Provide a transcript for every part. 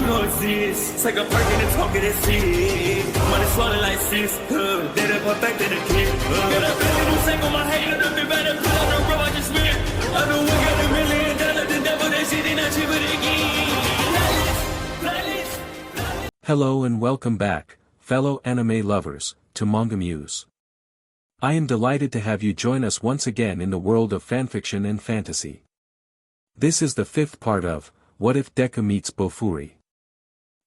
You don't exist. Take a perk and a talk of that shit. Money swallowed like sis. Dead up perfect in the kid. Got a billion who sang on my head. Look up better put on the road I just spent. I know we got $1 million. The devil that shit ain't not cheaper again. Hello and welcome back, fellow anime lovers, to MangaMuse. I am delighted to have you join us once again in the world of fanfiction and fantasy. This is the 5th part of What If Deku Meets Bofuri.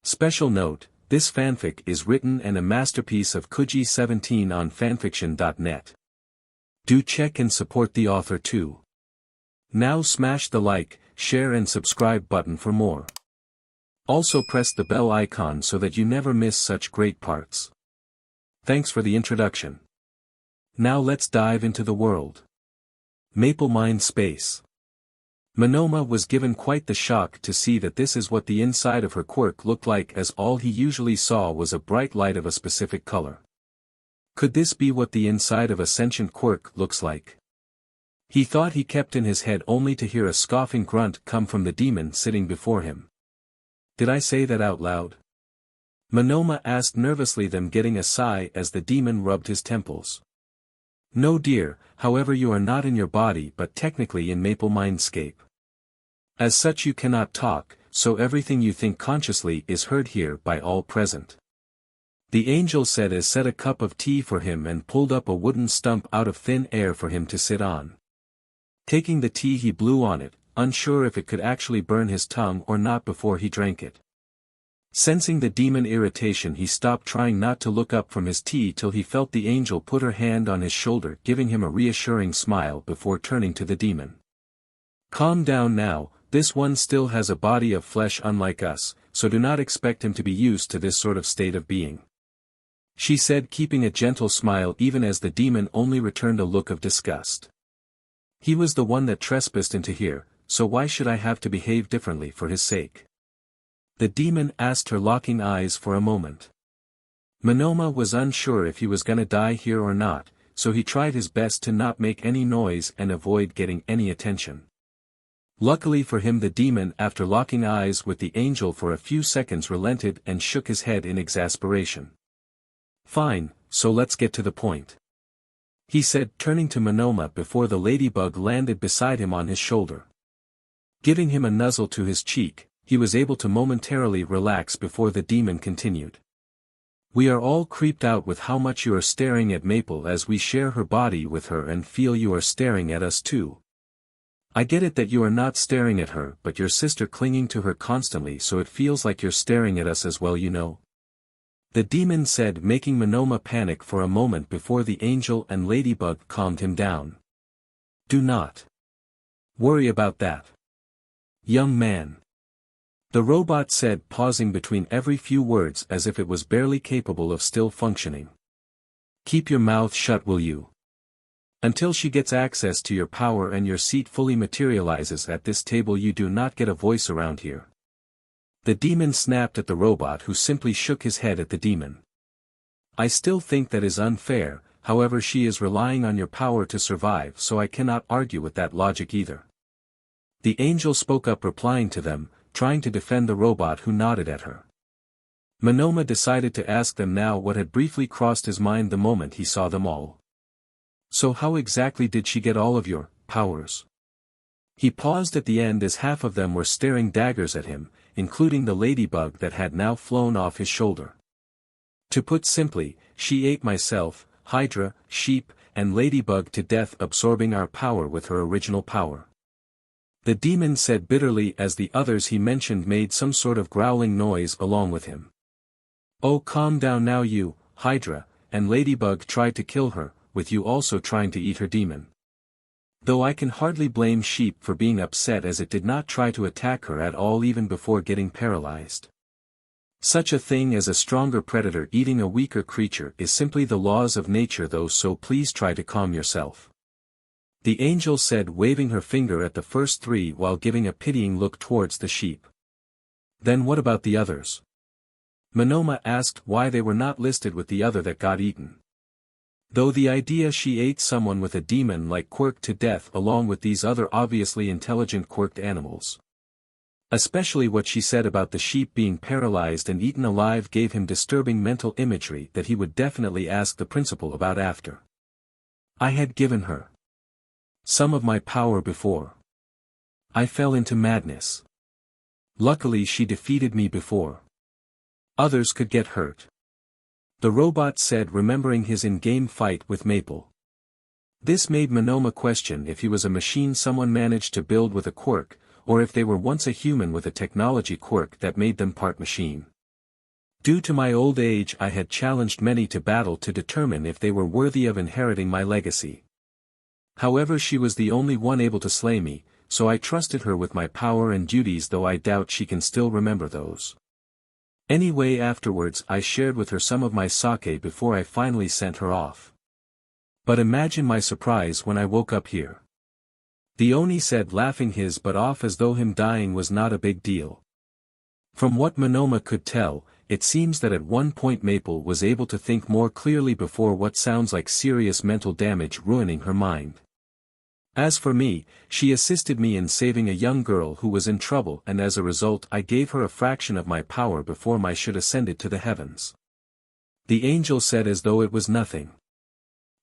Special note, this fanfic is written and a masterpiece of Kuji17 on FANFICTIONnet. Do check and support the author too. Now smash the like, share and subscribe button for more. Also press the bell icon so that you never miss such great parts. Thanks for the introduction. Now let's dive into the world. Maple Mind Space. Monoma was given quite the shock to see that this is what the inside of her quirk looked like, as all he usually saw was a bright light of a specific color. Could this be what the inside of a sentient quirk looks like? He thought he kept in his head only to hear a scoffing grunt come from the demon sitting before him. Did I say that out loud? Monoma asked nervously, them getting a sigh as the demon rubbed his temples. No dear, however you are not in your body but technically in Maple Mindscape. As such you cannot talk, so everything you think consciously is heard here by all present. The angel said as set a cup of tea for him and pulled up a wooden stump out of thin air for him to sit on. Taking the tea he blew on it, unsure if it could actually burn his tongue or not before he drank it. Sensing the demon irritation, he stopped trying not to look up from his tea till he felt the angel put her hand on his shoulder, giving him a reassuring smile before turning to the demon. Calm down now, this one still has a body of flesh unlike us, so do not expect him to be used to this sort of state of being. She said, keeping a gentle smile even as the demon only returned a look of disgust. He was the one that trespassed into here, so why should I have to behave differently for his sake? The demon asked her, locking eyes for a moment. Monoma was unsure if he was gonna die here or not, so he tried his best to not make any noise and avoid getting any attention. Luckily for him, the demon, after locking eyes with the angel for a few seconds, relented and shook his head in exasperation. Fine, so let's get to the point. He said, turning to Monoma before the ladybug landed beside him on his shoulder. Giving him a nuzzle to his cheek, he was able to momentarily relax before the demon continued. We are all creeped out with how much you are staring at Maple as we share her body with her and feel you are staring at us too. I get it that you are not staring at her but your sister clinging to her constantly, so it feels like you're staring at us as well, you know. The demon said, making Monoma panic for a moment before the angel and ladybug calmed him down. Do not worry about that, young man. The robot said, pausing between every few words as if it was barely capable of still functioning. Keep your mouth shut, will you? Until she gets access to your power and your seat fully materializes at this table, you do not get a voice around here. The demon snapped at the robot, who simply shook his head at the demon. I still think that is unfair, however she is relying on your power to survive, so I cannot argue with that logic either. The angel spoke up, replying to them, trying to defend the robot who nodded at her. Monoma decided to ask them now what had briefly crossed his mind the moment he saw them all. So how exactly did she get all of your powers? He paused at the end as half of them were staring daggers at him, including the ladybug that had now flown off his shoulder. To put simply, she ate myself, Hydra, sheep, and ladybug to death, absorbing our power with her original power. The demon said bitterly as the others he mentioned made some sort of growling noise along with him. Oh, calm down now, you, Hydra, and Ladybug tried to kill her, with you also trying to eat her demon. Though I can hardly blame Sheep for being upset, as it did not try to attack her at all even before getting paralyzed. Such a thing as a stronger predator eating a weaker creature is simply the laws of nature though, so please try to calm yourself. The angel said, waving her finger at the first three while giving a pitying look towards the sheep. Then what about the others? Monoma asked why they were not listed with the other that got eaten. Though the idea she ate someone with a demon like Quirk to death along with these other obviously intelligent quirked animals. Especially what she said about the sheep being paralyzed and eaten alive gave him disturbing mental imagery that he would definitely ask the principal about after. I had given her some of my power before I fell into madness. Luckily she defeated me before others could get hurt. The robot said, remembering his in-game fight with Maple. This made Monoma question if he was a machine someone managed to build with a quirk, or if they were once a human with a technology quirk that made them part machine. Due to my old age I had challenged many to battle to determine if they were worthy of inheriting my legacy. However, she was the only one able to slay me, so I trusted her with my power and duties, though I doubt she can still remember those. Anyway, afterwards I shared with her some of my sake before I finally sent her off. But imagine my surprise when I woke up here. The Oni said, laughing his butt off as though him dying was not a big deal. From what Monoma could tell, it seems that at one point Maple was able to think more clearly before what sounds like serious mental damage ruining her mind. As for me, she assisted me in saving a young girl who was in trouble, and as a result I gave her a fraction of my power before my should ascended to the heavens. The angel said, as though it was nothing.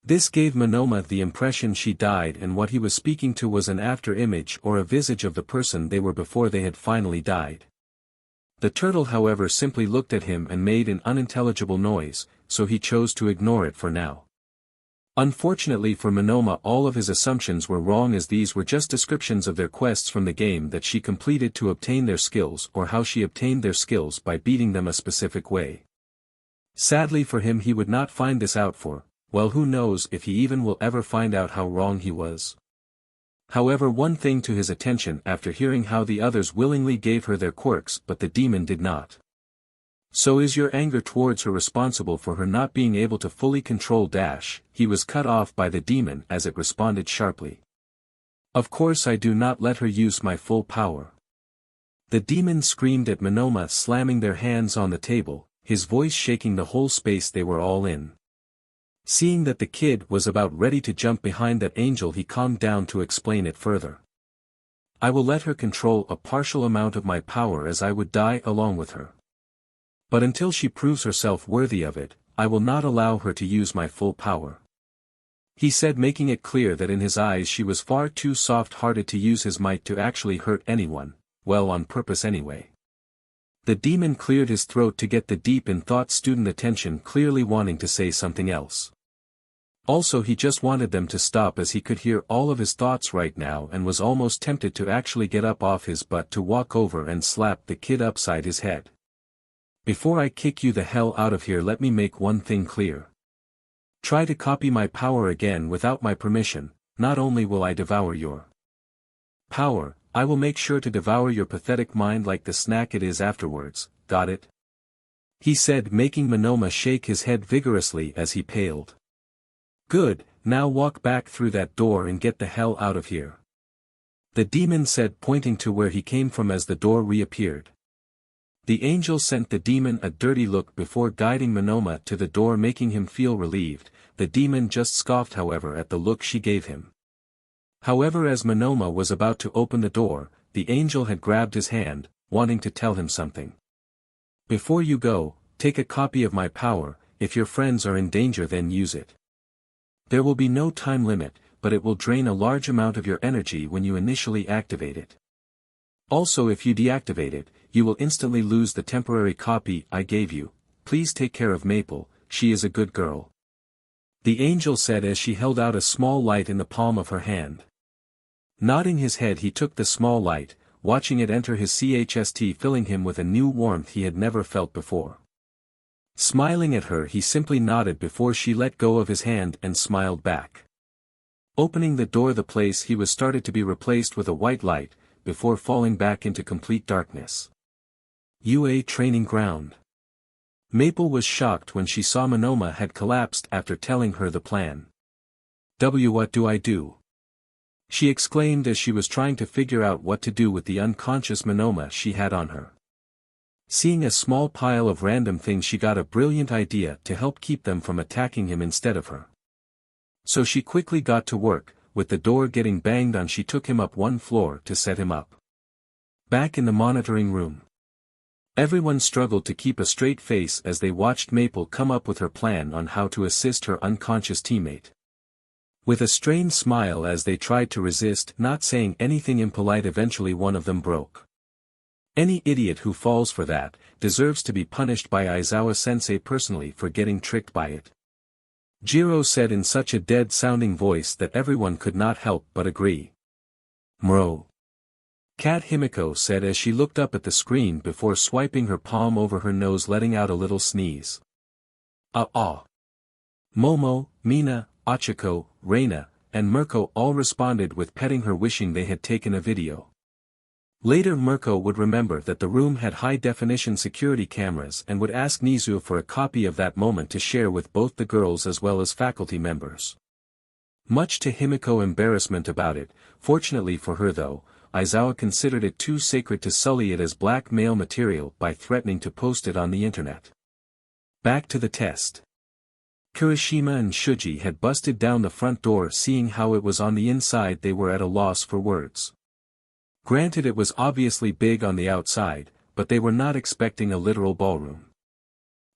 This gave Monoma the impression she died, and what he was speaking to was an after-image or a visage of the person they were before they had finally died. The turtle, however, simply looked at him and made an unintelligible noise, so he chose to ignore it for now. Unfortunately for Monoma, all of his assumptions were wrong, as these were just descriptions of their quests from the game that she completed to obtain their skills, or how she obtained their skills by beating them a specific way. Sadly for him, he would not find this out for, well, who knows if he even will ever find out how wrong he was. However, one thing to his attention after hearing how the others willingly gave her their quirks but the demon did not. So is your anger towards her responsible for her not being able to fully control Dash? He was cut off by the demon as it responded sharply. Of course I do not let her use my full power. The demon screamed at Monoma, slamming their hands on the table, his voice shaking the whole space they were all in. Seeing that the kid was about ready to jump behind that angel, he calmed down to explain it further. I will let her control a partial amount of my power, as I would die along with her. But until she proves herself worthy of it, I will not allow her to use my full power. He said, making it clear that in his eyes she was far too soft-hearted to use his might to actually hurt anyone, well, on purpose anyway. The demon cleared his throat to get the deep-in-thought student attention, clearly wanting to say something else. Also, he just wanted them to stop, as he could hear all of his thoughts right now and was almost tempted to actually get up off his butt to walk over and slap the kid upside his head. Before I kick you the hell out of here, let me make one thing clear. Try to copy my power again without my permission, not only will I devour your power, I will make sure to devour your pathetic mind like the snack it is afterwards, got it? He said, making Monoma shake his head vigorously as he paled. Good, now walk back through that door and get the hell out of here. The demon said, pointing to where he came from as the door reappeared. The angel sent the demon a dirty look before guiding Monoma to the door, making him feel relieved. The demon just scoffed, however, at the look she gave him. However, as Monoma was about to open the door, the angel had grabbed his hand, wanting to tell him something. Before you go, take a copy of my power. If your friends are in danger, then use it. There will be no time limit, but it will drain a large amount of your energy when you initially activate it. Also, if you deactivate it, you will instantly lose the temporary copy I gave you. Please take care of Maple, she is a good girl. The angel said as she held out a small light in the palm of her hand. Nodding his head, he took the small light, watching it enter his chest, filling him with a new warmth he had never felt before. Smiling at her, he simply nodded before she let go of his hand and smiled back. Opening the door, the place he was started to be replaced with a white light, before falling back into complete darkness. UA training ground. Maple was shocked when she saw Monoma had collapsed after telling her the plan. What do I do? She exclaimed as she was trying to figure out what to do with the unconscious Monoma she had on her. Seeing a small pile of random things, she got a brilliant idea to help keep them from attacking him instead of her. So she quickly got to work. With the door getting banged on, she took him up one floor to set him up. Back in the monitoring room. Everyone struggled to keep a straight face as they watched Maple come up with her plan on how to assist her unconscious teammate. With a strained smile as they tried to resist not saying anything impolite, eventually one of them broke. Any idiot who falls for that deserves to be punished by Aizawa-sensei personally for getting tricked by it. Jiro said in such a dead-sounding voice that everyone could not help but agree. Mro. Kat Himiko said as she looked up at the screen before swiping her palm over her nose, letting out a little sneeze. Momo, Mina, Achiko, Reina, and Mirko all responded with petting her, wishing they had taken a video. Later Mirko would remember that the room had high-definition security cameras and would ask Nizu for a copy of that moment to share with both the girls as well as faculty members. Much to Himiko's embarrassment about it, fortunately for her though, Aizawa considered it too sacred to sully it as blackmail material by threatening to post it on the internet. Back to the test. Kirishima and Shuji had busted down the front door. Seeing how it was on the inside, they were at a loss for words. Granted, it was obviously big on the outside, but they were not expecting a literal ballroom.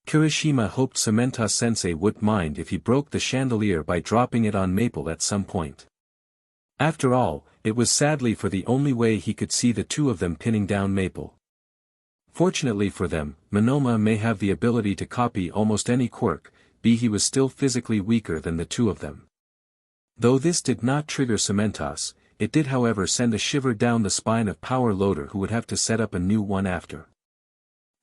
Kirishima hoped Samantha-sensei wouldn't mind if he broke the chandelier by dropping it on Maple at some point. After all, it was sadly for the only way he could see the two of them pinning down Maple. Fortunately for them, Monoma may have the ability to copy almost any quirk, he was still physically weaker than the two of them. Though this did not trigger Cementos, it did however send a shiver down the spine of Power Loader, who would have to set up a new one after.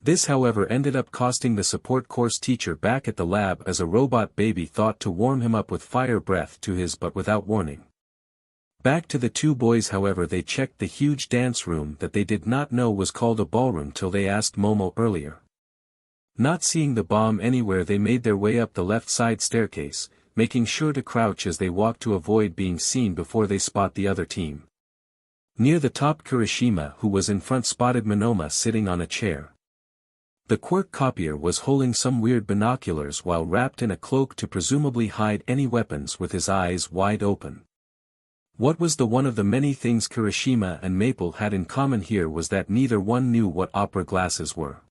This however ended up costing the support course teacher back at the lab, as a robot baby thought to warm him up with fire breath to his butt without warning. Back to the two boys however, they checked the huge dance room that they did not know was called a ballroom till they asked Momo earlier. Not seeing the bomb anywhere, they made their way up the left side staircase, making sure to crouch as they walked to avoid being seen before they spot the other team. Near the top, Kirishima, who was in front, spotted Monoma sitting on a chair. The quirk copier was holding some weird binoculars while wrapped in a cloak to presumably hide any weapons, with his eyes wide open. What was the one of the many things Kirishima and Maple had in common here was that neither one knew what opera glasses were.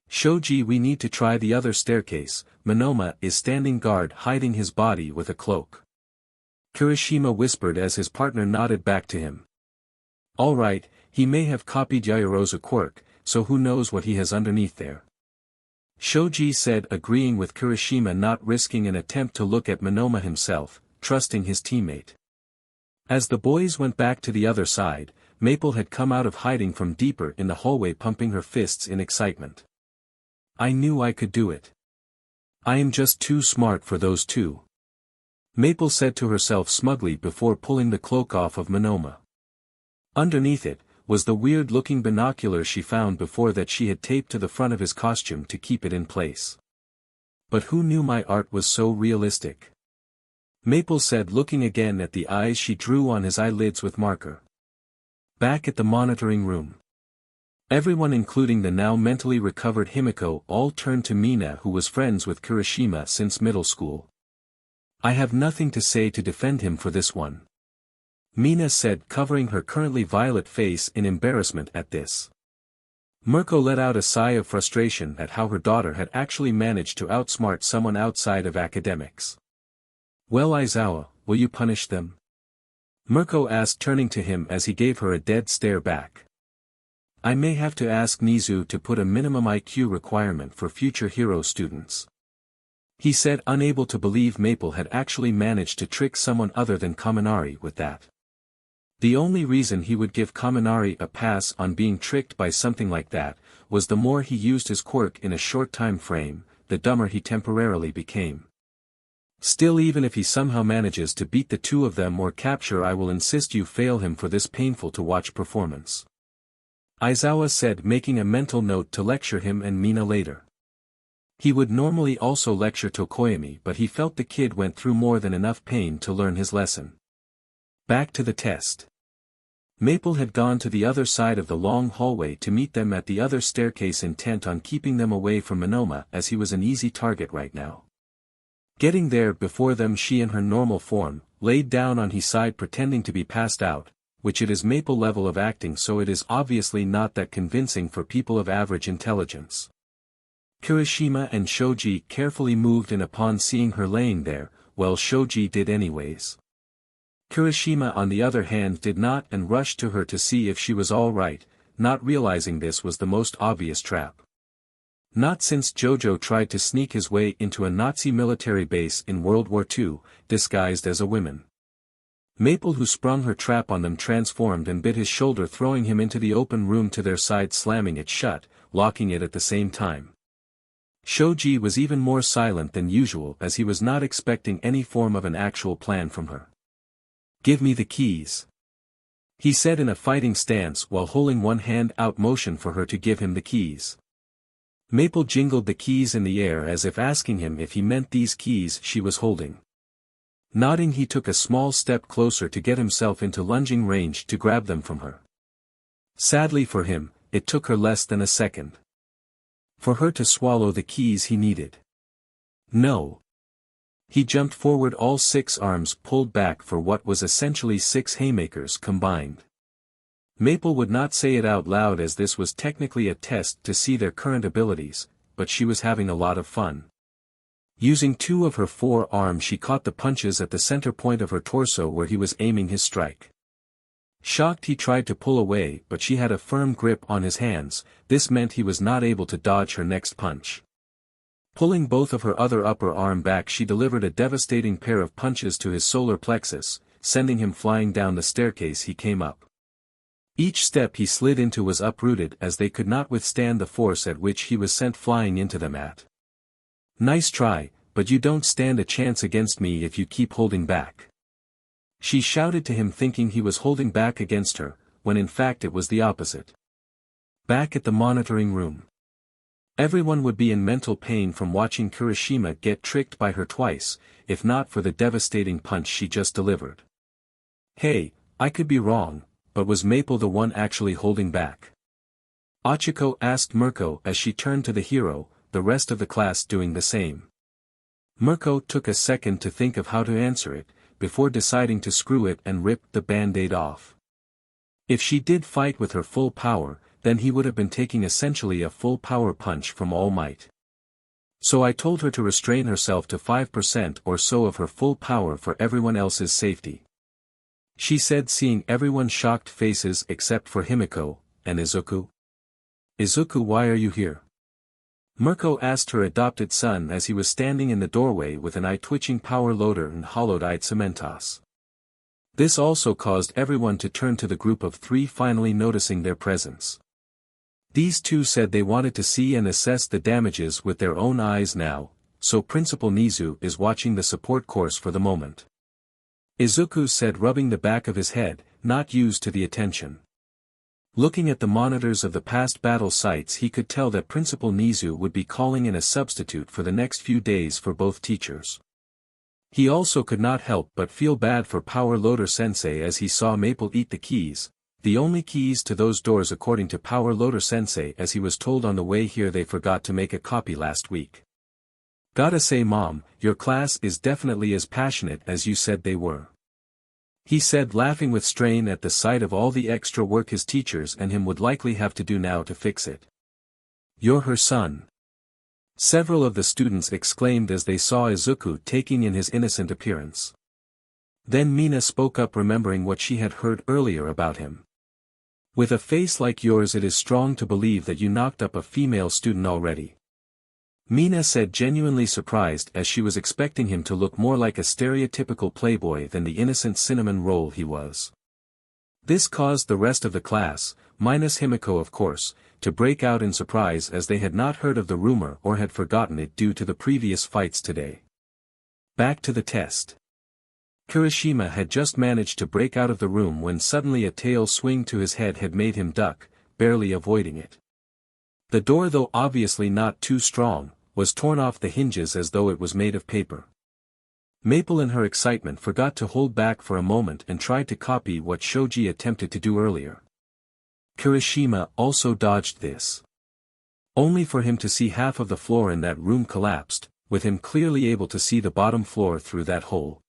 Shoji, we need to try the other staircase. Monoma is standing guard, hiding his body with a cloak. Kirishima whispered as his partner nodded back to him. Alright, he may have copied Yaoyoro's quirk, so who knows what he has underneath there. Shoji said, agreeing with Kirishima, not risking an attempt to look at Monoma himself, trusting his teammate. As the boys went back to the other side, Maple had come out of hiding from deeper in the hallway, pumping her fists in excitement. I knew I could do it. I am just too smart for those two. Maple said to herself smugly before pulling the cloak off of Monoma. Underneath it was the weird-looking binocular she found before that she had taped to the front of his costume to keep it in place. But who knew my art was so realistic? Maple said, looking again at the eyes she drew on his eyelids with marker. Back at the monitoring room. Everyone, including the now mentally recovered Himiko, all turned to Mina, who was friends with Kirishima since middle school. I have nothing to say to defend him for this one. Mina said, covering her currently violet face in embarrassment at this. Mirko let out a sigh of frustration at how her daughter had actually managed to outsmart someone outside of academics. Well, Aizawa, will you punish them? Mirko asked, turning to him as he gave her a dead stare back. I may have to ask Nizu to put a minimum IQ requirement for future hero students. He said, unable to believe Maple had actually managed to trick someone other than Kaminari with that. The only reason he would give Kaminari a pass on being tricked by something like that, was the more he used his quirk in a short time frame, the dumber he temporarily became. Still, even if he somehow manages to beat the two of them or capture, I will insist you fail him for this painful to watch performance. Aizawa said, making a mental note to lecture him and Mina later. He would normally also lecture Tokoyami, but he felt the kid went through more than enough pain to learn his lesson. Back to the test. Maple had gone to the other side of the long hallway to meet them at the other staircase, intent on keeping them away from Monoma, as he was an easy target right now. Getting there before them, she in her normal form, laid down on his side pretending to be passed out, which it is Maple level of acting, so it is obviously not that convincing for people of average intelligence. Kirishima and Shoji carefully moved in upon seeing her laying there, well, Shoji did anyways. Kirishima on the other hand did not, and rushed to her to see if she was all right, not realizing this was the most obvious trap. Not since Jojo tried to sneak his way into a Nazi military base in World War II, disguised as a woman. Maple, who sprung her trap on them, transformed and bit his shoulder, throwing him into the open room to their side, slamming it shut, locking it at the same time. Shoji was even more silent than usual, as he was not expecting any form of an actual plan from her. "Give me the keys," he said in a fighting stance while holding one hand out, motion for her to give him the keys. Maple jingled the keys in the air as if asking him if he meant these keys she was holding. Nodding, he took a small step closer to get himself into lunging range to grab them from her. Sadly for him, it took her less than a second for her to swallow the keys he needed. No. He jumped forward, all 6 arms pulled back for what was essentially 6 haymakers combined. Maple would not say it out loud as this was technically a test to see their current abilities, but she was having a lot of fun. Using 2 of her 4 arms, she caught the punches at the center point of her torso where he was aiming his strike. Shocked, he tried to pull away, but she had a firm grip on his hands. This meant he was not able to dodge her next punch. Pulling both of her other upper arm back, she delivered a devastating pair of punches to his solar plexus, sending him flying down the staircase he came up. Each step he slid into was uprooted as they could not withstand the force at which he was sent flying into them at. "Nice try, but you don't stand a chance against me if you keep holding back," she shouted to him, thinking he was holding back against her, when in fact it was the opposite. Back at the monitoring room, everyone would be in mental pain from watching Kirishima get tricked by her twice, if not for the devastating punch she just delivered. "Hey, I could be wrong, but was Maple the one actually holding back?" Achiko asked Mirko as she turned to the hero, the rest of the class doing the same. Mirko took a second to think of how to answer it, before deciding to screw it and rip the band-aid off. If she did fight with her full power, then he would have been taking essentially a full power punch from All Might. "So I told her to restrain herself to 5% or so of her full power for everyone else's safety," she said, seeing everyone's shocked faces except for Himiko and Izuku. "Izuku, why are you here?" Mirko asked her adopted son as he was standing in the doorway with an eye-twitching power loader and hollowed-eyed cementos. This also caused everyone to turn to the group of 3, finally noticing their presence. These 2 said they wanted to see and assess the damages with their own eyes now, so Principal Nizu is watching the support course for the moment. Izuku said, rubbing the back of his head, not used to the attention. Looking at the monitors of the past battle sites, he could tell that Principal Nizu would be calling in a substitute for the next few days for both teachers. He also could not help but feel bad for Power Loader Sensei as he saw Maple eat the keys, the only keys to those doors according to Power Loader Sensei, as he was told on the way here they forgot to make a copy last week. "Gotta say, Mom, your class is definitely as passionate as you said they were," he said, laughing with strain at the sight of all the extra work his teachers and him would likely have to do now to fix it. "You're her son," several of the students exclaimed as they saw Izuku taking in his innocent appearance. Then Mina spoke up, remembering what she had heard earlier about him. "With a face like yours, it is strong to believe that you knocked up a female student already," Mina said, genuinely surprised as she was expecting him to look more like a stereotypical playboy than the innocent cinnamon roll he was. This caused the rest of the class, minus Himiko of course, to break out in surprise as they had not heard of the rumor or had forgotten it due to the previous fights today. Back to the test. Kirishima had just managed to break out of the room when suddenly a tail swing to his head had made him duck, barely avoiding it. The door, though obviously not too strong, was torn off the hinges as though it was made of paper. Maple in her excitement forgot to hold back for a moment and tried to copy what Shoji attempted to do earlier. Kirishima also dodged this, only for him to see half of the floor in that room collapsed, with him clearly able to see the bottom floor through that hole.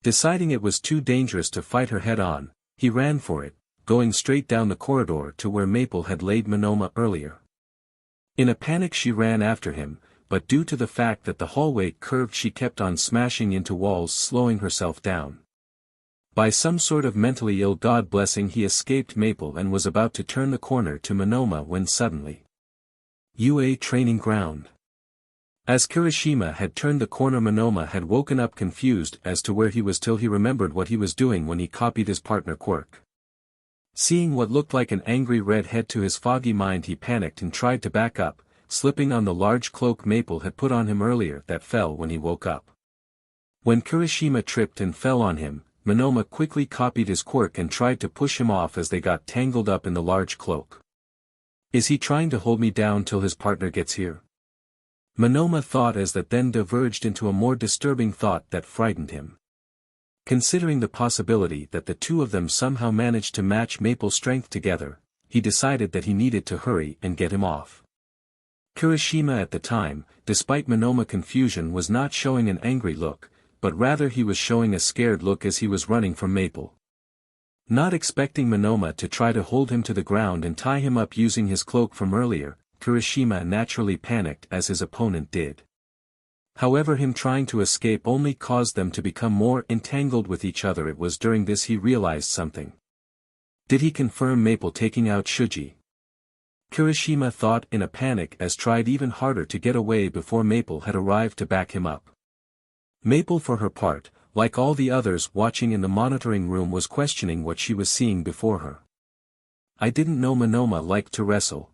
Deciding it was too dangerous to fight her head-on, He ran for it, going straight down the corridor to where Maple had laid Monoma earlier. In a panic she ran after him, but due to the fact that the hallway curved she kept on smashing into walls, slowing herself down. By some sort of mentally ill god blessing he escaped Maple and was about to turn the corner to Monoma when suddenly. UA training ground. As Kirishima had turned the corner, Monoma had woken up confused as to where he was till he remembered what he was doing when he copied his partner Quirk. Seeing what looked like an angry red head to his foggy mind, he panicked and tried to back up, slipping on the large cloak Maple had put on him earlier that fell when he woke up. When Kirishima tripped and fell on him, Monoma quickly copied his quirk and tried to push him off as they got tangled up in the large cloak. Is he trying to hold me down till his partner gets here? Monoma thought, as that then diverged into a more disturbing thought that frightened him. Considering the possibility that the two of them somehow managed to match Maple's strength together, he decided that he needed to hurry and get him off. Kirishima at the time, despite Monoma's confusion, was not showing an angry look, but rather he was showing a scared look as he was running from Maple. Not expecting Monoma to try to hold him to the ground and tie him up using his cloak from earlier, Kirishima naturally panicked as his opponent did. However, him trying to escape only caused them to become more entangled with each other. It was during this he realized something. Did he confirm Maple taking out Shuji? Kirishima thought in a panic as tried even harder to get away before Maple had arrived to back him up. Maple, for her part, like all the others watching in the monitoring room, was questioning what she was seeing before her. I didn't know Monoma liked to wrestle.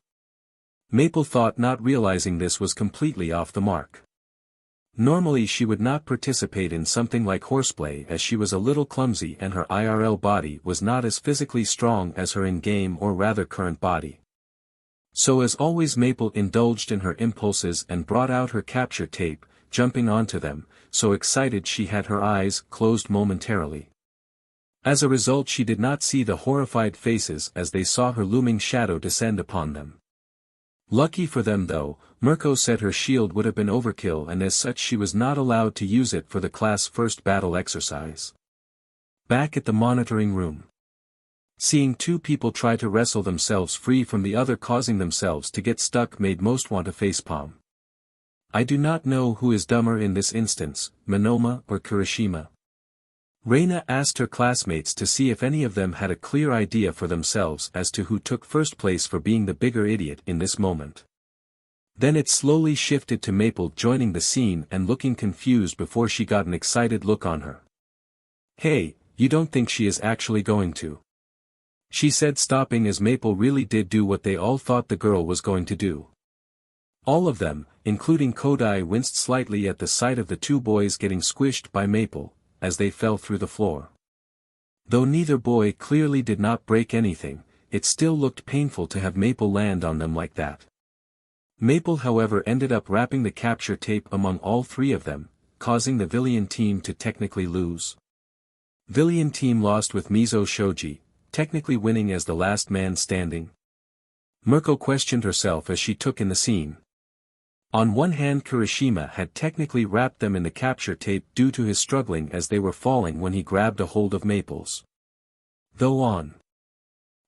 Maple thought, not realizing this was completely off the mark. Normally she would not participate in something like horseplay as she was a little clumsy and her IRL body was not as physically strong as her in-game or rather current body. So as always Maple indulged in her impulses and brought out her capture tape, jumping onto them, so excited she had her eyes closed momentarily. As a result she did not see the horrified faces as they saw her looming shadow descend upon them. Lucky for them though, Mirko said her shield would have been overkill and as such she was not allowed to use it for the class first battle exercise. Back at the monitoring room. Seeing two people try to wrestle themselves free from the other causing themselves to get stuck made most want to facepalm. I do not know who is dumber in this instance, Monoma or Kirishima. Reina asked her classmates to see if any of them had a clear idea for themselves as to who took first place for being the bigger idiot in this moment. Then it slowly shifted to Maple joining the scene and looking confused before she got an excited look on her. Hey, you don't think she is actually going to? She said, stopping as Maple really did do what they all thought the girl was going to do. All of them, including Kodai, winced slightly at the sight of the two boys getting squished by Maple, as they fell through the floor. Though neither boy clearly did not break anything, it still looked painful to have Maple land on them like that. Maple however ended up wrapping the capture tape among all three of them, causing the Villian team to technically lose. Villian team lost with Mizo Shoji, technically winning as the last man standing. Mirko questioned herself as she took in the scene. On one hand, Kirishima had technically wrapped them in the capture tape due to his struggling as they were falling when he grabbed a hold of Maple's. Though on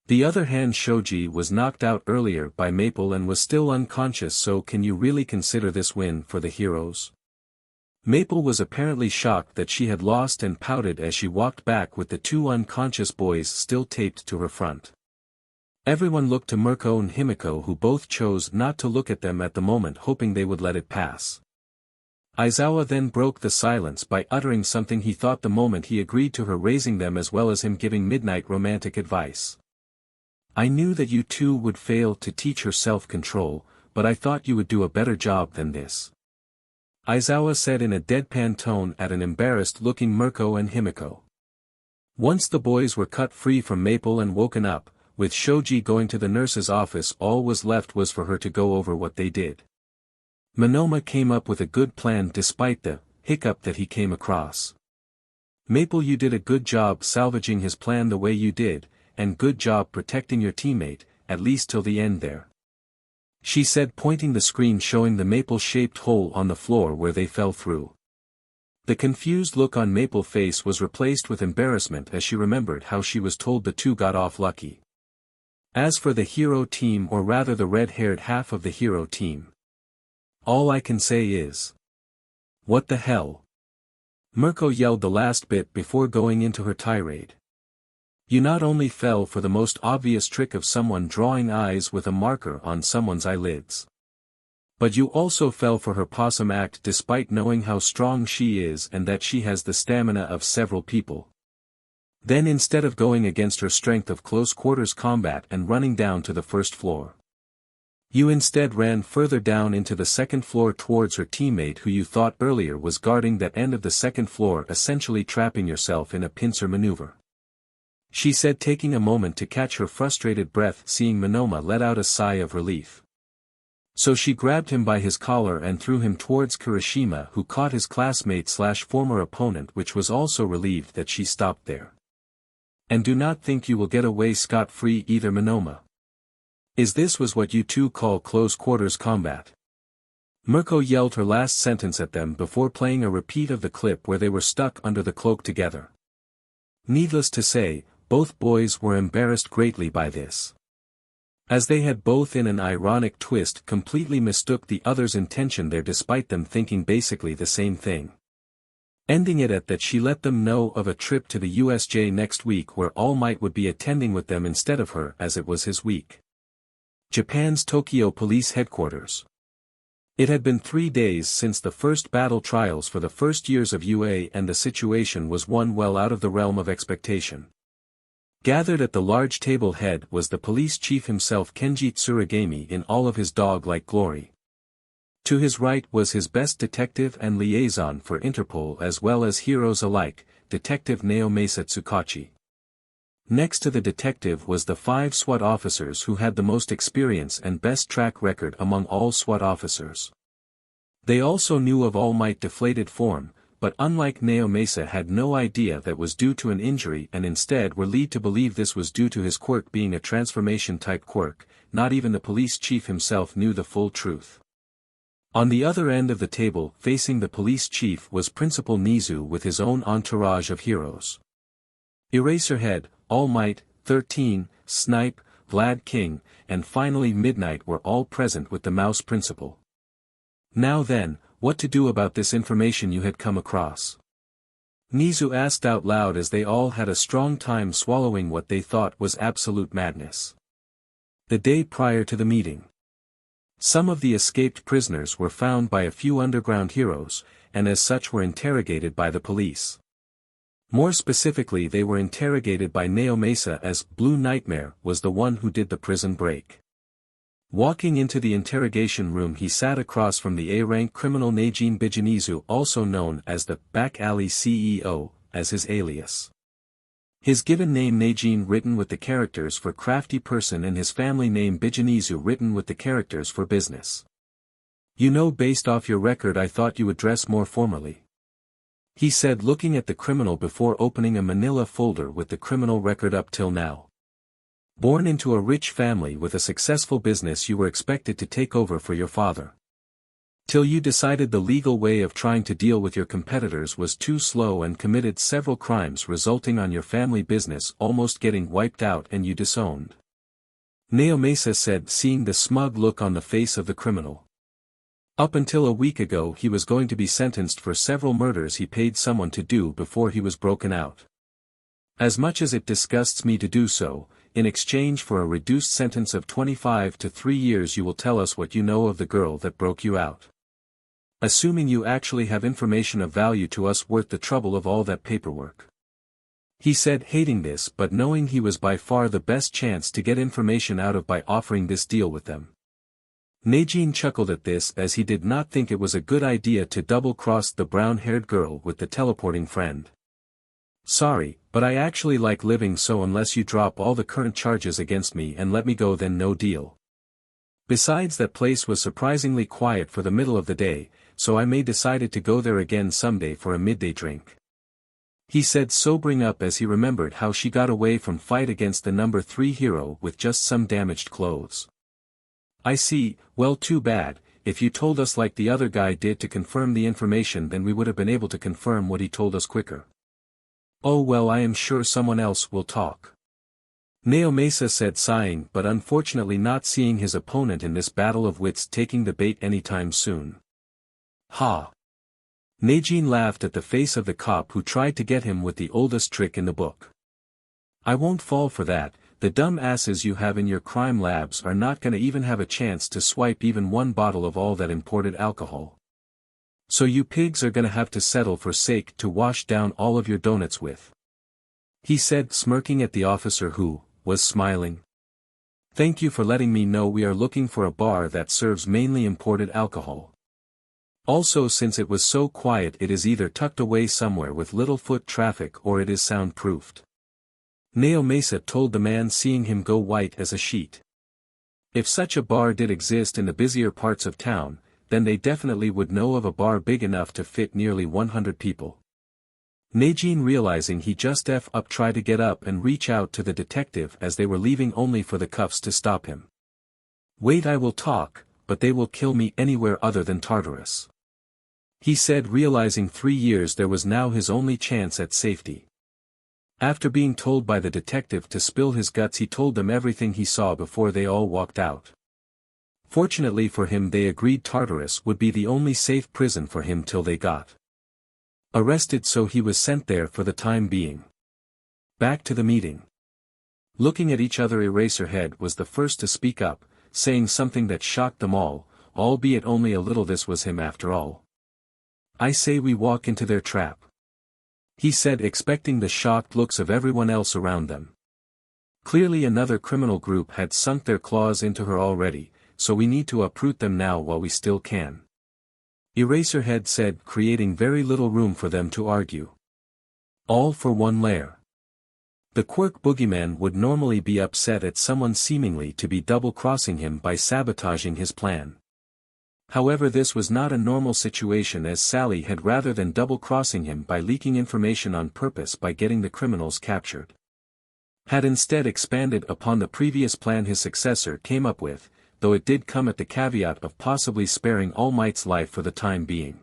the other hand, Shoji was knocked out earlier by Maple and was still unconscious, so can you really consider this win for the heroes? Maple was apparently shocked that she had lost and pouted as she walked back with the two unconscious boys still taped to her front. Everyone looked to Mirko and Himiko, who both chose not to look at them at the moment, hoping they would let it pass. Aizawa then broke the silence by uttering something he thought the moment he agreed to her raising them as well as him giving midnight romantic advice. I knew that you two would fail to teach her self-control, but I thought you would do a better job than this. Aizawa said in a deadpan tone at an embarrassed-looking Mirko and Himiko. Once the boys were cut free from Maple and woken up, with Shoji going to the nurse's office, all was left was for her to go over what they did. Monoma came up with a good plan despite the hiccup that he came across. Maple, you did a good job salvaging his plan the way you did, and good job protecting your teammate, at least till the end there. She said, pointing the screen showing the maple-shaped hole on the floor where they fell through. The confused look on Maple's face was replaced with embarrassment as she remembered how she was told the two got off lucky. As for the hero team, or rather the red-haired half of the hero team, all I can say is, what the hell? Mirko yelled the last bit before going into her tirade. You not only fell for the most obvious trick of someone drawing eyes with a marker on someone's eyelids, but you also fell for her possum act despite knowing how strong she is and that she has the stamina of several people. Then instead of going against her strength of close quarters combat and running down to the first floor, you instead ran further down into the second floor towards her teammate who you thought earlier was guarding that end of the second floor, essentially trapping yourself in a pincer maneuver. She said, taking a moment to catch her frustrated breath, seeing Monoma let out a sigh of relief. So she grabbed him by his collar and threw him towards Kirishima, who caught his classmate/former opponent, which was also relieved that she stopped there. And do not think you will get away scot-free either, Monoma. Is this was what you two call close quarters combat? Mirko yelled her last sentence at them before playing a repeat of the clip where they were stuck under the cloak together. Needless to say, both boys were embarrassed greatly by this, as they had both in an ironic twist completely mistook the other's intention there despite them thinking basically the same thing. Ending it at that she let them know of a trip to the USJ next week where All Might would be attending with them instead of her, as it was his week. Japan's Tokyo Police Headquarters. It had been 3 days since the first battle trials for the first years of UA, and the situation was one well out of the realm of expectation. Gathered at the large table head was the police chief himself, Kenji Tsuragami, in all of his dog-like glory. To his right was his best detective and liaison for Interpol as well as heroes alike, Detective Naomasa Tsukachi. Next to the detective was the 5 SWAT officers who had the most experience and best track record among all SWAT officers. They also knew of All Might deflated form, but unlike Naomasa had no idea that was due to an injury and instead were led to believe this was due to his quirk being a transformation-type quirk. Not even the police chief himself knew the full truth. On the other end of the table, facing the police chief, was Principal Nizu with his own entourage of heroes. Eraserhead, All Might, 13, Snipe, Vlad King, and finally Midnight were all present with the Mouse Principal. Now then, what to do about this information you had come across? Nizu asked out loud as they all had a strong time swallowing what they thought was absolute madness. The day prior to the meeting, some of the escaped prisoners were found by a few underground heroes, and as such were interrogated by the police. More specifically, they were interrogated by Naomasa, as Blue Nightmare was the one who did the prison break. Walking into the interrogation room, he sat across from the A-rank criminal Neijin Bijinizu, also known as the Back Alley CEO, as his alias. His given name Neijin written with the characters for crafty person, and his family name Bijinizu written with the characters for business. You know, based off your record I thought you would dress more formally, he said, looking at the criminal before opening a manila folder with the criminal record up till now. Born into a rich family with a successful business, you were expected to take over for your father. Till you decided the legal way of trying to deal with your competitors was too slow and committed several crimes resulting on your family business almost getting wiped out, and you disowned. Naomasa said, seeing the smug look on the face of the criminal. Up until a week ago he was going to be sentenced for several murders he paid someone to do before he was broken out. As much as it disgusts me to do so, in exchange for a reduced sentence of 25 to 3 years you will tell us what you know of the girl that broke you out. Assuming you actually have information of value to us worth the trouble of all that paperwork. He said, hating this but knowing he was by far the best chance to get information out of by offering this deal with them. Neijin chuckled at this, as he did not think it was a good idea to double-cross the brown-haired girl with the teleporting friend. Sorry, but I actually like living, so unless you drop all the current charges against me and let me go, then no deal. Besides, that place was surprisingly quiet for the middle of the day, so I may decided to go there again someday for a midday drink. He said, sobering up as he remembered how she got away from fight against the number 3 hero with just some damaged clothes. I see, well, too bad. if you told us like the other guy did to confirm the information, then we would have been able to confirm what he told us quicker. Oh well, I am sure someone else will talk. Naomasa said, sighing, but unfortunately not seeing his opponent in this battle of wits taking the bait anytime soon. Ha! Neijin laughed at the face of the cop who tried to get him with the oldest trick in the book. I won't fall for that. The dumb asses you have in your crime labs are not gonna even have a chance to swipe even one bottle of all that imported alcohol. So you pigs are gonna have to settle for sake to wash down all of your donuts with. He said, smirking at the officer who was smiling. Thank you for letting me know. We are looking for a bar that serves mainly imported alcohol. Also, since it was so quiet, it is either tucked away somewhere with little foot traffic or it is soundproofed. Naomasa told the man, seeing him go white as a sheet. If such a bar did exist in the busier parts of town, then they definitely would know of a bar big enough to fit nearly 100 people. Neijin, realizing he just up, tried to get up and reach out to the detective as they were leaving, only for the cuffs to stop him. Wait, I will talk, but they will kill me anywhere other than Tartarus. He said, realizing 3 years there was now his only chance at safety. After being told by the detective to spill his guts, he told them everything he saw before they all walked out. Fortunately for him, they agreed Tartarus would be the only safe prison for him till they got arrested, so he was sent there for the time being. Back to the meeting. Looking at each other, Eraserhead was the first to speak up, saying something that shocked them all, albeit only a little. This was him after all. I say we walk into their trap, he said, expecting the shocked looks of everyone else around them. Clearly another criminal group had sunk their claws into her already, so we need to uproot them now while we still can. Eraserhead said, creating very little room for them to argue. All for one lair. The quirk boogeyman would normally be upset at someone seemingly to be double-crossing him by sabotaging his plan. However, this was not a normal situation, as Sally had, rather than double-crossing him by leaking information on purpose by getting the criminals captured, had instead expanded upon the previous plan his successor came up with, though it did come at the caveat of possibly sparing All Might's life for the time being.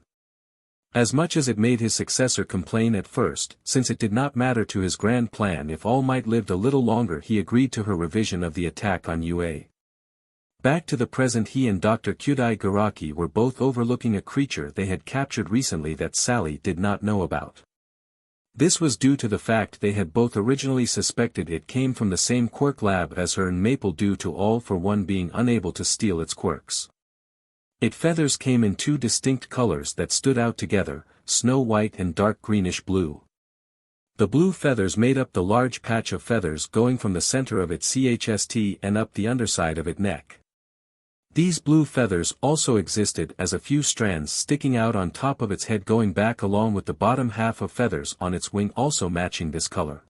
As much as it made his successor complain at first, since it did not matter to his grand plan if All Might lived a little longer, he agreed to her revision of the attack on UA. Back to the present, he and Dr. Kyudai Garaki were both overlooking a creature they had captured recently that Sally did not know about. This was due to the fact they had both originally suspected it came from the same quirk lab as her and Maple, due to All for One being unable to steal its quirks. Its feathers came in 2 distinct colors that stood out together, snow white and dark greenish blue. The blue feathers made up the large patch of feathers going from the center of its chst and up the underside of its neck. These blue feathers also existed as a few strands sticking out on top of its head going back, along with the bottom half of feathers on its wing also matching this color.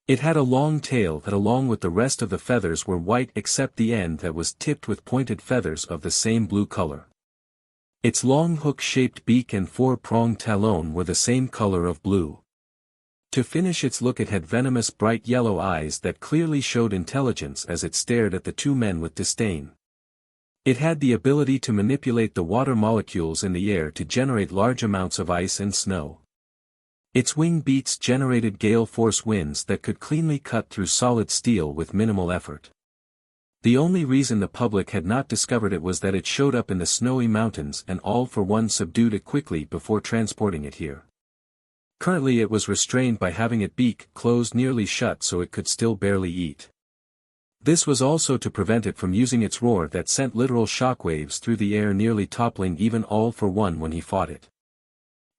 It had a long tail that, along with the rest of the feathers, were white except the end that was tipped with pointed feathers of the same blue color. Its long hook-shaped beak and 4-pronged talon were the same color of blue. To finish its look, it had venomous bright yellow eyes that clearly showed intelligence as it stared at the 2 men with disdain. It had the ability to manipulate the water molecules in the air to generate large amounts of ice and snow. Its wing beats generated gale force winds that could cleanly cut through solid steel with minimal effort. The only reason the public had not discovered it was that it showed up in the snowy mountains, and All for One subdued it quickly before transporting it here. Currently it was restrained by having its beak closed nearly shut, so it could still barely eat. This was also to prevent it from using its roar that sent literal shockwaves through the air, nearly toppling even All for One when he fought it.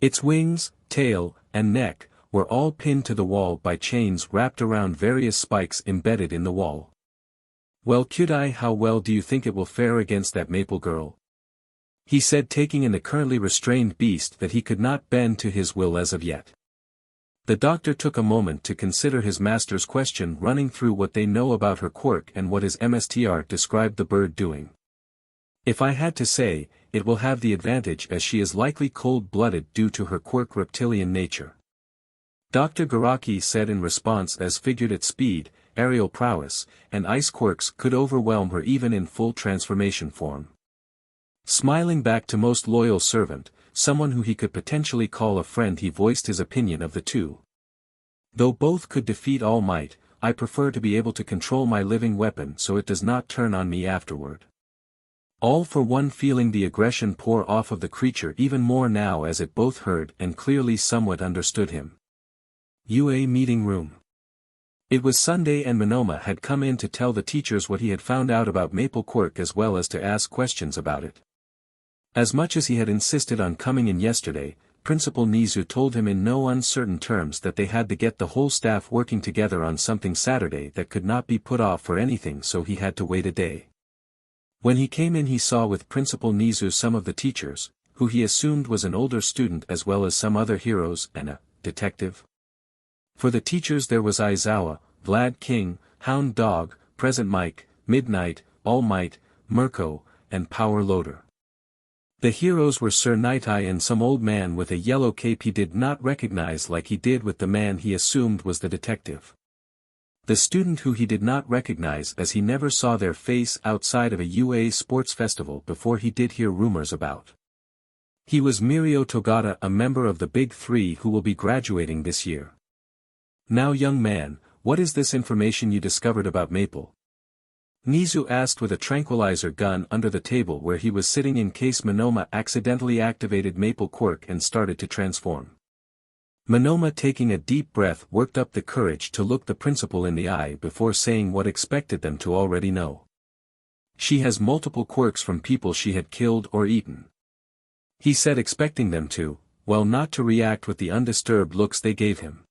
Its wings, tail, and neck were all pinned to the wall by chains wrapped around various spikes embedded in the wall. Well, Kyudai, how well do you think it will fare against that Maple girl? He said, taking in the currently restrained beast that he could not bend to his will as of yet. The doctor took a moment to consider his master's question, running through what they know about her quirk and what his MSTR described the bird doing. If I had to say, it will have the advantage, as she is likely cold-blooded due to her quirk reptilian nature. Dr. Garaki said in response, as figured its speed, aerial prowess, and ice quirks could overwhelm her even in full transformation form. Smiling back to most loyal servant, someone who he could potentially call a friend, he voiced his opinion of the two. Though both could defeat All Might, I prefer to be able to control my living weapon so it does not turn on me afterward. All for One feeling the aggression pour off of the creature even more now as it both heard and clearly somewhat understood him. UA meeting room. It was Sunday and Monoma had come in to tell the teachers what he had found out about Maple Quirk as well as to ask questions about it. As much as he had insisted on coming in yesterday, Principal Nizu told him in no uncertain terms that they had to get the whole staff working together on something Saturday that could not be put off for anything, so he had to wait a day. When he came in he saw with Principal Nizu some of the teachers, who he assumed was an older student as well as some other heroes and a detective. For the teachers there was Aizawa, Vlad King, Hound Dog, Present Mike, Midnight, All Might, Mirko, and Power Loader. The heroes were Sir Nightai and some old man with a yellow cape he did not recognize like he did with the man he assumed was the detective. The student who he did not recognize as he never saw their face outside of a UA sports festival before he did hear rumors about. He was Mirio Togata, a member of the Big Three who will be graduating this year. Now young man, what is this information you discovered about Maple? Nizu asked with a tranquilizer gun under the table where he was sitting in case Monoma accidentally activated Maple Quirk and started to transform. Monoma, taking a deep breath, worked up the courage to look the principal in the eye before saying what expected them to already know. She has multiple quirks from people she had killed or eaten. He said, expecting them to, well, not to react with the undisturbed looks they gave him.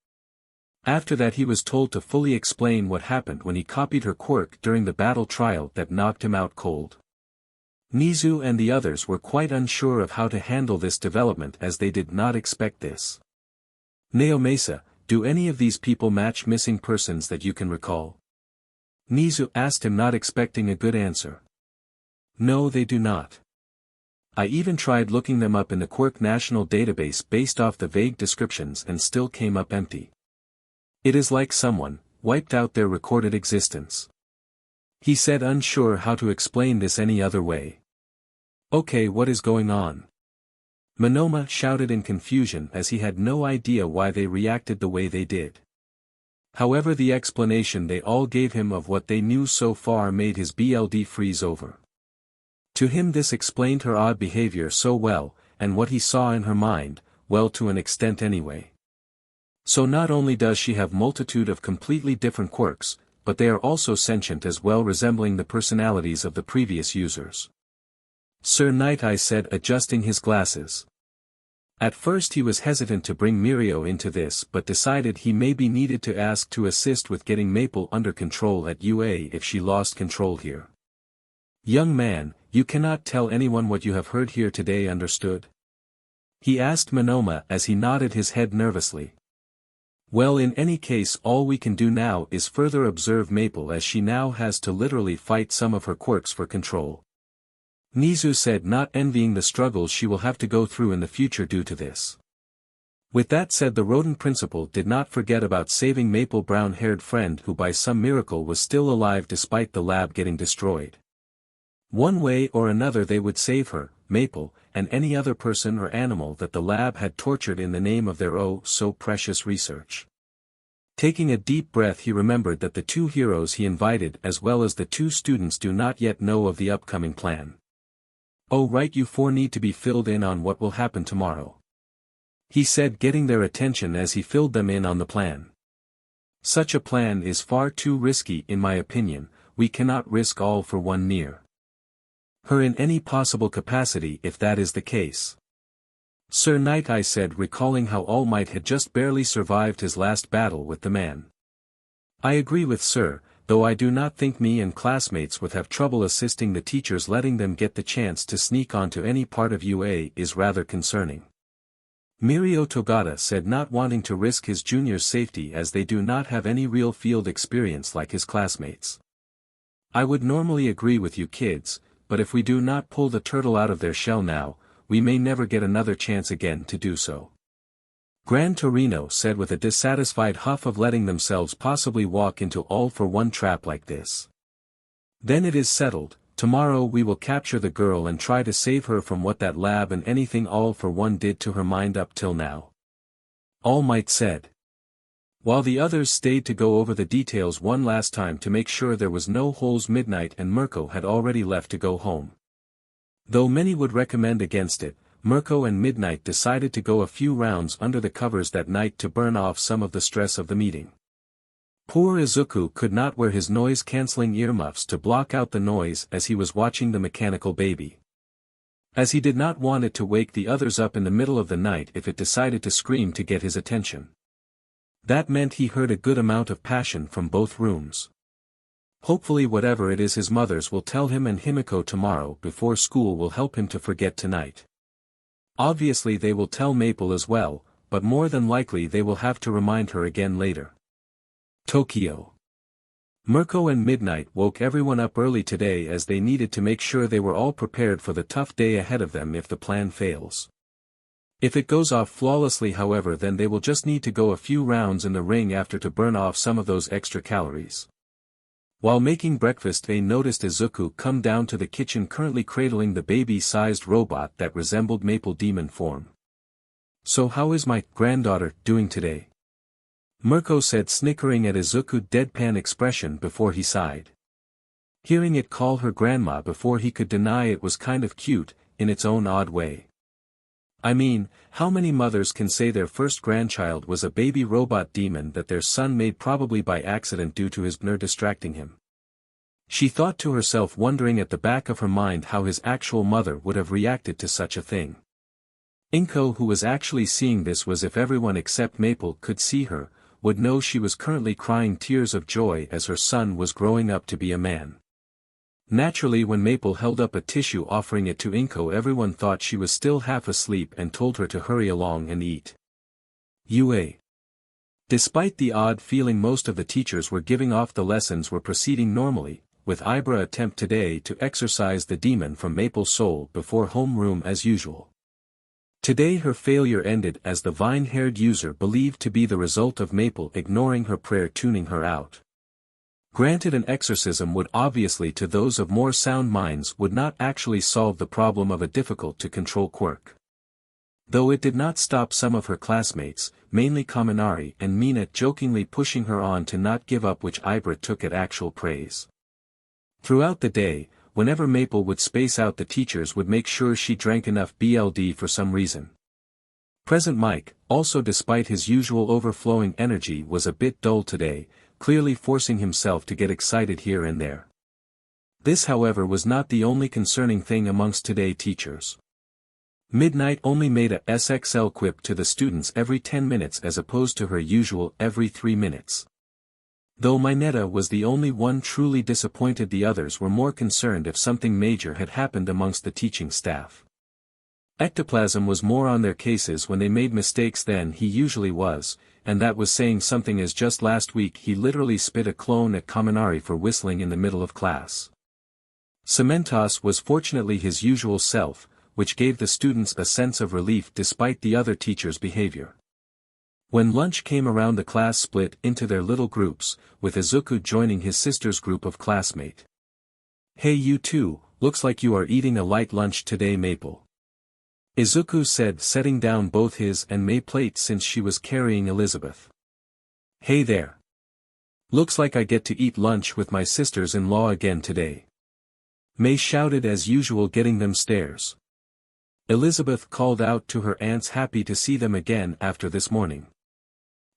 After that he was told to fully explain what happened when he copied her quirk during the battle trial that knocked him out cold. Nizu and the others were quite unsure of how to handle this development as they did not expect this. Naomesa, do any of these people match missing persons that you can recall? Nizu asked him, not expecting a good answer. No, they do not. I even tried looking them up in the Quirk National Database based off the vague descriptions and still came up empty. It is like someone wiped out their recorded existence. He said, unsure how to explain this any other way. Okay, what is going on? Monoma shouted in confusion as he had no idea why they reacted the way they did. However, the explanation they all gave him of what they knew so far made his BLD freeze over. To him this explained her odd behavior so well, and what he saw in her mind, well, to an extent anyway. So not only does she have multitude of completely different quirks, but they are also sentient as well, resembling the personalities of the previous users. Sir Nightai said, adjusting his glasses. At first he was hesitant to bring Mirio into this but decided he may be needed to ask to assist with getting Maple under control at UA if she lost control here. Young man, you cannot tell anyone what you have heard here today, understood? He asked Monoma as he nodded his head nervously. Well, in any case all we can do now is further observe Maple as she now has to literally fight some of her quirks for control. Nizu said, not envying the struggles she will have to go through in the future due to this. With that said, the rodent principal did not forget about saving Maple brown-haired friend who by some miracle was still alive despite the lab getting destroyed. One way or another they would save her, Maple, and any other person or animal that the lab had tortured in the name of their oh so precious research. Taking a deep breath he remembered that the two heroes he invited as well as the two students do not yet know of the upcoming plan. Oh right, you four need to be filled in on what will happen tomorrow. He said, getting their attention as he filled them in on the plan. Such a plan is far too risky in my opinion, we cannot risk all for one near her in any possible capacity if that is the case. Sir Nightai said, recalling how All Might had just barely survived his last battle with the man. I agree with Sir, though I do not think me and classmates would have trouble assisting the teachers. Letting them get the chance to sneak onto any part of UA is rather concerning. Mirio Togata said, not wanting to risk his juniors' safety as they do not have any real field experience like his classmates. I would normally agree with you kids, but if we do not pull the turtle out of their shell now, we may never get another chance again to do so. Gran Torino said with a dissatisfied huff of letting themselves possibly walk into all for one trap like this. Then it is settled, Tomorrow we will capture the girl and try to save her from what that lab and anything All for One did to her mind up till now. All Might said. While the others stayed to go over the details one last time to make sure there was no holes. Midnight and Mirko had already left to go home. Though many would recommend against it, Mirko and Midnight decided to go a few rounds under the covers that night to burn off some of the stress of the meeting. Poor Izuku could not wear his noise-canceling earmuffs to block out the noise as he was watching the mechanical baby. As he did not want it to wake the others up in the middle of the night if it decided to scream to get his attention. That meant he heard a good amount of passion from both rooms. Hopefully whatever it is his mothers will tell him and Himiko tomorrow before school will help him to forget tonight. Obviously they will tell Maple as well, but more than likely they will have to remind her again later. Tokyo. Mirko and Midnight woke everyone up early today as they needed to make sure they were all prepared for the tough day ahead of them if the plan fails. If it goes off flawlessly however, then they will just need to go a few rounds in the ring after to burn off some of those extra calories. While making breakfast they noticed Izuku come down to the kitchen currently cradling the baby-sized robot that resembled Maple demon form. "So how is my granddaughter doing today?" Mirko said, snickering at Izuku's deadpan expression before he sighed. Hearing it call her grandma before he could deny it was kind of cute, in its own odd way. I mean, how many mothers can say their first grandchild was a baby robot demon that their son made probably by accident due to his partner distracting him? She thought to herself, wondering at the back of her mind how his actual mother would have reacted to such a thing. Inko, who was actually seeing this, was if everyone except Maple could see her, would know she was currently crying tears of joy as her son was growing up to be a man. Naturally, when Maple held up a tissue offering it to Inko, everyone thought she was still half asleep and told her to hurry along and eat. UA. Despite the odd feeling most of the teachers were giving off, the lessons were proceeding normally, with Ibra attempt today to exorcise the demon from Maple's soul before homeroom as usual. Today her failure ended as the vine-haired user believed to be the result of Maple ignoring her prayer, tuning her out. Granted, an exorcism would obviously, to those of more sound minds, would not actually solve the problem of a difficult-to-control quirk. Though it did not stop some of her classmates, mainly Kaminari and Mina, jokingly pushing her on to not give up, which Ibra took at actual praise. Throughout the day, whenever Maple would space out, the teachers would make sure she drank enough BLD for some reason. Present Mike, also despite his usual overflowing energy, was a bit dull today, clearly forcing himself to get excited here and there. This however was not the only concerning thing amongst today teachers. Midnight only made a SXL quip to the students every 10 minutes as opposed to her usual every 3 minutes. Though Mineta was the only one truly disappointed, the others were more concerned if something major had happened amongst the teaching staff. Ectoplasm was more on their cases when they made mistakes than he usually was, and that was saying something, as just last week he literally spit a clone at Kaminari for whistling in the middle of class. Cementos was fortunately his usual self, which gave the students a sense of relief despite the other teachers' behavior. When lunch came around, the class split into their little groups, with Izuku joining his sister's group of classmate. "Hey, you two, looks like you are eating a light lunch today, Maple," Izuku said, setting down both his and May's plate since she was carrying Elizabeth. "Hey there. Looks like I get to eat lunch with my sisters-in-law again today," May shouted as usual, getting them stares. Elizabeth called out to her aunts, happy to see them again after this morning.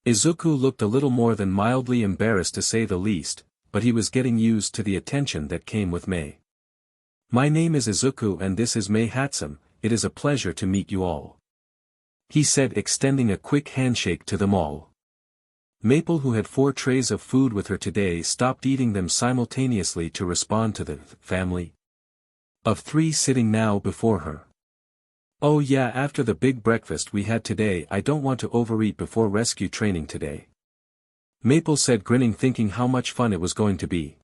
Izuku looked a little more than mildly embarrassed, to say the least, but he was getting used to the attention that came with May. "My name is Izuku and this is May Hatsum, it is a pleasure to meet you all," he said, extending a quick handshake to them all. Maple, who had 4 trays of food with her today, stopped eating them simultaneously to respond to the family of 3 sitting now before her. "Oh yeah, after the big breakfast we had today, I don't want to overeat before rescue training today," Maple said, grinning, thinking how much fun it was going to be.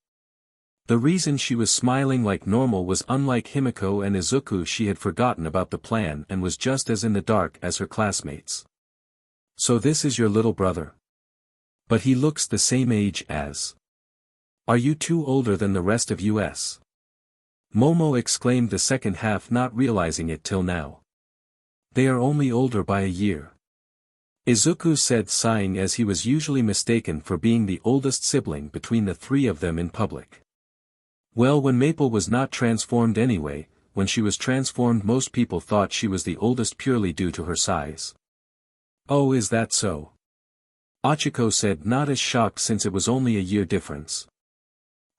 The reason she was smiling like normal was, unlike Himiko and Izuku, she had forgotten about the plan and was just as in the dark as her classmates. "So this is your little brother? But he looks the same age as. Are you 2 older than the rest of us?" Momo exclaimed, the second half not realizing it till now. They are only older by a year. Izuku said, sighing, as he was usually mistaken for being the oldest sibling between the three of them in public. Well, when Maple was not transformed anyway, when she was transformed most people thought she was the oldest purely due to her size. Oh, is that so? Ochiko said, not as shocked since it was only a year difference.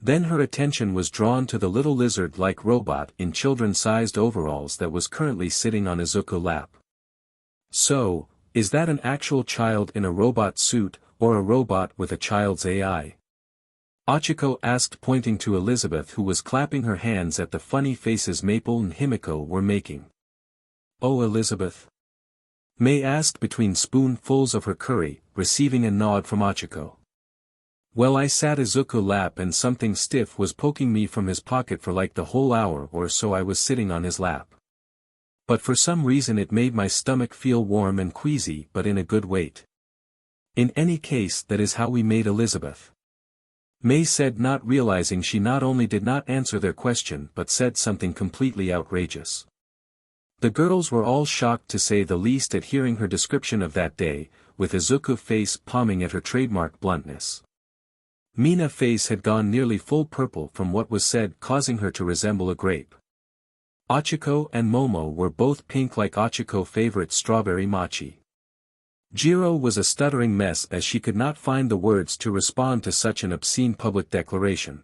Then her attention was drawn to the little lizard-like robot in children-sized overalls that was currently sitting on Izuku's lap. So, is that an actual child in a robot suit, or a robot with a child's AI? Ochiko asked, pointing to Elizabeth, who was clapping her hands at the funny faces Maple and Himiko were making. Oh, Elizabeth? May asked between spoonfuls of her curry, receiving a nod from Ochiko. Well, I sat Izuku's lap and something stiff was poking me from his pocket for like the whole hour or so I was sitting on his lap. But for some reason it made my stomach feel warm and queasy, but in a good way. In any case, that is how we made Elizabeth. May said, not realizing she not only did not answer their question but said something completely outrageous. The girls were all shocked to say the least at hearing her description of that day, with Izuku's face palming at her trademark bluntness. Mina's face had gone nearly full purple from what was said, causing her to resemble a grape. Ochiko and Momo were both pink like Ochiko's favorite strawberry mochi. Jiro was a stuttering mess as she could not find the words to respond to such an obscene public declaration.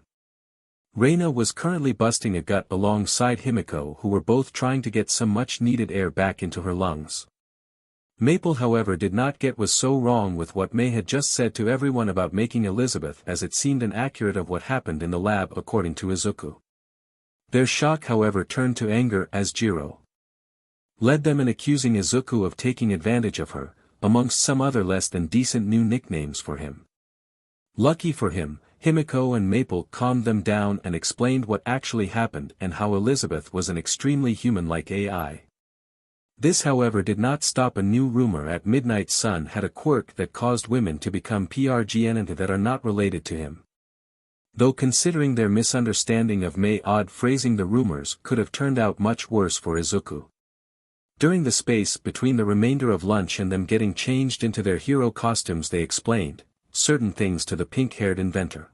Reina was currently busting a gut alongside Himiko, who were both trying to get some much-needed air back into her lungs. Maple, however, did not get was so wrong with what May had just said to everyone about making Elizabeth, as it seemed inaccurate of what happened in the lab according to Izuku. Their shock, however, turned to anger as Jiro led them in accusing Izuku of taking advantage of her, amongst some other less than decent new nicknames for him. Lucky for him, Himiko and Maple calmed them down and explained what actually happened and how Elizabeth was an extremely human-like AI. This, however, did not stop a new rumor at Midnight Sun had a quirk that caused women to become PRGN that are not related to him. Though considering their misunderstanding of May odd phrasing, the rumors could have turned out much worse for Izuku. During the space between the remainder of lunch and them getting changed into their hero costumes, they explained certain things to the pink-haired inventor.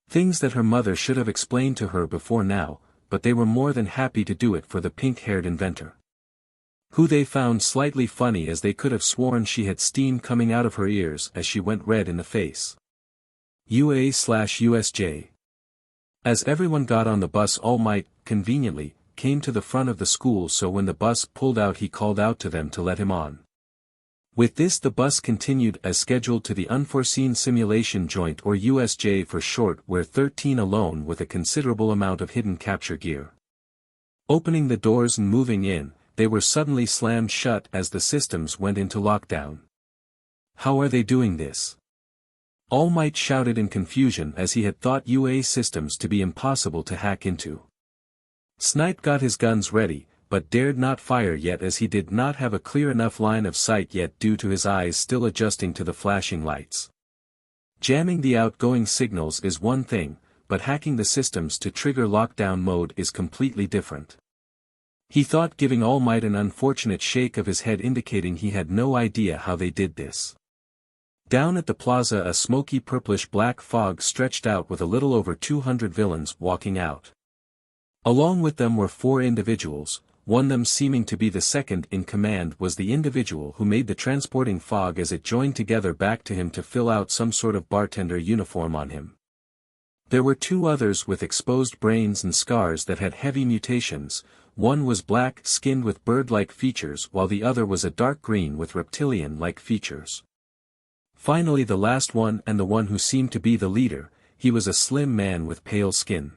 Things that her mother should have explained to her before now, but they were more than happy to do it for the pink-haired inventor, who they found slightly funny as they could have sworn she had steam coming out of her ears as she went red in the face. UA/USJ. As everyone got on the bus, All Might, conveniently, came to the front of the school, so when the bus pulled out he called out to them to let him on. With this, the bus continued as scheduled to the unforeseen simulation joint, or USJ for short, where 13 alone with a considerable amount of hidden capture gear. Opening the doors and moving in, they were suddenly slammed shut as the systems went into lockdown. How are they doing this? All Might shouted in confusion, as he had thought UA systems to be impossible to hack into. Snipe got his guns ready, but dared not fire yet as he did not have a clear enough line of sight yet due to his eyes still adjusting to the flashing lights. Jamming the outgoing signals is one thing, but hacking the systems to trigger lockdown mode is completely different. He thought, giving All Might an unfortunate shake of his head indicating he had no idea how they did this. Down at the plaza, a smoky purplish-black fog stretched out with a little over 200 villains walking out. Along with them were 4 individuals. One of them seeming to be the second in command was the individual who made the transporting fog as it joined together back to him to fill out some sort of bartender uniform on him. There were 2 others with exposed brains and scars that had heavy mutations. One was black-skinned with bird-like features while the other was a dark green with reptilian-like features. Finally, the last one, and the one who seemed to be the leader, he was a slim man with pale skin.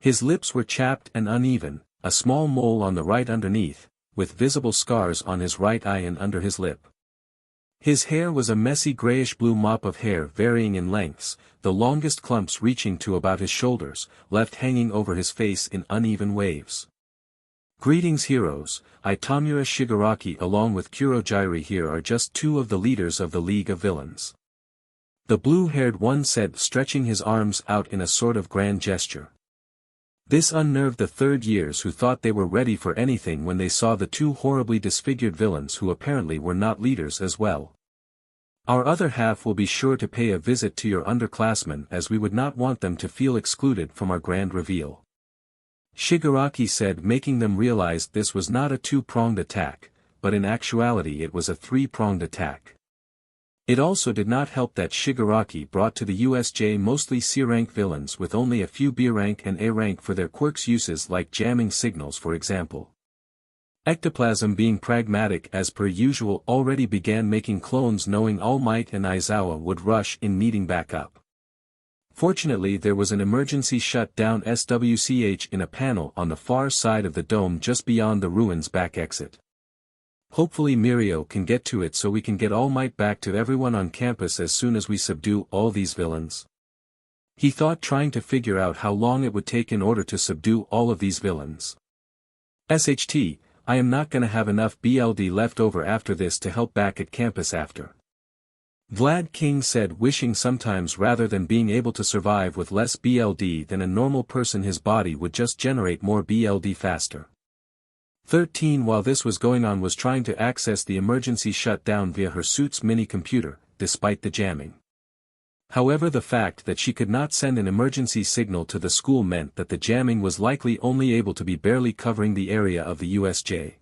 His lips were chapped and uneven, a small mole on the right underneath, with visible scars on his right eye and under his lip. His hair was a messy grayish-blue mop of hair varying in lengths, the longest clumps reaching to about his shoulders, left hanging over his face in uneven waves. Greetings, heroes. Tamura Shigaraki along with Kurojiiri here are just 2 of the leaders of the League of Villains. The blue-haired one said, stretching his arms out in a sort of grand gesture. This unnerved the third years, who thought they were ready for anything when they saw the two horribly disfigured villains who apparently were not leaders as well. Our other half will be sure to pay a visit to your underclassmen, as we would not want them to feel excluded from our grand reveal. Shigaraki said, making them realize this was not a two-pronged attack, but in actuality it was a three-pronged attack. It also did not help that Shigaraki brought to the USJ mostly C-rank villains with only a few B-rank and A-rank for their quirks uses, like jamming signals for example. Ectoplasm, being pragmatic as per usual, already began making clones, knowing All Might and Aizawa would rush in needing backup. Fortunately, there was an emergency shutdown SWCH in a panel on the far side of the dome just beyond the ruins back exit. Hopefully Mirio can get to it so we can get All Might back to everyone on campus as soon as we subdue all these villains. He thought, trying to figure out how long it would take in order to subdue all of these villains. SHT, I am not gonna have enough BLD left over after this to help back at campus after. Vlad King said, wishing sometimes rather than being able to survive with less BLD than a normal person, his body would just generate more BLD faster. 13 While this was going on was trying to access the emergency shutdown via her suit's mini-computer, despite the jamming. However, the fact that she could not send an emergency signal to the school meant that the jamming was likely only able to be barely covering the area of the USJ.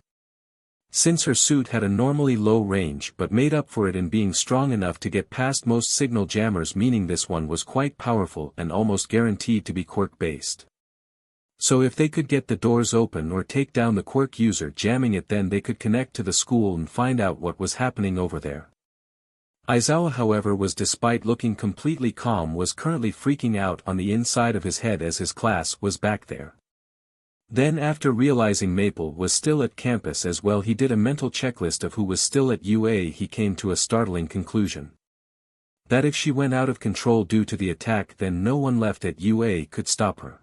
Since her suit had a normally low range but made up for it in being strong enough to get past most signal jammers, meaning this one was quite powerful and almost guaranteed to be quirk-based. So if they could get the doors open or take down the quirk user jamming it, then they could connect to the school and find out what was happening over there. Aizawa, however, was, despite looking completely calm, was currently freaking out on the inside of his head as his class was back there. Then, after realizing Maple was still at campus as well, he did a mental checklist of who was still at UA. He came to a startling conclusion. That if she went out of control due to the attack, then no one left at UA could stop her.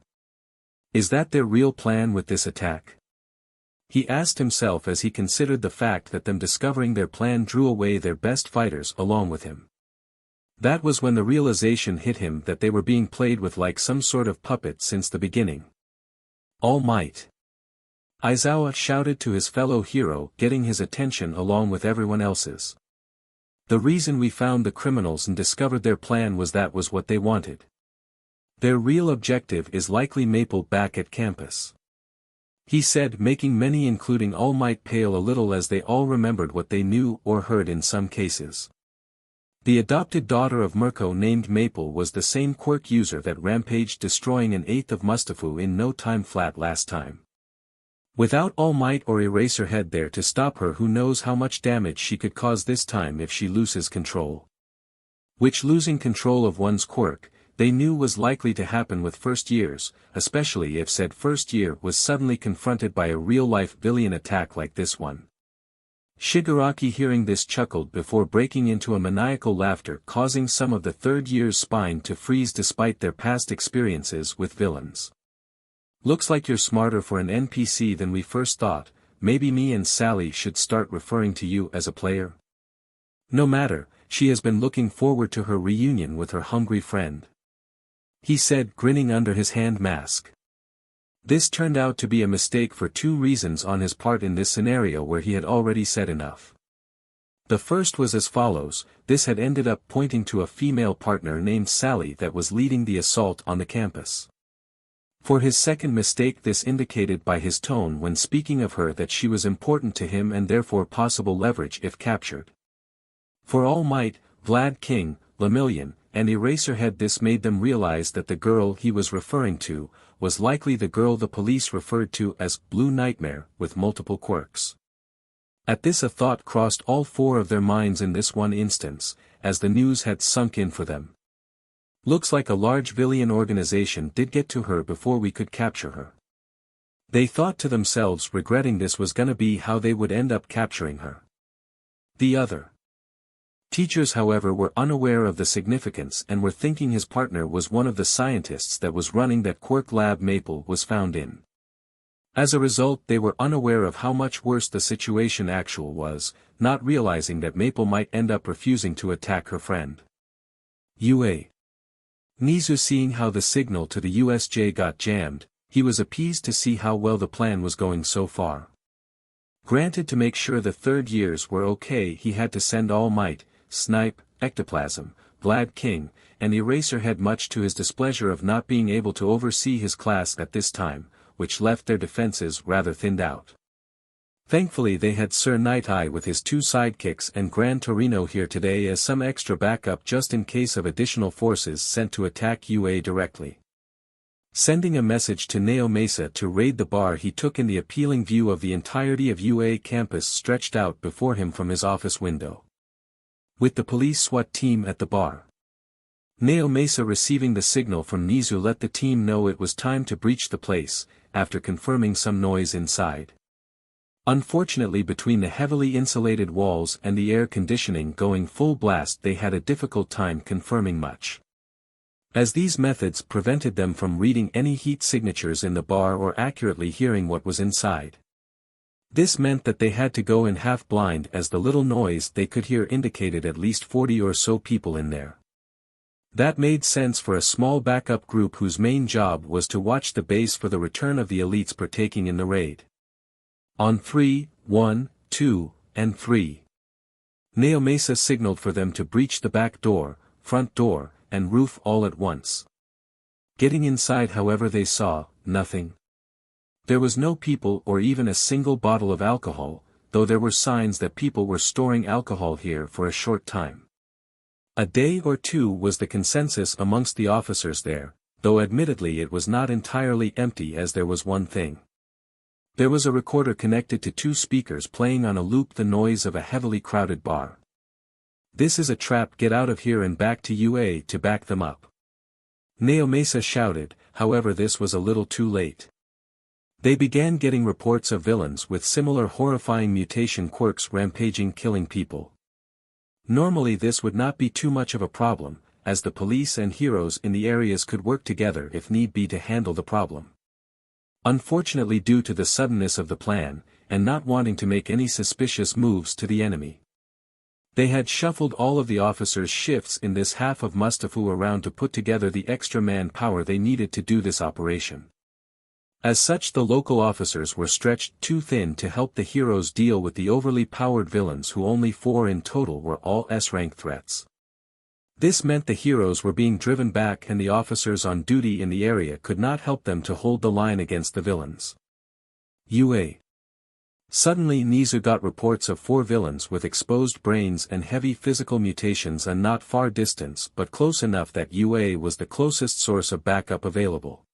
Is that their real plan with this attack? He asked himself as he considered the fact that them discovering their plan drew away their best fighters along with him. That was when the realization hit him that they were being played with like some sort of puppet since the beginning. All Might! Aizawa shouted to his fellow hero, getting his attention along with everyone else's. The reason we found the criminals and discovered their plan was that was what they wanted. Their real objective is likely Maple back at campus. He said, making many including All Might pale a little as they all remembered what they knew or heard in some cases. The adopted daughter of Mirko named Maple was the same quirk user that rampaged, destroying an eighth of Mustafu in no time flat last time. Without All Might or Eraserhead there to stop her, who knows how much damage she could cause this time if she loses control. Which, losing control of one's quirk, they knew was likely to happen with first years, especially if said first year was suddenly confronted by a real-life villian attack like this one. Shigaraki, hearing this, chuckled before breaking into a maniacal laughter, causing some of the third year's spine to freeze despite their past experiences with villains. Looks like you're smarter for an NPC than we first thought. Maybe me and Sally should start referring to you as a player? No matter, she has been looking forward to her reunion with her hungry friend. He said, grinning under his hand mask. This turned out to be a mistake for two reasons on his part in this scenario where he had already said enough. The first was as follows: this had ended up pointing to a female partner named Sally that was leading the assault on the campus. For his second mistake, this indicated by his tone when speaking of her that she was important to him and therefore possible leverage if captured. For All Might, Vlad King, Lemillion, and Eraserhead, this made them realize that the girl he was referring to was likely the girl the police referred to as Blue Nightmare with multiple quirks. At this, a thought crossed all four of their minds in this one instance, as the news had sunk in for them. Looks like a large villian organization did get to her before we could capture her. They thought to themselves, regretting this was gonna be how they would end up capturing her. The other teachers, however, were unaware of the significance and were thinking his partner was one of the scientists that was running that quirk lab Maple was found in. As a result, they were unaware of how much worse the situation actual was, not realizing that Maple might end up refusing to attack her friend. UA. Nizu, seeing how the signal to the USJ got jammed, He was appeased to see how well the plan was going so far. Granted, to make sure the third years were okay, he had to send All Might, Snipe, Ectoplasm, Vlad King, and Eraserhead, much to his displeasure of not being able to oversee his class at this time, which left their defenses rather thinned out. Thankfully they had Sir Night-Eye with his 2 sidekicks and Gran Torino here today as some extra backup just in case of additional forces sent to attack UA directly. Sending a message to Neo Mesa to raid the bar, he took in the appealing view of the entirety of UA campus stretched out before him from his office window. With the police SWAT team at the bar. Neo Mesa, receiving the signal from Nizu, let the team know it was time to breach the place, after confirming some noise inside. Unfortunately, between the heavily insulated walls and the air conditioning going full blast, they had a difficult time confirming much, as these methods prevented them from reading any heat signatures in the bar or accurately hearing what was inside. This meant that they had to go in half blind, as the little noise they could hear indicated at least 40 or so people in there. That made sense for a small backup group whose main job was to watch the base for the return of the elites partaking in the raid. On 3, 1, 2, and 3. Neo Mesa signaled for them to breach the back door, front door, and roof all at once. Getting inside, however, they saw nothing. There was no people or even a single bottle of alcohol, though there were signs that people were storing alcohol here for a short time. A day or two was the consensus amongst the officers there, though admittedly it was not entirely empty, as there was one thing. There was a recorder connected to 2 speakers playing on a loop the noise of a heavily crowded bar. "This is a trap, get out of here and back to UA to back them up," Neo Mesa shouted. However, this was a little too late. They began getting reports of villains with similar horrifying mutation quirks rampaging, killing people. Normally this would not be too much of a problem, as the police and heroes in the areas could work together if need be to handle the problem. Unfortunately, due to the suddenness of the plan, and not wanting to make any suspicious moves to the enemy, they had shuffled all of the officers' shifts in this half of Mustafu around to put together the extra manpower they needed to do this operation. As such, the local officers were stretched too thin to help the heroes deal with the overly powered villains, who only 4 in total were all S-rank threats. This meant the heroes were being driven back and the officers on duty in the area could not help them to hold the line against the villains. UA. Suddenly Nizu got reports of 4 villains with exposed brains and heavy physical mutations, a not far distance but close enough that UA was the closest source of backup available.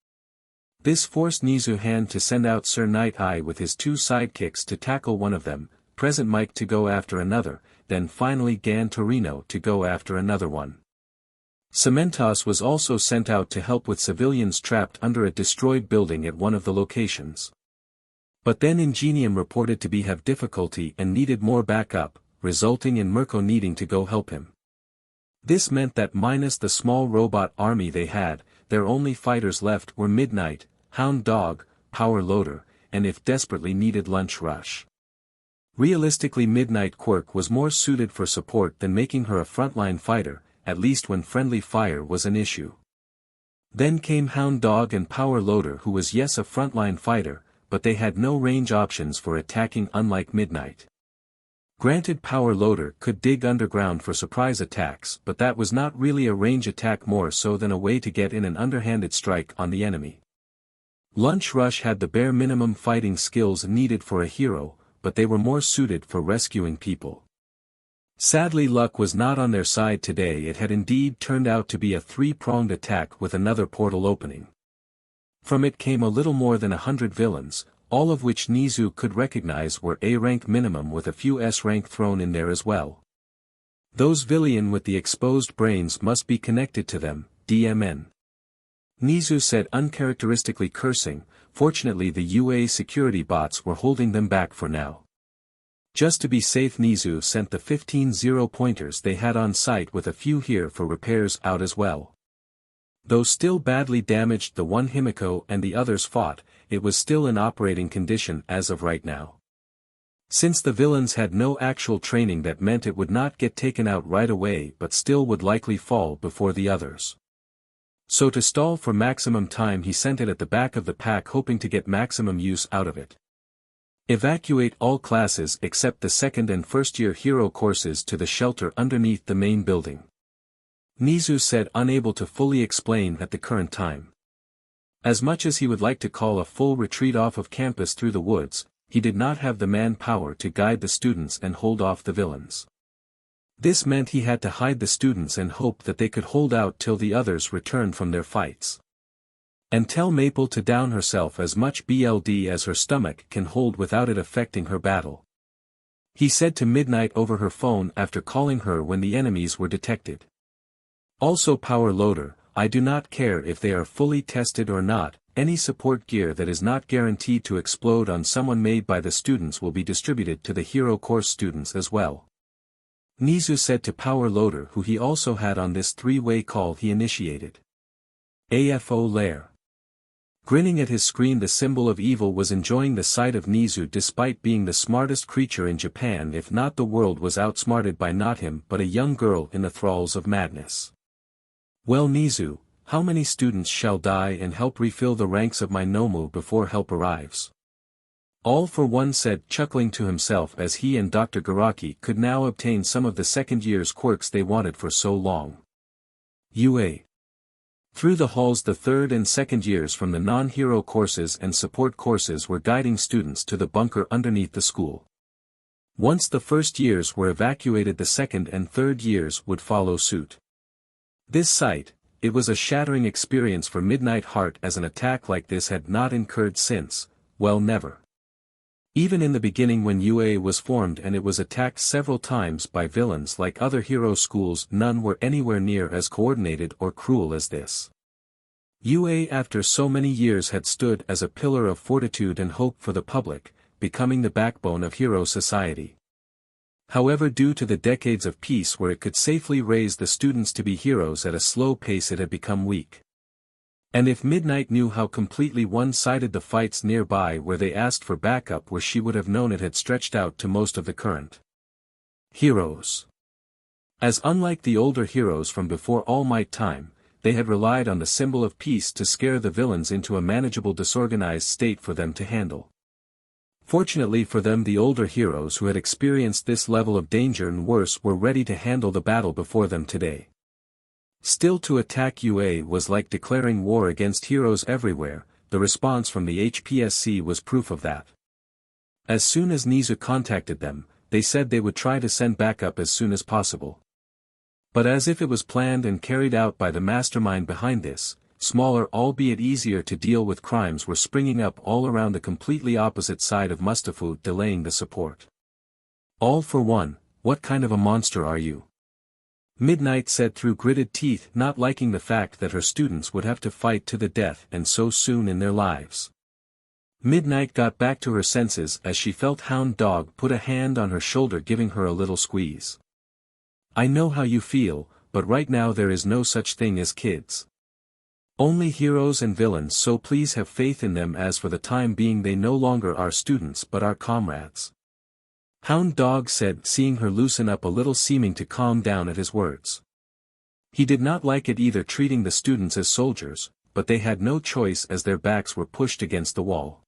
This forced Nizu Hand to send out Sir Night-Eye with his 2 sidekicks to tackle one of them, Present Mike to go after another, then finally Gan Torino to go after another one. Cementos was also sent out to help with civilians trapped under a destroyed building at one of the locations. But then Ingenium reported to have difficulty and needed more backup, resulting in Mirko needing to go help him. This meant that minus the small robot army they had, their only fighters left were Midnight, Hound Dog, Power Loader, and if desperately needed, Lunch Rush. Realistically, Midnight Quirk was more suited for support than making her a frontline fighter, at least when friendly fire was an issue. Then came Hound Dog and Power Loader, who was yes a frontline fighter, but they had no range options for attacking, unlike Midnight. Granted, Power Loader could dig underground for surprise attacks, but that was not really a range attack, more so than a way to get in an underhanded strike on the enemy. Lunch Rush had the bare minimum fighting skills needed for a hero, but they were more suited for rescuing people. Sadly, luck was not on their side today. It had indeed turned out to be a 3-pronged attack with another portal opening. From it came a little more than 100 villains, all of which Nizu could recognize were A-rank minimum, with a few S-rank thrown in there as well. Those villian with the exposed brains must be connected to them, DMN. Nizu said, uncharacteristically cursing. Fortunately the UA security bots were holding them back for now. Just to be safe, Nizu sent the 15 0-pointers they had on site with a few here for repairs out as well. Though still badly damaged, the one Himiko and the others fought, it was still in operating condition as of right now. Since the villains had no actual training, that meant it would not get taken out right away but still would likely fall before the others. So to stall for maximum time he sent it at the back of the pack hoping to get maximum use out of it. Evacuate all classes except the second and first year hero courses to the shelter underneath the main building. Nizu said, unable to fully explain at the current time. As much as he would like to call a full retreat off of campus through the woods, he did not have the manpower to guide the students and hold off the villains. This meant he had to hide the students and hope that they could hold out till the others returned from their fights. And tell Maple to down herself as much BLD as her stomach can hold without it affecting her battle. He said to Midnight over her phone after calling her when the enemies were detected. Also Power Loader, I do not care if they are fully tested or not, any support gear that is not guaranteed to explode on someone made by the students will be distributed to the hero course students as well. Nizu said to Power Loader, who he also had on this three-way call he initiated. AFO Lair. Grinning at his screen, the symbol of evil was enjoying the sight of Nizu despite being the smartest creature in Japan, if not the world was outsmarted by not him but a young girl in the thralls of madness. Well Nizu, how many students shall die and help refill the ranks of my Nomu before help arrives? All for One said, chuckling to himself as he and Dr. Garaki could now obtain some of the second year's quirks they wanted for so long. UA. Through the halls the third and second years from the non-hero courses and support courses were guiding students to the bunker underneath the school. Once the first years were evacuated the second and third years would follow suit. This sight, it was a shattering experience for Midnight Heart, as an attack like this had not incurred since, well, never. Even in the beginning when UA was formed and it was attacked several times by villains like other hero schools, none were anywhere near as coordinated or cruel as this. UA after so many years had stood as a pillar of fortitude and hope for the public, becoming the backbone of hero society. However, due to the decades of peace where it could safely raise the students to be heroes at a slow pace, it had become weak. And if Midnight knew how completely one-sided the fights nearby where they asked for backup were, she would have known it had stretched out to most of the current heroes. As unlike the older heroes from before All Might time, they had relied on the symbol of peace to scare the villains into a manageable disorganized state for them to handle. Fortunately for them, the older heroes who had experienced this level of danger and worse were ready to handle the battle before them today. Still, to attack UA was like declaring war against heroes everywhere. The response from the HPSC was proof of that. As soon as Nizu contacted them, they said they would try to send backup as soon as possible. But as if it was planned and carried out by the mastermind behind this, smaller albeit easier to deal with crimes were springing up all around the completely opposite side of Mustafa, delaying the support. All for One, what kind of a monster are you? Midnight said through gritted teeth, not liking the fact that her students would have to fight to the death and so soon in their lives. Midnight got back to her senses as she felt Hound Dog put a hand on her shoulder, giving her a little squeeze. I know how you feel, but right now there is no such thing as kids. Only heroes and villains, so please have faith in them, as for the time being they no longer are students but our comrades. Hound Dog said, seeing her loosen up a little, seeming to calm down at his words. He did not like it either, treating the students as soldiers, but they had no choice as their backs were pushed against the wall.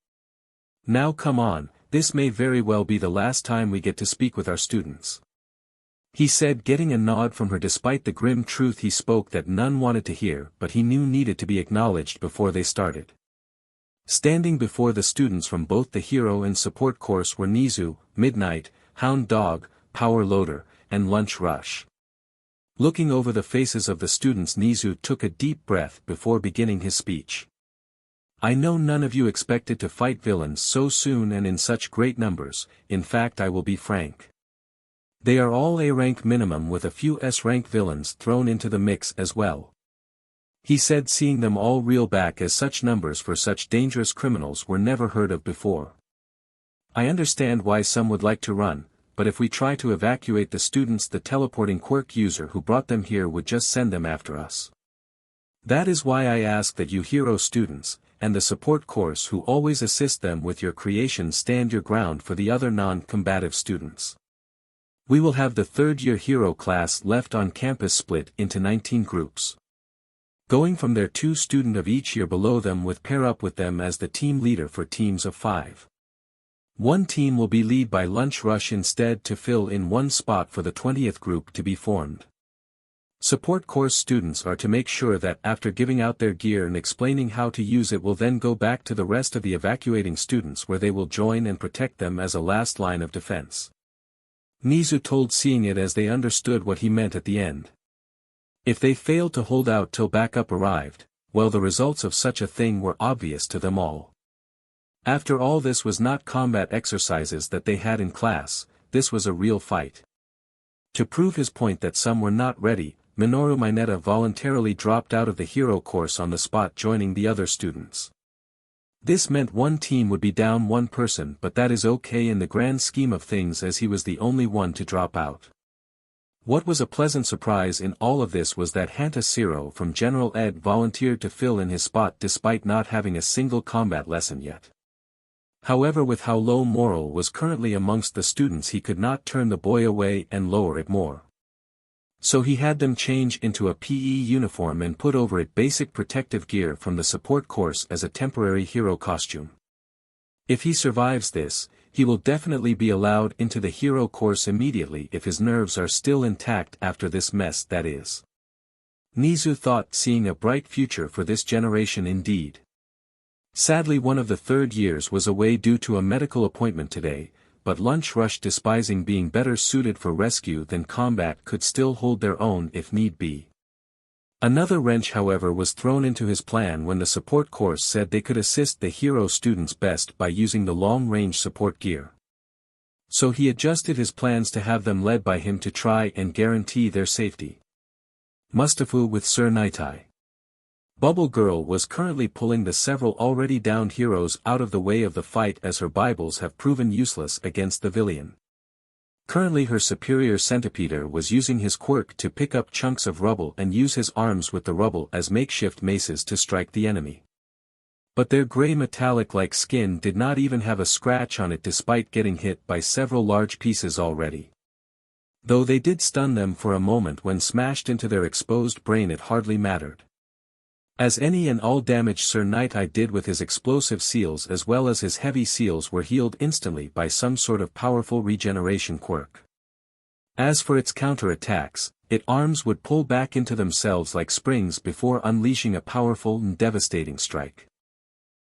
Now come on, this may very well be the last time we get to speak with our students. He said, getting a nod from her despite the grim truth he spoke that none wanted to hear but he knew needed to be acknowledged before they started. Standing before the students from both the hero and support course were Nizu, Midnight, Hound Dog, Power Loader, and Lunch Rush. Looking over the faces of the students, Nizu took a deep breath before beginning his speech. I know none of you expected to fight villains so soon and in such great numbers. In fact, I will be frank. They are all A rank minimum with a few S rank villains thrown into the mix as well. He said, seeing them all reel back as such numbers for such dangerous criminals were never heard of before. I understand why some would like to run, but if we try to evacuate the students, the teleporting quirk user who brought them here would just send them after us. That is why I ask that you hero students, and the support course who always assist them with your creations, stand your ground for the other non-combative students. We will have the third-year hero class left on campus split into 19 groups. going from their 2 student of each year below them with pair up with them as the team leader for teams of 5. One team will be led by Lunch Rush instead to fill in one spot for the 20th group to be formed. Support course students are to make sure that after giving out their gear and explaining how to use it will then go back to the rest of the evacuating students where they will join and protect them as a last line of defense. Nizu told, seeing it as they understood what he meant at the end. If they failed to hold out till backup arrived, well, the results of such a thing were obvious to them all. After all, this was not combat exercises that they had in class, this was a real fight. To prove his point that some were not ready, Minoru Mineta voluntarily dropped out of the hero course on the spot, joining the other students. This meant one team would be down one person, but that is okay in the grand scheme of things as he was the only one to drop out. What was a pleasant surprise in all of this was that Hanta Siro from General Ed volunteered to fill in his spot despite not having a single combat lesson yet. However, with how low morale was currently amongst the students, he could not turn the boy away and lower it more. So he had them change into a PE uniform and put over it basic protective gear from the support course as a temporary hero costume. If he survives this, he will definitely be allowed into the hero course immediately if his nerves are still intact after this mess, that is. Nizu thought, seeing a bright future for this generation indeed. Sadly, one of the 3rd years was away due to a medical appointment today, but Lunch Rush, despising being better suited for rescue than combat, could still hold their own if need be. Another wrench, however, was thrown into his plan when the support course said they could assist the hero students best by using the long-range support gear. So he adjusted his plans to have them led by him to try and guarantee their safety. Mustafa with Sir Nightai. Bubble Girl was currently pulling the several already downed heroes out of the way of the fight as her Bibles have proven useless against the villian. Currently her superior Centipeder was using his quirk to pick up chunks of rubble and use his arms with the rubble as makeshift maces to strike the enemy. But their grey metallic-like skin did not even have a scratch on it despite getting hit by several large pieces already. Though they did stun them for a moment when smashed into their exposed brain, it hardly mattered. As any and all damage Sir Nightai did with his explosive seals as well as his heavy seals were healed instantly by some sort of powerful regeneration quirk. As for its counter-attacks, its arms would pull back into themselves like springs before unleashing a powerful and devastating strike.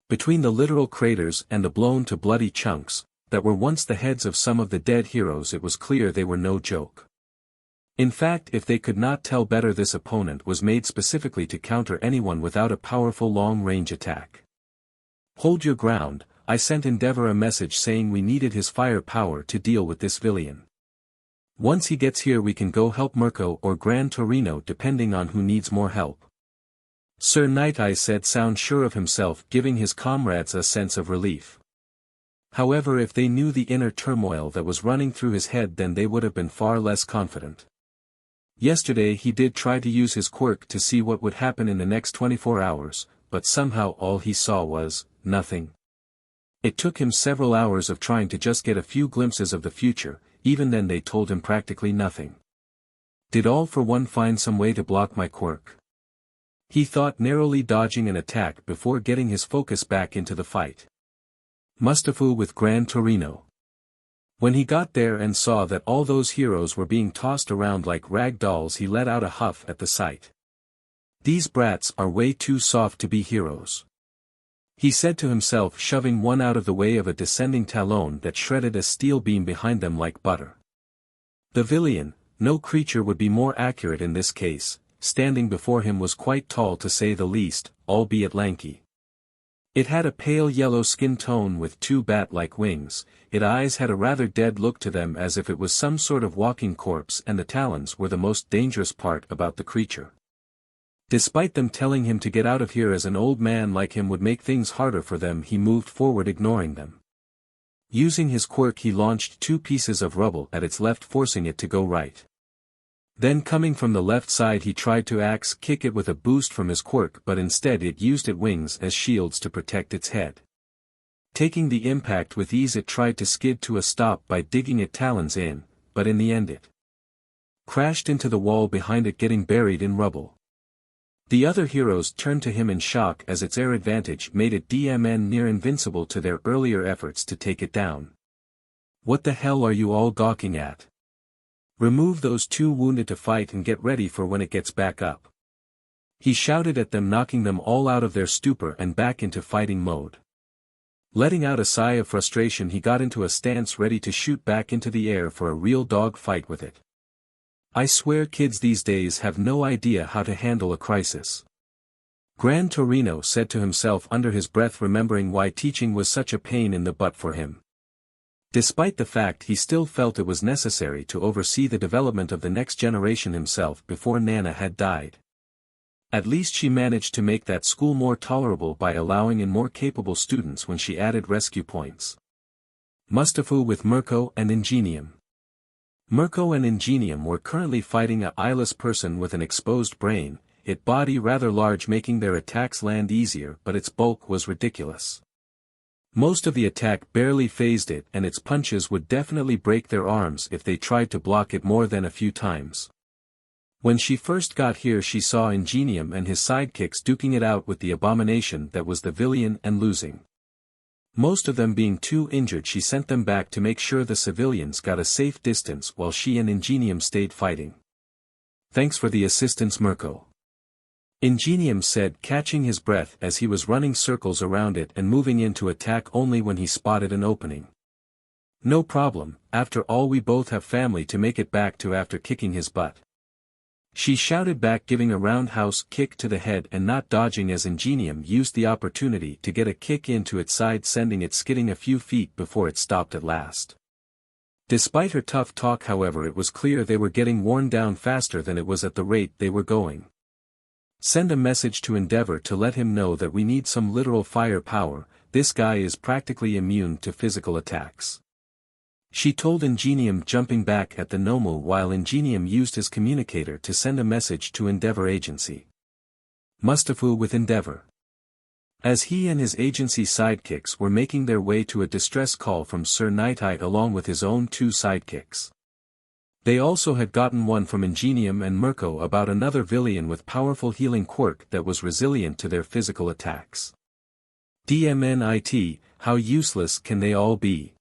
Between the literal craters and the blown to bloody chunks, that were once the heads of some of the dead heroes, it was clear they were no joke. In fact, if they could not tell better, this opponent was made specifically to counter anyone without a powerful long-range attack. Hold your ground, I sent Endeavor a message saying we needed his firepower to deal with this villian. Once he gets here we can go help Mirko or Gran Torino depending on who needs more help. Sir Nightai said, sound sure of himself, giving his comrades a sense of relief. However, if they knew the inner turmoil that was running through his head, then they would have been far less confident. Yesterday he did try to use his quirk to see what would happen in the next 24 hours, but somehow all he saw was nothing. It took him several hours of trying to just get a few glimpses of the future, even then they told him practically nothing. Did All for One find some way to block my quirk? He thought, narrowly dodging an attack before getting his focus back into the fight. Mustafa with Gran Torino. When he got there and saw that all those heroes were being tossed around like rag dolls, he let out a huff at the sight. These brats are way too soft to be heroes, he said to himself, shoving one out of the way of a descending talon that shredded a steel beam behind them like butter. The villian, no creature would be more accurate in this case, standing before him was quite tall to say the least, albeit lanky. It had a pale yellow skin tone with 2 bat-like wings, its eyes had a rather dead look to them as if it was some sort of walking corpse, and the talons were the most dangerous part about the creature. Despite them telling him to get out of here as an old man like him would make things harder for them, he moved forward ignoring them. Using his quirk he launched 2 pieces of rubble at its left, forcing it to go right. Then coming from the left side he tried to axe kick it with a boost from his quirk, but instead it used its wings as shields to protect its head. Taking the impact with ease, it tried to skid to a stop by digging its talons in, but in the end it crashed into the wall behind it, getting buried in rubble. The other heroes turned to him in shock as its air advantage made it near invincible to their earlier efforts to take it down. What the hell are you all gawking at? Remove those two wounded to fight and get ready for when it gets back up. He shouted at them, knocking them all out of their stupor and back into fighting mode. Letting out a sigh of frustration, he got into a stance ready to shoot back into the air for a real dog fight with it. I swear kids these days have no idea how to handle a crisis. Gran Torino said to himself under his breath, remembering why teaching was such a pain in the butt for him. Despite the fact he still felt it was necessary to oversee the development of the next generation himself before Nana had died. At least she managed to make that school more tolerable by allowing in more capable students when she added rescue points. Mustafa with Mirko and Ingenium. Mirko and Ingenium were currently fighting a eyeless person with an exposed brain, its body rather large, making their attacks land easier, but its bulk was ridiculous. Most of the attack barely phased it, and its punches would definitely break their arms if they tried to block it more than a few times. When she first got here, she saw Ingenium and his sidekicks duking it out with the abomination that was the Villian and losing. Most of them being too injured, she sent them back to make sure the civilians got a safe distance while she and Ingenium stayed fighting. Thanks for the assistance, Mirko. Ingenium said, catching his breath as he was running circles around it and moving in to attack only when he spotted an opening. No problem, after all we both have family to make it back to after kicking his butt. She shouted back, giving a roundhouse kick to the head and not dodging as Ingenium used the opportunity to get a kick into its side, sending it skidding a few feet before it stopped at last. Despite her tough talk, however, it was clear they were getting worn down faster than it was at the rate they were going. Send a message to Endeavor to let him know that we need some literal fire power. This guy is practically immune to physical attacks. She told Ingenium, jumping back at the Nomu while Ingenium used his communicator to send a message to Endeavor Agency. Mustafa with Endeavor. As he and his agency sidekicks were making their way to a distress call from Sir Nighthide along with his own two sidekicks. They also had gotten one from Ingenium and Mirko about another Villian with powerful healing quirk that was resilient to their physical attacks. DMNIT, how useless can they all be?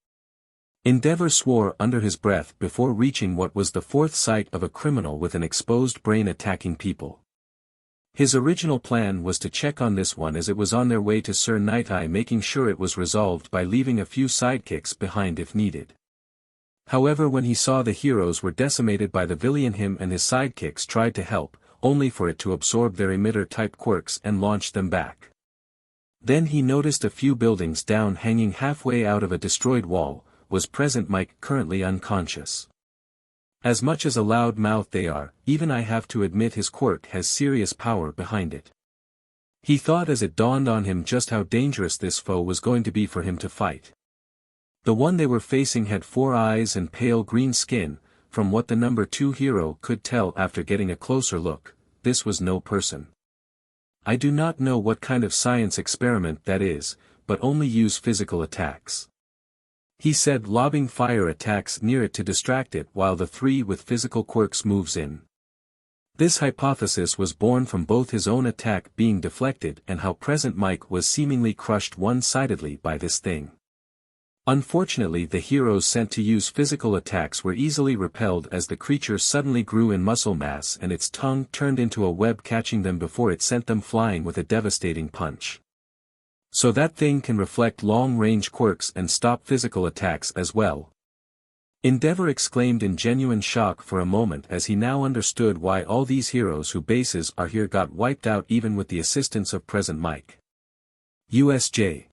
Endeavor swore under his breath before reaching what was the fourth sight of a criminal with an exposed brain attacking people. His original plan was to check on this one as it was on their way to Sir Nighthide, making sure it was resolved by leaving a few sidekicks behind if needed. However, when he saw the heroes were decimated by the Villian, him and his sidekicks tried to help, only for it to absorb their emitter-type quirks and launch them back. Then he noticed a few buildings down, hanging halfway out of a destroyed wall, was present Mike, currently unconscious. As much as a loud mouth they are, even I have to admit his quirk has serious power behind it. He thought as it dawned on him just how dangerous this foe was going to be for him to fight. The one they were facing had 4 eyes and pale green skin. From what the number 2 hero could tell after getting a closer look, this was no person. I do not know what kind of science experiment that is, but only use physical attacks. He said, lobbing fire attacks near it to distract it while the 3 with physical quirks moves in. This hypothesis was born from both his own attack being deflected and how present Mike was seemingly crushed one-sidedly by this thing. Unfortunately, the heroes sent to use physical attacks were easily repelled as the creature suddenly grew in muscle mass and its tongue turned into a web, catching them before it sent them flying with a devastating punch. So that thing can reflect long-range quirks and stop physical attacks as well. Endeavor exclaimed in genuine shock for a moment as he now understood why all these heroes who bases are here got wiped out even with the assistance of present Mike. USJ.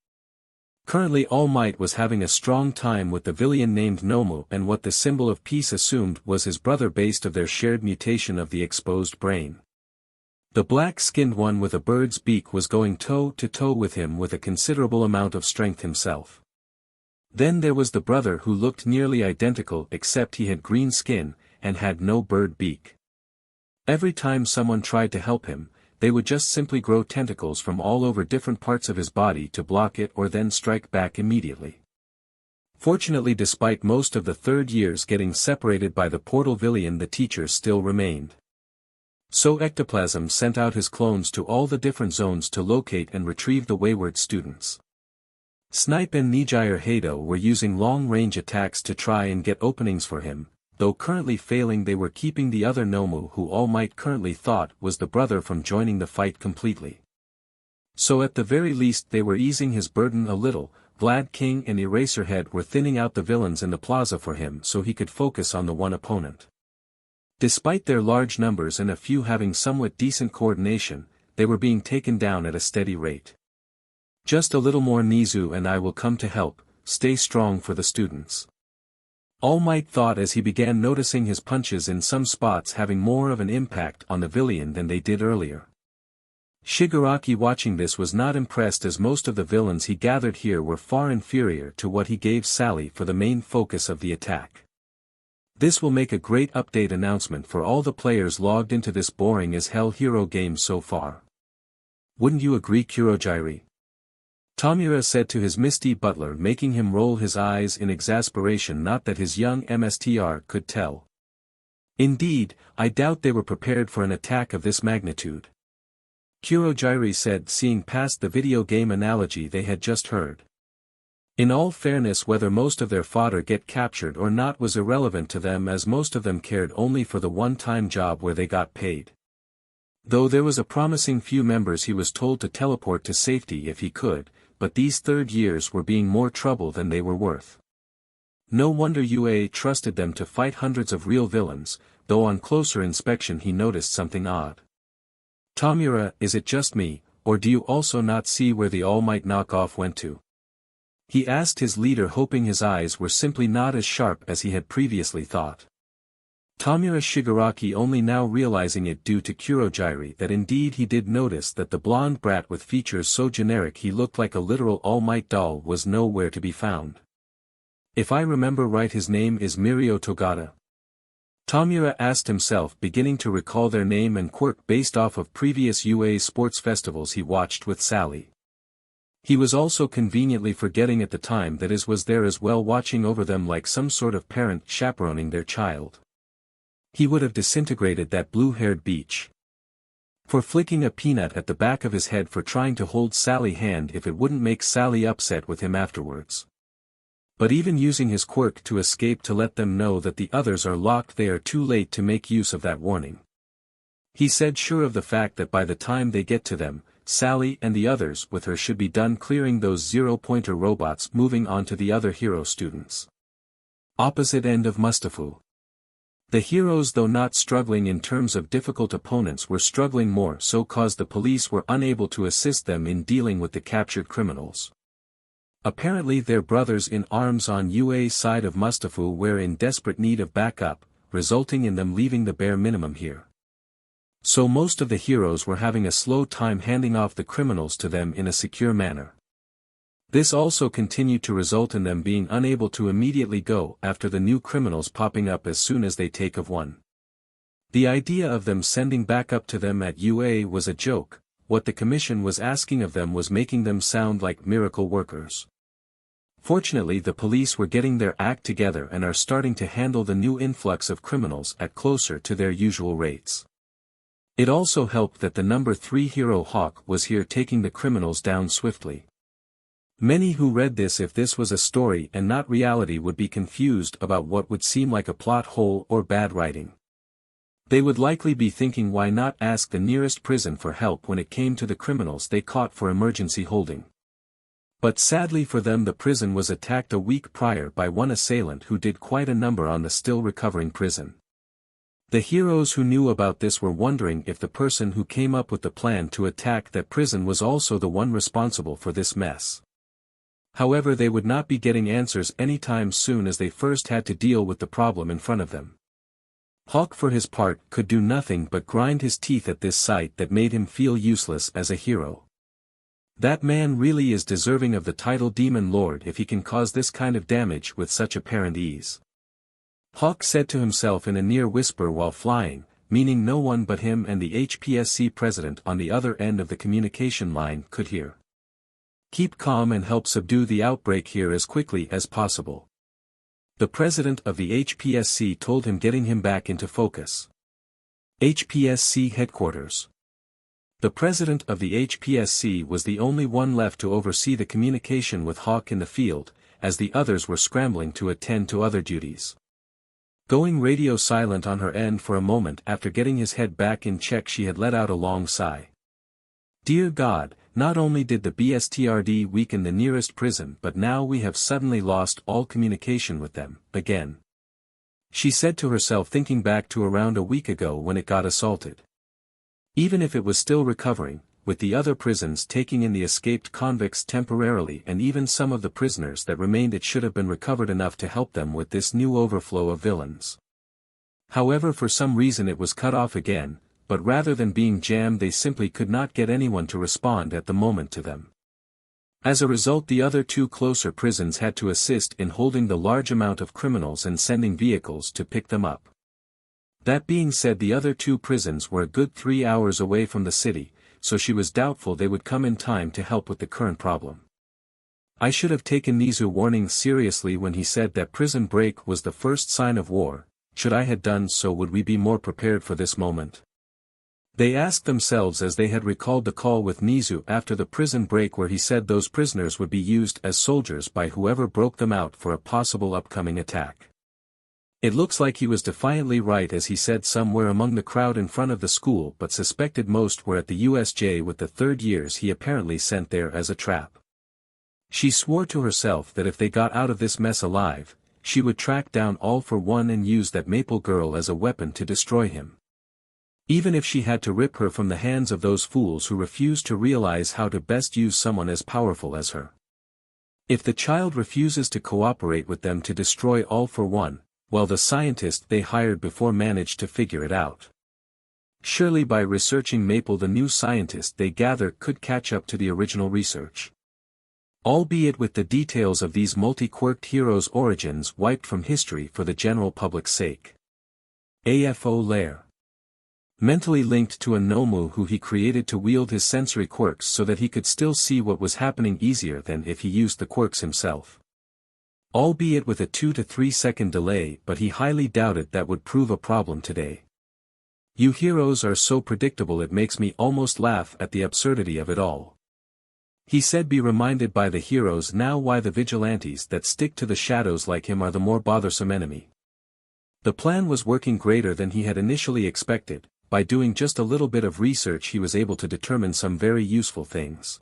Currently All Might was having a strong time with the Villian named Nomu and what the symbol of peace assumed was his brother based of their shared mutation of the exposed brain. The black-skinned one with a bird's beak was going toe-to-toe with him with a considerable amount of strength himself. Then there was the brother who looked nearly identical except he had green skin, and had no bird beak. Every time someone tried to help him, they would just simply grow tentacles from all over different parts of his body to block it or then strike back immediately. Fortunately, despite most of the third years getting separated by the portal Villian, the teachers still remained. So Ectoplasm sent out his clones to all the different zones to locate and retrieve the wayward students. Snipe and Nijire Hado were using long-range attacks to try and get openings for him, though currently failing. They were keeping the other Nomu, who All Might currently thought was the brother, from joining the fight completely. So at the very least they were easing his burden a little. Vlad King and Eraserhead were thinning out the villains in the plaza for him so he could focus on the one opponent. Despite their large numbers and a few having somewhat decent coordination, they were being taken down at a steady rate. Just a little more Nizu and I will come to help. Stay strong for the students. All Might thought as he began noticing his punches in some spots having more of an impact on the villian than they did earlier. Shigaraki, watching this, was not impressed, as most of the villains he gathered here were far inferior to what he gave Sally for the main focus of the attack. This will make a great update announcement for all the players logged into this boring as hell hero game so far. Wouldn't you agree, Kurojiri? Tamura said to his misty butler, making him roll his eyes in exasperation. Not that his young MSTR could tell. Indeed, I doubt they were prepared for an attack of this magnitude. Kurojiri said, seeing past the video game analogy they had just heard. In all fairness, whether most of their fodder get captured or not was irrelevant to them, as most of them cared only for the one-time job where they got paid. Though there was a promising few members he was told to teleport to safety if he could, but these third years were being more trouble than they were worth. No wonder UA trusted them to fight hundreds of real villains, though on closer inspection he noticed something odd. Tamura, is it just me, or do you also not see where the All Might knockoff went to? He asked his leader, hoping his eyes were simply not as sharp as he had previously thought. Tamura Shigaraki, only now realizing it due to Kurojiri that indeed he did notice that the blonde brat with features so generic he looked like a literal All Might doll was nowhere to be found. If I remember right, his name is Mirio Togata. Tamura asked himself, beginning to recall their name and quirk based off of previous UA sports festivals he watched with Sally. He was also conveniently forgetting at the time that Iz was there as well, watching over them like some sort of parent chaperoning their child. He would have disintegrated that blue-haired beach for flicking a peanut at the back of his head for trying to hold Sally's hand if it wouldn't make Sally upset with him afterwards. But even using his quirk to escape to let them know that the others are locked, they are too late to make use of that warning. He said, sure of the fact that by the time they get to them, Sally and the others with her should be done clearing those zero-pointer robots. Moving on to the other hero students. Opposite end of Mustafu. The heroes, though not struggling in terms of difficult opponents, were struggling more so cause the police were unable to assist them in dealing with the captured criminals. Apparently their brothers in arms on UA's side of Mustafu were in desperate need of backup, resulting in them leaving the bare minimum here. So most of the heroes were having a slow time handing off the criminals to them in a secure manner. This also continued to result in them being unable to immediately go after the new criminals popping up as soon as they take of one. The idea of them sending back up to them at UA was a joke. What the commission was asking of them was making them sound like miracle workers. Fortunately, the police were getting their act together and are starting to handle the new influx of criminals at closer to their usual rates. It also helped that the number 3 hero Hawk was here taking the criminals down swiftly. Many who read this, if this was a story and not reality, would be confused about what would seem like a plot hole or bad writing. They would likely be thinking, why not ask the nearest prison for help when it came to the criminals they caught for emergency holding. But sadly for them, the prison was attacked a week prior by one assailant who did quite a number on the still recovering prison. The heroes who knew about this were wondering if the person who came up with the plan to attack that prison was also the one responsible for this mess. However, they would not be getting answers anytime soon, as they first had to deal with the problem in front of them. Hawk, for his part, could do nothing but grind his teeth at this sight that made him feel useless as a hero. That man really is deserving of the title Demon Lord if he can cause this kind of damage with such apparent ease. Hawk said to himself in a near whisper while flying, meaning no one but him and the HPSC president on the other end of the communication line could hear. Keep calm and help subdue the outbreak here as quickly as possible. The president of the HPSC told him, getting him back into focus. HPSC Headquarters. The president of the HPSC was the only one left to oversee the communication with Hawk in the field, as the others were scrambling to attend to other duties. Going radio silent on her end for a moment after getting his head back in check, she had let out a long sigh. Dear God, not only did the BSTRD weaken the nearest prison, but now we have suddenly lost all communication with them, again. She said to herself, thinking back to around a week ago when it got assaulted. Even if it was still recovering, with the other prisons taking in the escaped convicts temporarily and even some of the prisoners that remained, it should have been recovered enough to help them with this new overflow of villains. However, for some reason it was cut off again, but rather than being jammed, they simply could not get anyone to respond at the moment to them. As a result, the other two closer prisons had to assist in holding the large amount of criminals and sending vehicles to pick them up. That being said, the other two prisons were a good 3 hours away from the city, so she was doubtful they would come in time to help with the current problem. I should have taken Nizu's warnings seriously when he said that prison break was the first sign of war. Should I have done so, would we be more prepared for this moment? They asked themselves as they had recalled the call with Nizu after the prison break where he said those prisoners would be used as soldiers by whoever broke them out for a possible upcoming attack. It looks like he was defiantly right, as he said some were among the crowd in front of the school, but suspected most were at the USJ with the third years he apparently sent there as a trap. She swore to herself that if they got out of this mess alive, she would track down All for One and use that Maple Girl as a weapon to destroy him. Even if she had to rip her from the hands of those fools who refused to realize how to best use someone as powerful as her. If the child refuses to cooperate with them to destroy All for One, well, the scientist they hired before managed to figure it out. Surely by researching Maple, the new scientist they gather could catch up to the original research. Albeit with the details of these multi-quirked heroes' origins wiped from history for the general public's sake. AFO Lair. Mentally linked to a Nomu who he created to wield his sensory quirks so that he could still see what was happening easier than if he used the quirks himself. Albeit with a 2 to 3 second delay, but he highly doubted that would prove a problem today. You heroes are so predictable, it makes me almost laugh at the absurdity of it all. He said, be reminded by the heroes now why the vigilantes that stick to the shadows like him are the more bothersome enemy. The plan was working greater than he had initially expected. By doing just a little bit of research he was able to determine some very useful things.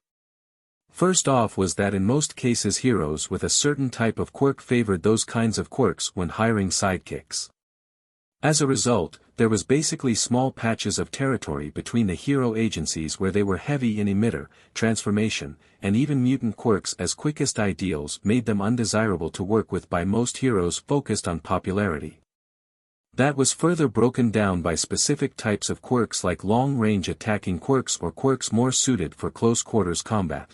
First off was that in most cases heroes with a certain type of quirk favored those kinds of quirks when hiring sidekicks. As a result, there was basically small patches of territory between the hero agencies where they were heavy in emitter, transformation, and even mutant quirks as quickest ideals made them undesirable to work with by most heroes focused on popularity. That was further broken down by specific types of quirks like long-range attacking quirks or quirks more suited for close-quarters combat.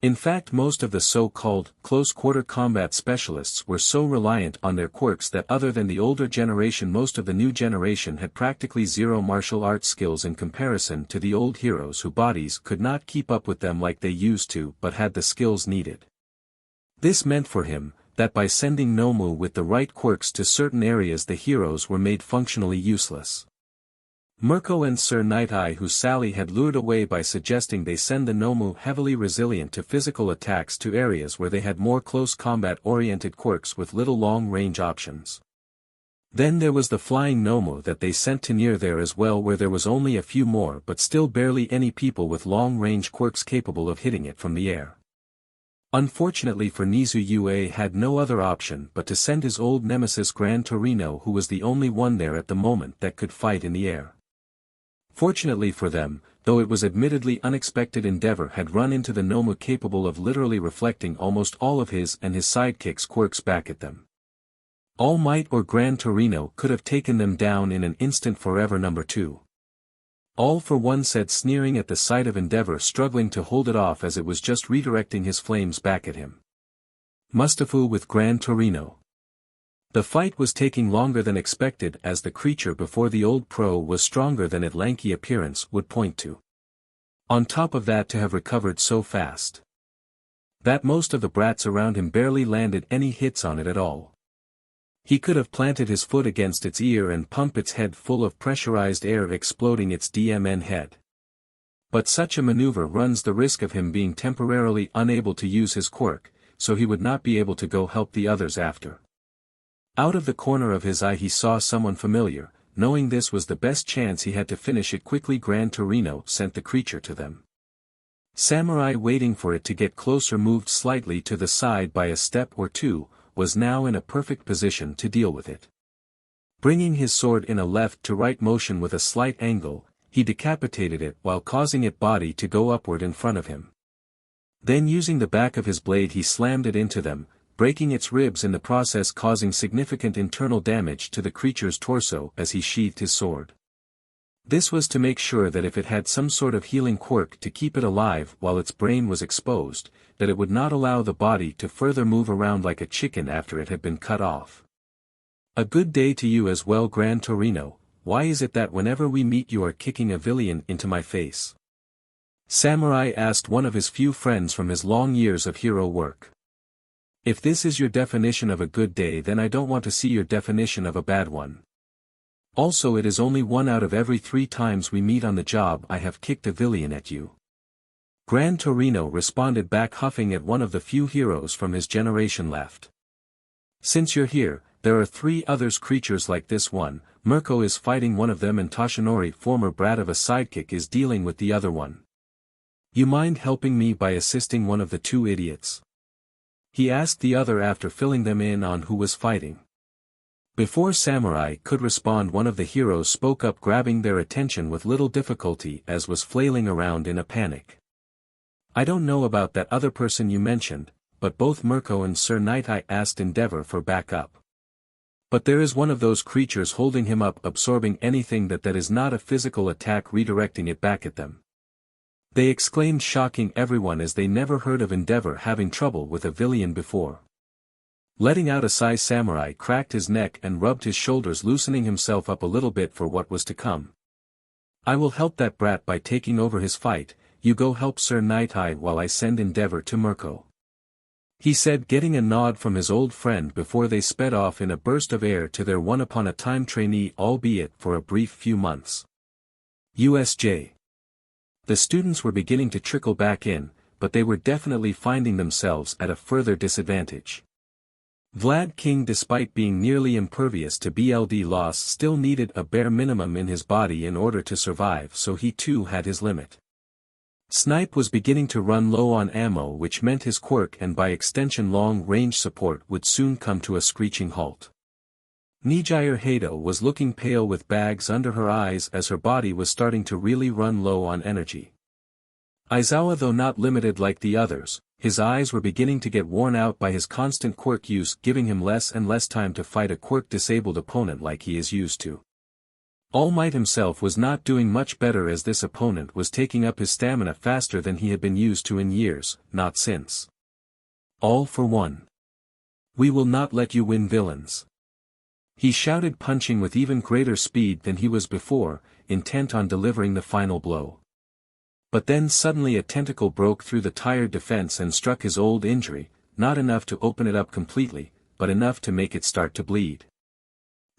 In fact, most of the so-called close-quarter combat specialists were so reliant on their quirks that other than the older generation, most of the new generation had practically zero martial arts skills in comparison to the old heroes whose bodies could not keep up with them like they used to but had the skills needed. This meant for him that by sending Nomu with the right quirks to certain areas the heroes were made functionally useless. Mirko and Sir Night-Eye, who Sally had lured away by suggesting they send the Nomu heavily resilient to physical attacks to areas where they had more close combat-oriented quirks with little long-range options. Then there was the flying Nomu that they sent to near there as well, where there was only a few more but still barely any people with long-range quirks capable of hitting it from the air. Unfortunately for Nizu, Yue had no other option but to send his old nemesis Gran Torino, who was the only one there at the moment that could fight in the air. Fortunately for them, though it was admittedly unexpected, Endeavor had run into the Nomu capable of literally reflecting almost all of his and his sidekicks' quirks back at them. All Might or Gran Torino could have taken them down in an instant. Forever number 2. All for One said, sneering at the sight of Endeavor struggling to hold it off as it was just redirecting his flames back at him. Mustafa with Gran Torino. The fight was taking longer than expected, as the creature before the old pro was stronger than its lanky appearance would point to. On top of that, to have recovered so fast that most of the brats around him barely landed any hits on it at all. He could have planted his foot against its ear and pumped its head full of pressurized air, exploding its DMN head. But such a maneuver runs the risk of him being temporarily unable to use his quirk, so he would not be able to go help the others after. Out of the corner of his eye he saw someone familiar. Knowing this was the best chance he had to finish it quickly, Gran Torino sent the creature to them. Samurai, waiting for it to get closer, moved slightly to the side by a step or two, was now in a perfect position to deal with it. Bringing his sword in a left-to-right motion with a slight angle, he decapitated it while causing its body to go upward in front of him. Then using the back of his blade he slammed it into them, breaking its ribs in the process, causing significant internal damage to the creature's torso as he sheathed his sword. This was to make sure that if it had some sort of healing quirk to keep it alive while its brain was exposed, that it would not allow the body to further move around like a chicken after it had been cut off. A good day to you as well, Gran Torino. Why is it that whenever we meet you are kicking a villian into my face? Samurai asked one of his few friends from his long years of hero work. If this is your definition of a good day, then I don't want to see your definition of a bad one. Also, it is only 1 out of every 3 times we meet on the job I have kicked a villian at you. Gran Torino responded back, huffing at one of the few heroes from his generation left. Since you're here, there are 3 others creatures like this one. Mirko is fighting one of them and Toshinori, former brat of a sidekick, is dealing with the other one. You mind helping me by assisting one of the 2 idiots? He asked the other after filling them in on who was fighting. Before Samurai could respond, one of the heroes spoke up, grabbing their attention with little difficulty as was flailing around in a panic. I don't know about that other person you mentioned, but both Mirko and Sir Nighthigh asked Endeavor for backup. But there is one of those creatures holding him up, absorbing anything that is not a physical attack, redirecting it back at them. They exclaimed, shocking everyone as they never heard of Endeavor having trouble with a villian before. Letting out a sigh, Samurai cracked his neck and rubbed his shoulders, loosening himself up a little bit for what was to come. I will help that brat by taking over his fight. You go help Sir Nighthigh while I send Endeavor to Mirko. He said, getting a nod from his old friend before they sped off in a burst of air to their one-upon-a-time trainee, albeit for a brief few months. USJ. The students were beginning to trickle back in, but they were definitely finding themselves at a further disadvantage. Vlad King, despite being nearly impervious to BLD loss, still needed a bare minimum in his body in order to survive, so he too had his limit. Snipe was beginning to run low on ammo, which meant his quirk and by extension long-range support would soon come to a screeching halt. Nijire Hado was looking pale with bags under her eyes as her body was starting to really run low on energy. Aizawa, though not limited like the others, his eyes were beginning to get worn out by his constant quirk use, giving him less and less time to fight a quirk-disabled opponent like he is used to. All Might himself was not doing much better, as this opponent was taking up his stamina faster than he had been used to in years, not since. All for one. We will not let you win, villains. He shouted, punching with even greater speed than he was before, intent on delivering the final blow. But then suddenly a tentacle broke through the tired defense and struck his old injury, not enough to open it up completely, but enough to make it start to bleed.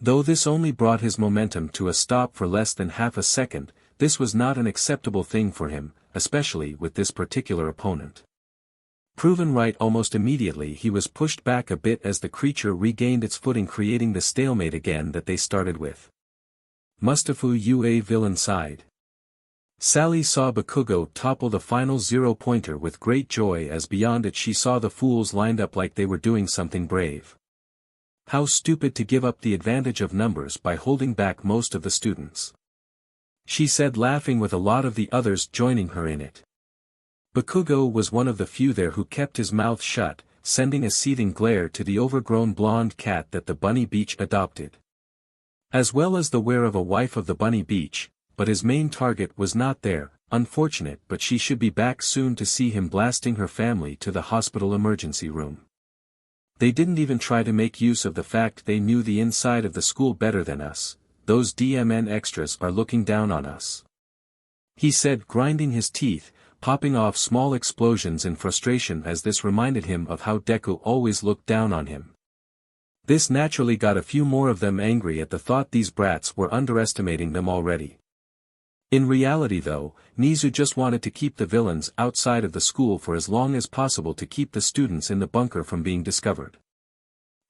Though this only brought his momentum to a stop for less than half a second, this was not an acceptable thing for him, especially with this particular opponent. Proven right almost immediately, he was pushed back a bit as the creature regained its footing, creating the stalemate again that they started with. Mustafa Ua villain sighed. Sally saw Bakugou topple the final 0-pointer with great joy, as beyond it she saw the fools lined up like they were doing something brave. How stupid to give up the advantage of numbers by holding back most of the students, she said, laughing with a lot of the others joining her in it. Bakugou was one of the few there who kept his mouth shut, sending a seething glare to the overgrown blonde cat that the Bunny Beach adopted. As well as the wear of a wife of the Bunny Beach, but his main target was not there. Unfortunate, but she should be back soon to see him blasting her family to the hospital emergency room. They didn't even try to make use of the fact they knew the inside of the school better than us. Those DMN extras are looking down on us, he said, grinding his teeth, popping off small explosions in frustration as this reminded him of how Deku always looked down on him. This naturally got a few more of them angry at the thought these brats were underestimating them already. In reality though, Nizu just wanted to keep the villains outside of the school for as long as possible to keep the students in the bunker from being discovered.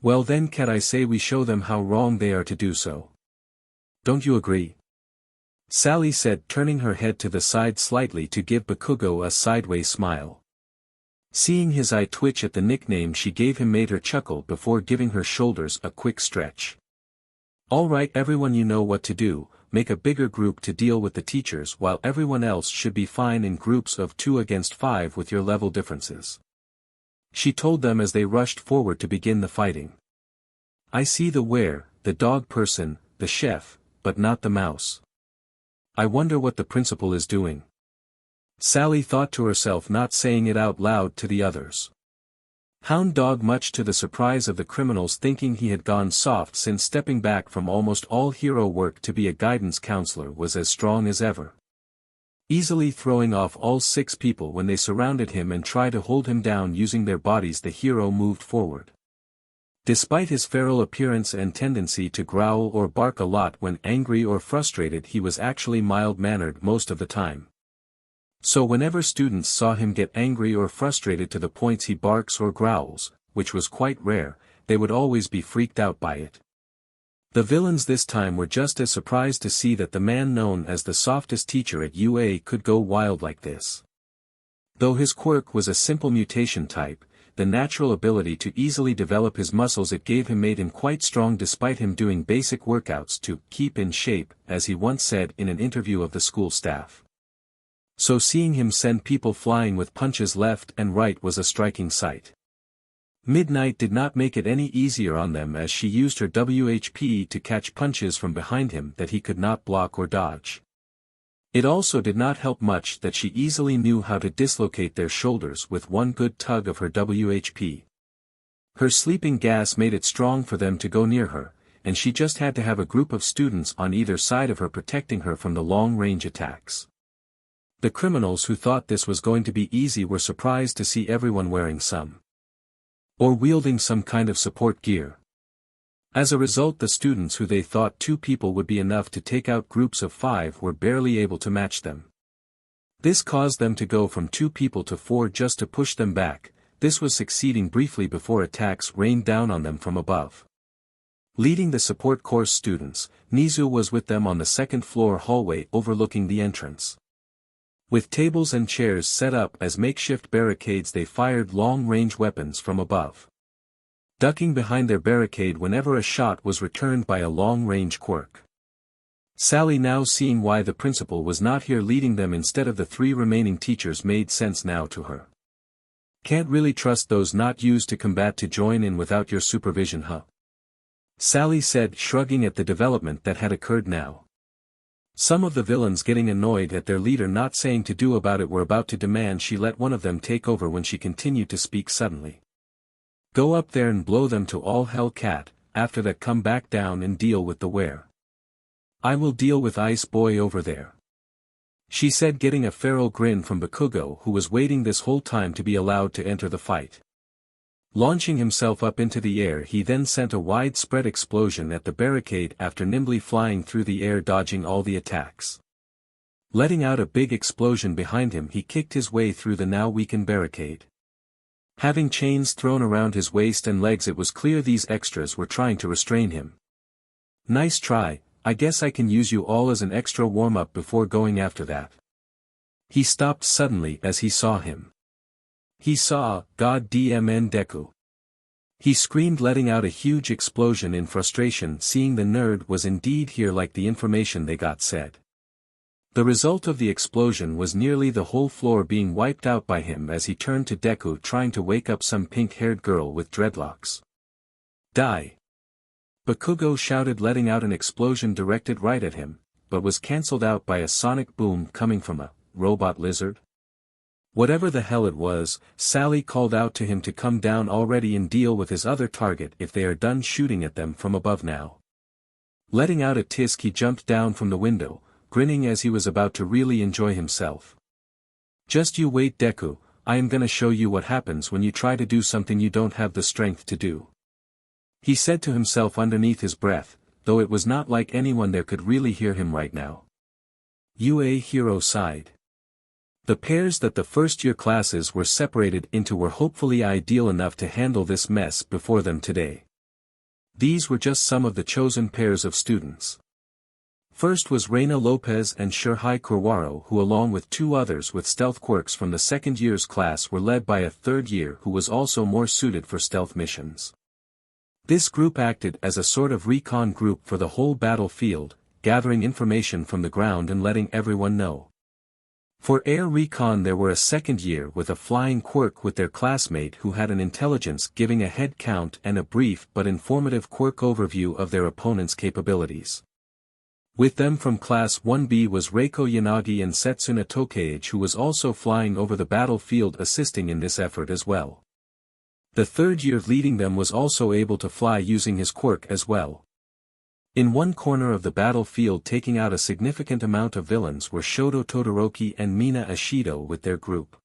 Well then can I say we show them how wrong they are to do so. Don't you agree? Sally said, turning her head to the side slightly to give Bakugou a sideways smile. Seeing his eye twitch at the nickname she gave him made her chuckle before giving her shoulders a quick stretch. Alright everyone, you know what to do, make a bigger group to deal with the teachers while everyone else should be fine in groups of 2 against 5 with your level differences. She told them as they rushed forward to begin the fighting. I see the were, the dog person, the chef, but not the mouse. I wonder what the principal is doing. Sally thought to herself, not saying it out loud to the others. Hound dog, much to the surprise of the criminals, thinking he had gone soft since stepping back from almost all hero work to be a guidance counselor, was as strong as ever. Easily throwing off all 6 people when they surrounded him and tried to hold him down using their bodies, the hero moved forward. Despite his feral appearance and tendency to growl or bark a lot when angry or frustrated, he was actually mild-mannered most of the time. So whenever students saw him get angry or frustrated to the points he barks or growls, which was quite rare, they would always be freaked out by it. The villains this time were just as surprised to see that the man known as the softest teacher at UA could go wild like this. Though his quirk was a simple mutation type, the natural ability to easily develop his muscles it gave him made him quite strong, despite him doing basic workouts to keep in shape, as he once said in an interview of the school staff. So seeing him send people flying with punches left and right was a striking sight. Midnight did not make it any easier on them, as she used her WHP to catch punches from behind him that he could not block or dodge. It also did not help much that she easily knew how to dislocate their shoulders with one good tug of her WHP. Her sleeping gas made it strong for them to go near her, and she just had to have a group of students on either side of her protecting her from the long-range attacks. The criminals who thought this was going to be easy were surprised to see everyone wearing some, or wielding some kind of support gear. As a result, the students who they thought 2 people would be enough to take out groups of 5 were barely able to match them. This caused them to go from 2 people to 4 just to push them back. This was succeeding briefly before attacks rained down on them from above. Leading the support course students, Nizu was with them on the 2nd floor hallway overlooking the entrance. With tables and chairs set up as makeshift barricades, they fired long-range weapons from above, ducking behind their barricade whenever a shot was returned by a long-range quirk. Sally, now seeing why the principal was not here leading them instead of the 3 remaining teachers, made sense now to her. Can't really trust those not used to combat to join in without your supervision, huh? Sally said, shrugging at the development that had occurred now. Some of the villains, getting annoyed at their leader not saying to do about it, were about to demand she let one of them take over when she continued to speak suddenly. Go up there and blow them to all hell, cat. After that come back down and deal with the were. I will deal with Ice Boy over there, she said, getting a feral grin from Bakugou, who was waiting this whole time to be allowed to enter the fight. Launching himself up into the air, he then sent a widespread explosion at the barricade after nimbly flying through the air, dodging all the attacks. Letting out a big explosion behind him, he kicked his way through the now weakened barricade. Having chains thrown around his waist and legs, it was clear these extras were trying to restrain him. Nice try, I guess I can use you all as an extra warm-up before going after that. He stopped suddenly as he saw him. He saw, God damn Deku. He screamed, letting out a huge explosion in frustration, seeing the nerd was indeed here like the information they got said. The result of the explosion was nearly the whole floor being wiped out by him as he turned to Deku, trying to wake up some pink-haired girl with dreadlocks. Die! Bakugou shouted, letting out an explosion directed right at him, but was cancelled out by a sonic boom coming from a robot lizard. Whatever the hell it was, Sally called out to him to come down already and deal with his other target if they are done shooting at them from above now. Letting out a tisk, he jumped down from the window, grinning as he was about to really enjoy himself. Just you wait, Deku, I am gonna show you what happens when you try to do something you don't have the strength to do. He said to himself underneath his breath, though it was not like anyone there could really hear him right now. UA Hero sighed. The pairs that the first-year classes were separated into were hopefully ideal enough to handle this mess before them today. These were just some of the chosen pairs of students. First was Reina Lopez and Shurhai Kurwaro, who along with two others with stealth quirks from the second year's class were led by a third year who was also more suited for stealth missions. This group acted as a sort of recon group for the whole battlefield, gathering information from the ground and letting everyone know. For air recon there were a second year with a flying quirk with their classmate who had an intelligence giving a head count and a brief but informative quirk overview of their opponent's capabilities. With them from Class 1B was Reiko Yanagi and Setsuna Tokage, who was also flying over the battlefield assisting in this effort as well. The third year leading them was also able to fly using his quirk as well. In one corner of the battlefield taking out a significant amount of villains were Shoto Todoroki and Mina Ashido with their group.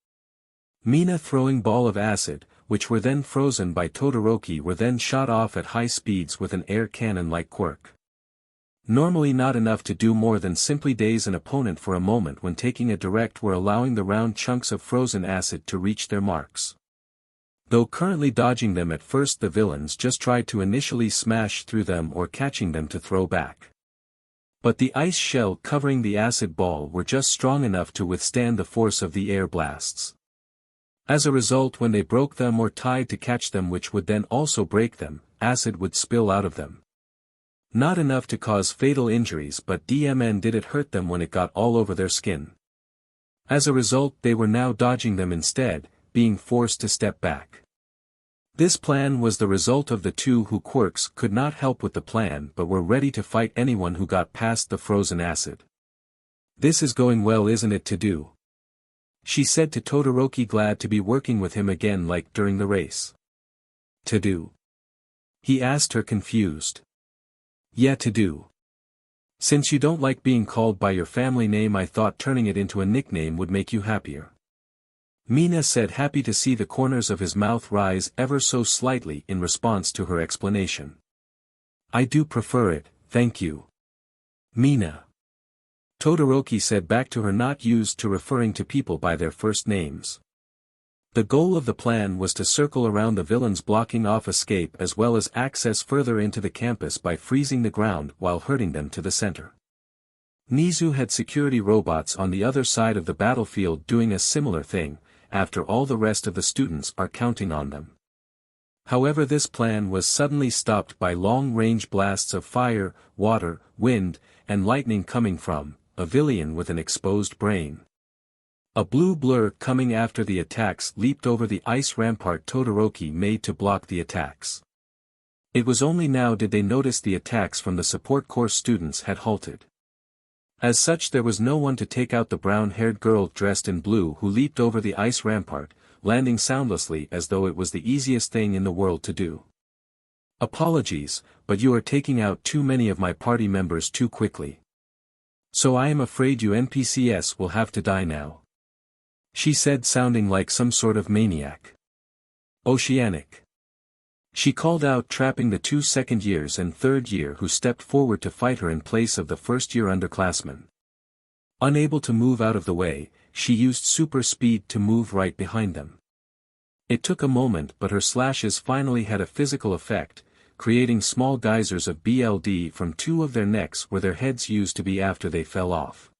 Mina throwing ball of acid, which were then frozen by Todoroki, were then shot off at high speeds with an air cannon-like quirk. Normally not enough to do more than simply daze an opponent for a moment when taking a direct, were allowing the round chunks of frozen acid to reach their marks. Though currently dodging them at first, the villains just tried to initially smash through them or catching them to throw back. But the ice shell covering the acid ball were just strong enough to withstand the force of the air blasts. As a result, when they broke them or tried to catch them, which would then also break them, acid would spill out of them. Not enough to cause fatal injuries, but DMN did it hurt them when it got all over their skin. As a result, they were now dodging them instead, being forced to step back. This plan was the result of the two who quirks could not help with the plan but were ready to fight anyone who got past the frozen acid. "This is going well, isn't it, to do?" she said to Todoroki, glad to be working with him again like during the race. "To do?" he asked her, confused. "Yeah, to do. Since you don't like being called by your family name, I thought turning it into a nickname would make you happier." Mina said, happy to see the corners of his mouth rise ever so slightly in response to her explanation. "I do prefer it, thank you, Mina," Todoroki said back to her, not used to referring to people by their first names. The goal of the plan was to circle around the villains, blocking off escape as well as access further into the campus by freezing the ground while herding them to the center. Nizu had security robots on the other side of the battlefield doing a similar thing, after all the rest of the students are counting on them. However, this plan was suddenly stopped by long-range blasts of fire, water, wind, and lightning coming from a villian with an exposed brain. A blue blur coming after the attacks leaped over the ice rampart Todoroki made to block the attacks. It was only now did they notice the attacks from the support course students had halted. As such, there was no one to take out the brown-haired girl dressed in blue who leaped over the ice rampart, landing soundlessly as though it was the easiest thing in the world to do. "Apologies, but you are taking out too many of my party members too quickly. So I am afraid you NPCs will have to die now," she said, sounding like some sort of maniac. "Oceanic," she called out, trapping the two second years and third year who stepped forward to fight her in place of the first year underclassmen. Unable to move out of the way, she used super speed to move right behind them. It took a moment, but her slashes finally had a physical effect, creating small geysers of BLD from two of their necks where their heads used to be after they fell off.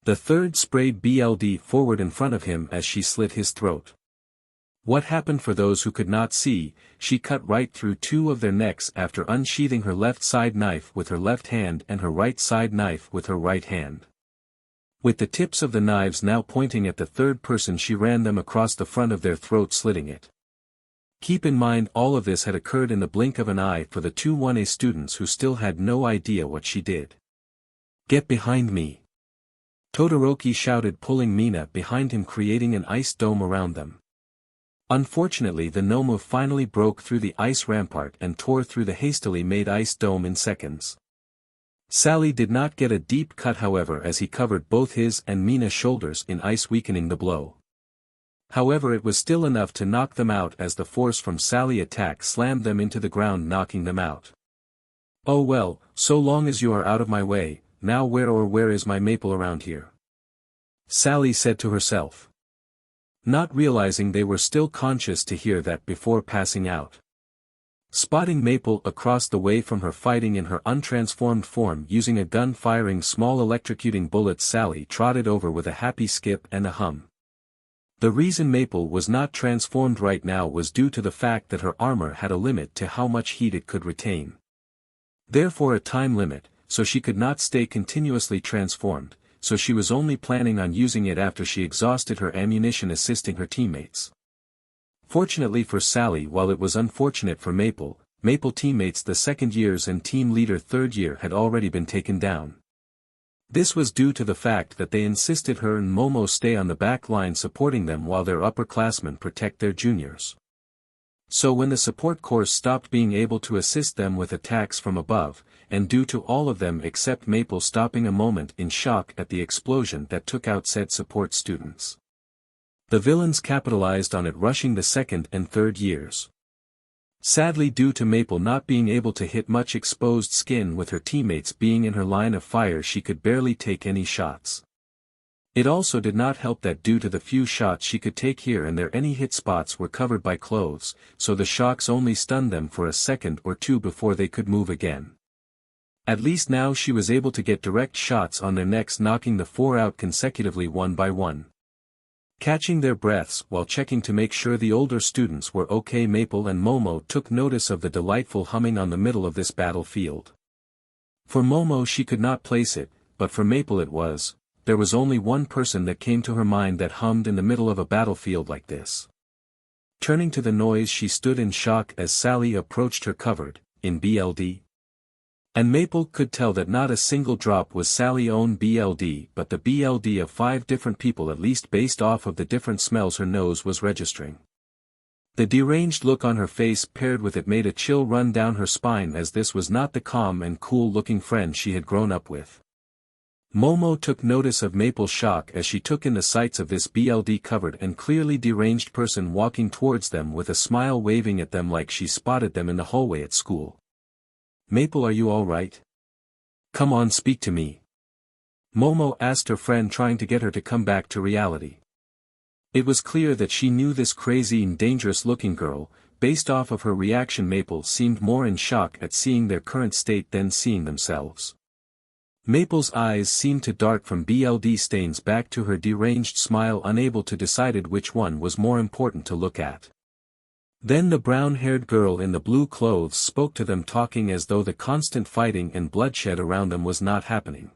The third sprayed BLD forward in front of him as she slit his throat. What happened, for those who could not see, she cut right through two of their necks after unsheathing her left side knife with her left hand and her right side knife with her right hand. With the tips of the knives now pointing at the third person, she ran them across the front of their throat, slitting it. Keep in mind, all of this had occurred in the blink of an eye for the two 1A students who still had no idea what she did. "Get behind me!" Todoroki shouted, pulling Mina behind him, creating an ice dome around them. Unfortunately, the Nomu finally broke through the ice rampart and tore through the hastily made ice dome in seconds. Sally did not get a deep cut, however, as he covered both his and Mina's shoulders in ice, weakening the blow. However, it was still enough to knock them out as the force from Sally's attack slammed them into the ground, knocking them out. Oh well, so long as you are out of my way, now where is my maple around here? Sally said to herself. Not realizing they were still conscious to hear that before passing out. Spotting Maple across the way from her fighting in her untransformed form using a gun firing small electrocuting bullets, Sally trotted over with a happy skip and a hum. The reason Maple was not transformed right now was due to the fact that her armor had a limit to how much heat it could retain. Therefore a time limit, so she could not stay continuously transformed, so she was only planning on using it after she exhausted her ammunition assisting her teammates. Fortunately for Sally, while it was unfortunate for Maple teammates the second years and team leader third year had already been taken down. This was due to the fact that they insisted her and Momo stay on the back line supporting them while their upperclassmen protect their juniors. So when the support course stopped being able to assist them with attacks from above, and due to all of them except Maple stopping a moment in shock at the explosion that took out said support students. The villains capitalized on it, rushing the second and third years. Sadly, due to Maple not being able to hit much exposed skin with her teammates being in her line of fire, she could barely take any shots. It also did not help that due to the few shots she could take here and there, any hit spots were covered by clothes, so the shocks only stunned them for a second or two before they could move again. At least now she was able to get direct shots on their necks, knocking the four out consecutively one by one. Catching their breaths while checking to make sure the older students were okay, Maple and Momo took notice of the delightful humming on the middle of this battlefield. For Momo she could not place it, but for Maple it was. There was only one person that came to her mind that hummed in the middle of a battlefield like this. Turning to the noise, she stood in shock as Sally approached her, covered in BLD. And Maple could tell that not a single drop was Sally's own BLD, but the BLD of 5 different people, at least based off of the different smells her nose was registering. The deranged look on her face paired with it made a chill run down her spine, as this was not the calm and cool-looking friend she had grown up with. Momo took notice of Maple's shock as she took in the sights of this BLD-covered and clearly deranged person walking towards them with a smile, waving at them like she spotted them in the hallway at school. "Maple, are you all right? Come on, speak to me," Momo asked her friend, trying to get her to come back to reality. It was clear that she knew this crazy and dangerous-looking girl. Based off of her reaction, Maple seemed more in shock at seeing their current state than seeing themselves. Maple's eyes seemed to dart from BLD stains back to her deranged smile, unable to decide which one was more important to look at. Then the brown-haired girl in the blue clothes spoke to them, talking as though the constant fighting and bloodshed around them was not happening.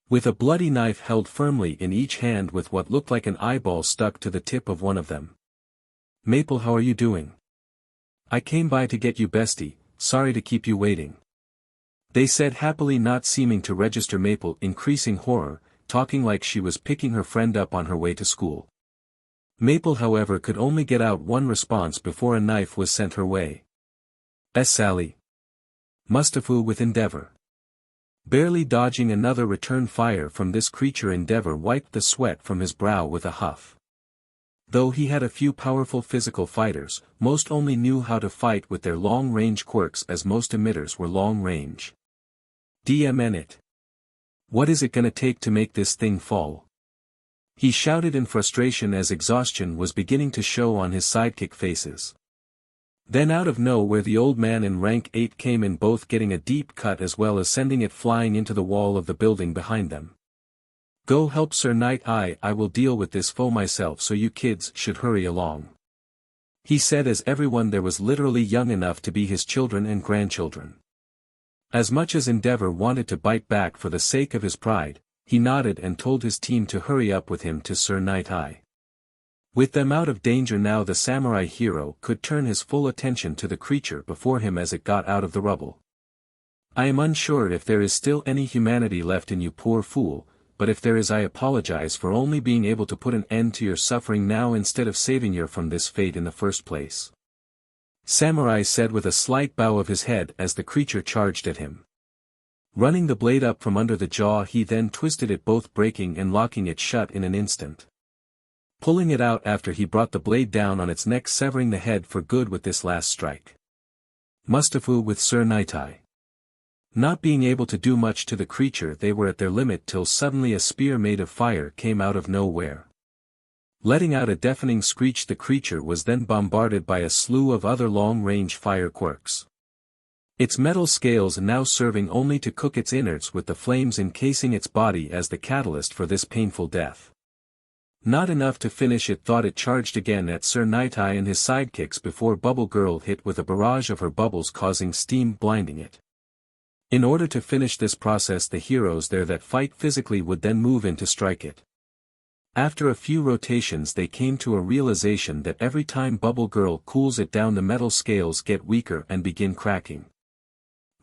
With a bloody knife held firmly in each hand with what looked like an eyeball stuck to the tip of one of them. "Maple, how are you doing? I came by to get you, bestie, sorry to keep you waiting," they said happily, not seeming to register Maple increasing horror, talking like she was picking her friend up on her way to school. Maple, however, could only get out one response before a knife was sent her way. Sally. Mustafa with Endeavor. Barely dodging another return fire from this creature, Endeavor wiped the sweat from his brow with a huff. Though he had a few powerful physical fighters, most only knew how to fight with their long-range quirks, as most emitters were long-range. "DMN it. What is it gonna take to make this thing fall?" he shouted in frustration as exhaustion was beginning to show on his sidekick faces. Then out of nowhere the old man in rank 8 came in, both getting a deep cut as well as sending it flying into the wall of the building behind them. "Go help Sir Knight, I will deal with this foe myself, so you kids should hurry along," he said, as everyone there was literally young enough to be his children and grandchildren. As much as Endeavor wanted to bite back for the sake of his pride, he nodded and told his team to hurry up with him to Sir Knight. With them out of danger now, the samurai hero could turn his full attention to the creature before him as it got out of the rubble. "I am unsure if there is still any humanity left in you, poor fool, but if there is, I apologize for only being able to put an end to your suffering now instead of saving you from this fate in the first place," Samurai said with a slight bow of his head as the creature charged at him. Running the blade up from under the jaw, he then twisted it, both breaking and locking it shut in an instant. pulling it out after he brought the blade down on its neck, severing the head for good with this last strike. Mustafu with Sir Nightai. Not being able to do much to the creature, they were at their limit till suddenly a spear made of fire came out of nowhere. Letting out a deafening screech, the creature was then bombarded by a slew of other long-range fire quirks. Its metal scales now serving only to cook its innards, with the flames encasing its body as the catalyst for this painful death. Not enough to finish it, thought it charged again at Sir Nightai and his sidekicks before Bubble Girl hit with a barrage of her bubbles, causing steam blinding it. In order to finish this process, the heroes there that fight physically would then move in to strike it. After a few rotations, they came to a realization that every time Bubble Girl cools it down, the metal scales get weaker and begin cracking.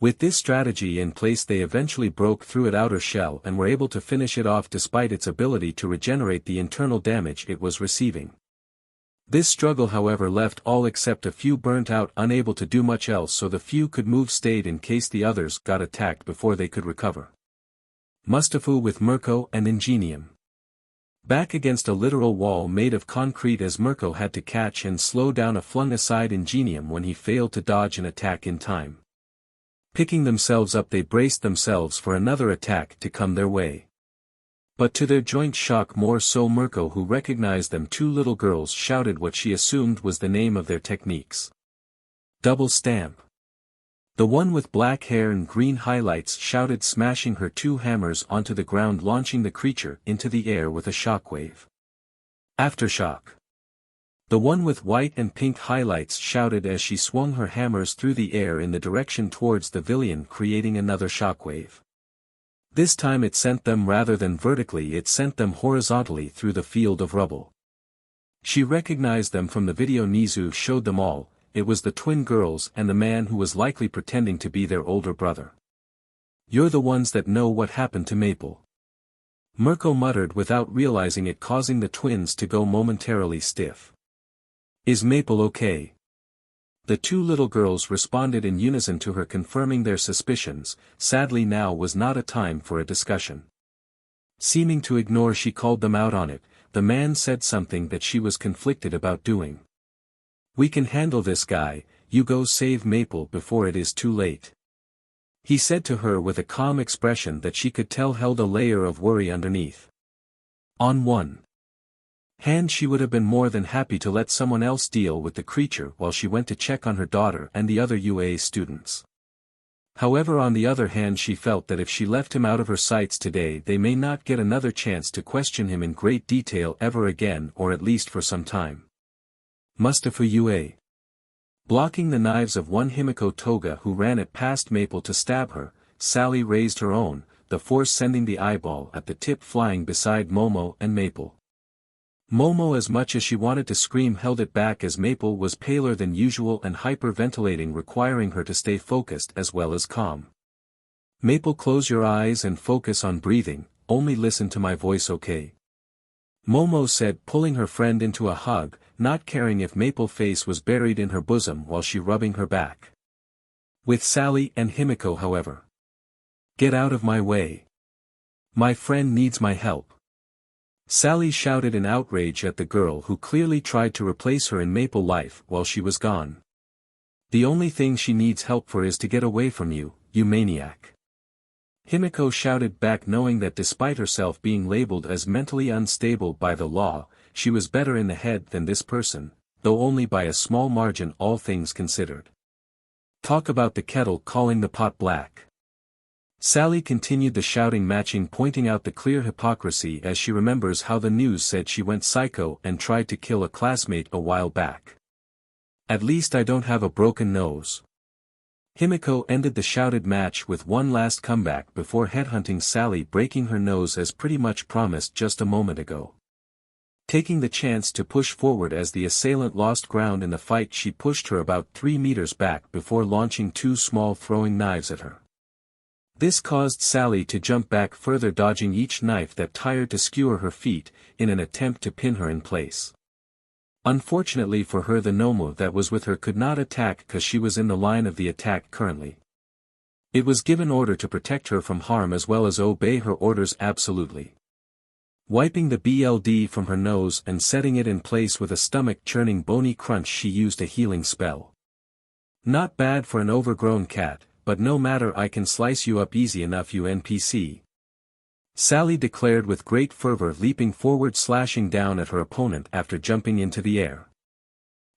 With this strategy in place, they eventually broke through its outer shell and were able to finish it off despite its ability to regenerate the internal damage it was receiving. This struggle, however, left all except a few burnt out, unable to do much else, so the few could move stayed in case the others got attacked before they could recover. Mustafu with Mirko and Ingenium. Back against a literal wall made of concrete, as Mirko had to catch and slow down a flung-aside Ingenium when he failed to dodge an attack in time. Picking themselves up, they braced themselves for another attack to come their way. But to their joint shock, more so Mirko, who recognized them, two little girls, shouted what she assumed was the name of their techniques. Double stamp. The one with black hair and green highlights shouted, smashing her two hammers onto the ground, launching the creature into the air with a shockwave. Aftershock. The one with white and pink highlights shouted as she swung her hammers through the air in the direction towards the villian, creating another shockwave. This time it sent them, rather than vertically, it sent them horizontally through the field of rubble. She recognized them from the video Nizu showed them all. It was the twin girls and the man who was likely pretending to be their older brother. "You're the ones that know what happened to Maple," Mirko muttered without realizing it, causing the twins to go momentarily stiff. "Is Maple okay?" The two little girls responded in unison to her, confirming their suspicions. Sadly, now was not a time for a discussion. Seeming to ignore, she called them out on it. The man said something that she was conflicted about doing. "We can handle this guy, you go save Maple before it is too late," he said to her with a calm expression that she could tell held a layer of worry underneath. On one hand, she would have been more than happy to let someone else deal with the creature while she went to check on her daughter and the other UA students. However, on the other hand, she felt that if she left him out of her sights today, they may not get another chance to question him in great detail ever again, or at least for some time. Mustafa UA. Blocking the knives of one Himiko Toga who ran it past Maple to stab her, Sally raised her own, the force sending the eyeball at the tip flying beside Momo and Maple. Momo, as much as she wanted to scream, held it back as Maple was paler than usual and hyperventilating, requiring her to stay focused as well as calm. "Maple, close your eyes and focus on breathing, only listen to my voice, okay?" Momo said, pulling her friend into a hug, not caring if Maple's face was buried in her bosom while she rubbing her back. With Sally and Himiko, however. "Get out of my way. My friend needs my help." Sally shouted in outrage at the girl who clearly tried to replace her in Maple life while she was gone. "The only thing she needs help for is to get away from you, you maniac." Himiko shouted back, knowing that despite herself being labeled as mentally unstable by the law, she was better in the head than this person, though only by a small margin, all things considered. "Talk about the kettle calling the pot black." Sally continued the shouting, matching, pointing out the clear hypocrisy as she remembers how the news said she went psycho and tried to kill a classmate a while back. "At least I don't have a broken nose." Himiko ended the shouted match with one last comeback before headhunting Sally, breaking her nose as pretty much promised just a moment ago. Taking the chance to push forward as the assailant lost ground in the fight, she pushed her about 3 meters back before launching two small throwing knives at her. This caused Sally to jump back further, dodging each knife that tried to skewer her feet, in an attempt to pin her in place. Unfortunately for her, the Nomu that was with her could not attack because she was in the line of the attack currently. It was given order to protect her from harm as well as obey her orders absolutely. Wiping the BLD from her nose and setting it in place with a stomach-churning bony crunch, she used a healing spell. Not bad for an overgrown cat, but no matter, I can slice you up easy enough, you NPC. Sally declared with great fervor, leaping forward, slashing down at her opponent after jumping into the air.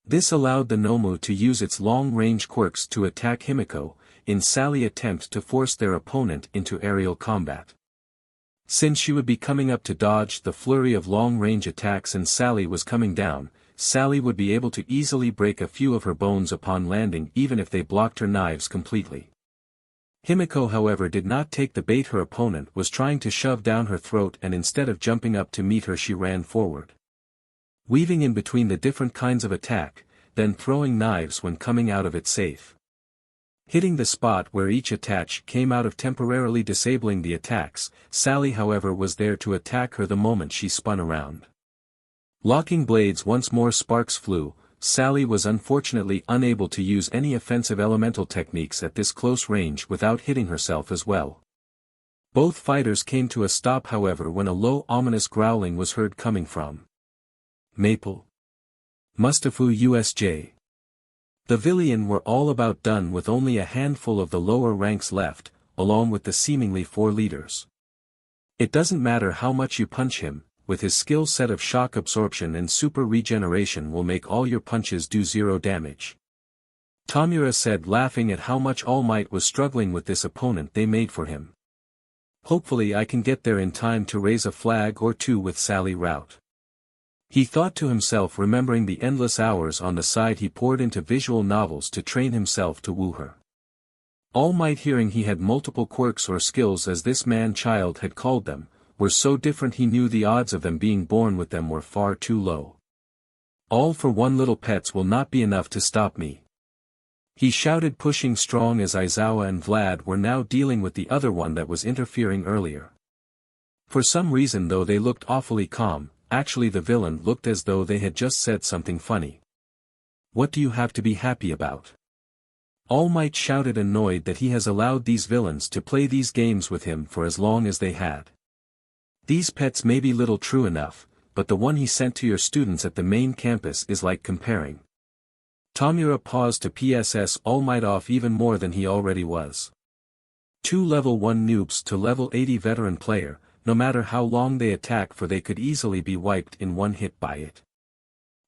This allowed the Nomu to use its long-range quirks to attack Himiko, in Sally's attempt to force their opponent into aerial combat. Since she would be coming up to dodge the flurry of long-range attacks and Sally was coming down, Sally would be able to easily break a few of her bones upon landing, even if they blocked her knives completely. Himiko, however, did not take the bait. Her opponent was trying to shove down her throat, and instead of jumping up to meet her, she ran forward, weaving in between the different kinds of attack, then throwing knives when coming out of it safe. Hitting the spot where each attack came out of, temporarily disabling the attacks. Sally, however, was there to attack her the moment she spun around. Locking blades once more, sparks flew. Sally was unfortunately unable to use any offensive elemental techniques at this close range without hitting herself as well. Both fighters came to a stop, however, when a low ominous growling was heard coming from Maple. Mustafu USJ. The villian were all about done with only a handful of the lower ranks left, along with the seemingly 4 leaders. It doesn't matter how much you punch him, with his skill set of shock absorption and super regeneration will make all your punches do 0 damage. Tamura said, laughing at how much All Might was struggling with this opponent they made for him. Hopefully I can get there in time to raise a flag or two with Sally rout. He thought to himself, remembering the endless hours on the side he poured into visual novels to train himself to woo her. All Might, hearing he had multiple quirks or skills, as this man-child had called them, were so different, he knew the odds of them being born with them were far too low. All for one little pets will not be enough to stop me, he shouted, pushing strong, as Aizawa and Vlad were now dealing with the other one that was interfering earlier. For some reason, though, they looked awfully calm. Actually, the villain looked as though they had just said something funny. What do you have to be happy about? All Might shouted, annoyed that he has allowed these villains to play these games with him for as long as they had. These pets may be little, true enough, but the one he sent to your students at the main campus is like comparing. Tamura paused to PSS All Might off even more than he already was. 2 level 1 noobs to level 80 veteran player, no matter how long they attack, for they could easily be wiped in one hit by it.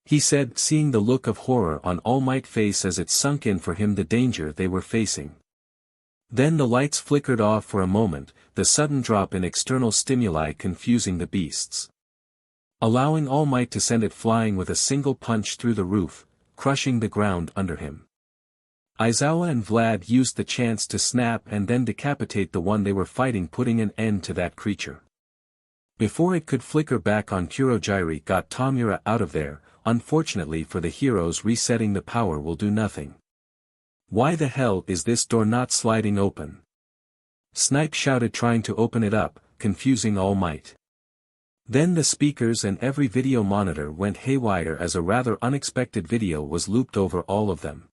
He said, seeing the look of horror on All Might's face as it sunk in for him the danger they were facing. Then the lights flickered off for a moment, the sudden drop in external stimuli confusing the beasts, allowing All Might to send it flying with a single punch through the roof, crushing the ground under him. Aizawa and Vlad used the chance to snap and then decapitate the one they were fighting, putting an end to that creature before it could flicker back on. Kurogiri got Tamura out of there. Unfortunately for the heroes, resetting the power will do nothing. Why the hell is this door not sliding open? Snipe shouted, trying to open it up, confusing All Might. Then the speakers and every video monitor went haywire as a rather unexpected video was looped over all of them.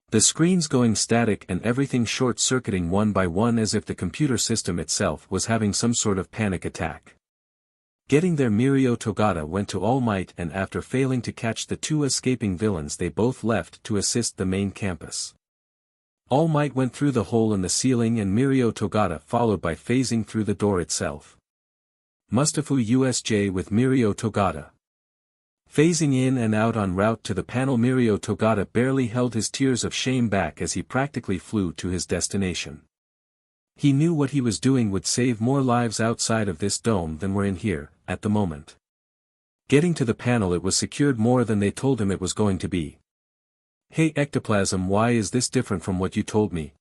The screens going static and everything short-circuiting one by one, as if the computer system itself was having some sort of panic attack. Getting there, Mirio Togata went to All Might, and after failing to catch the 2 escaping villains, they both left to assist the main campus. All Might went through the hole in the ceiling and Mirio Togata followed by phasing through the door itself. Mustafu USJ with Mirio Togata. Phasing in and out en route to the panel, Mirio Togata barely held his tears of shame back as he practically flew to his destination. He knew what he was doing would save more lives outside of this dome than were in here, at the moment. Getting to the panel, it was secured more than they told him it was going to be. Hey Ectoplasm, why is this different from what you told me?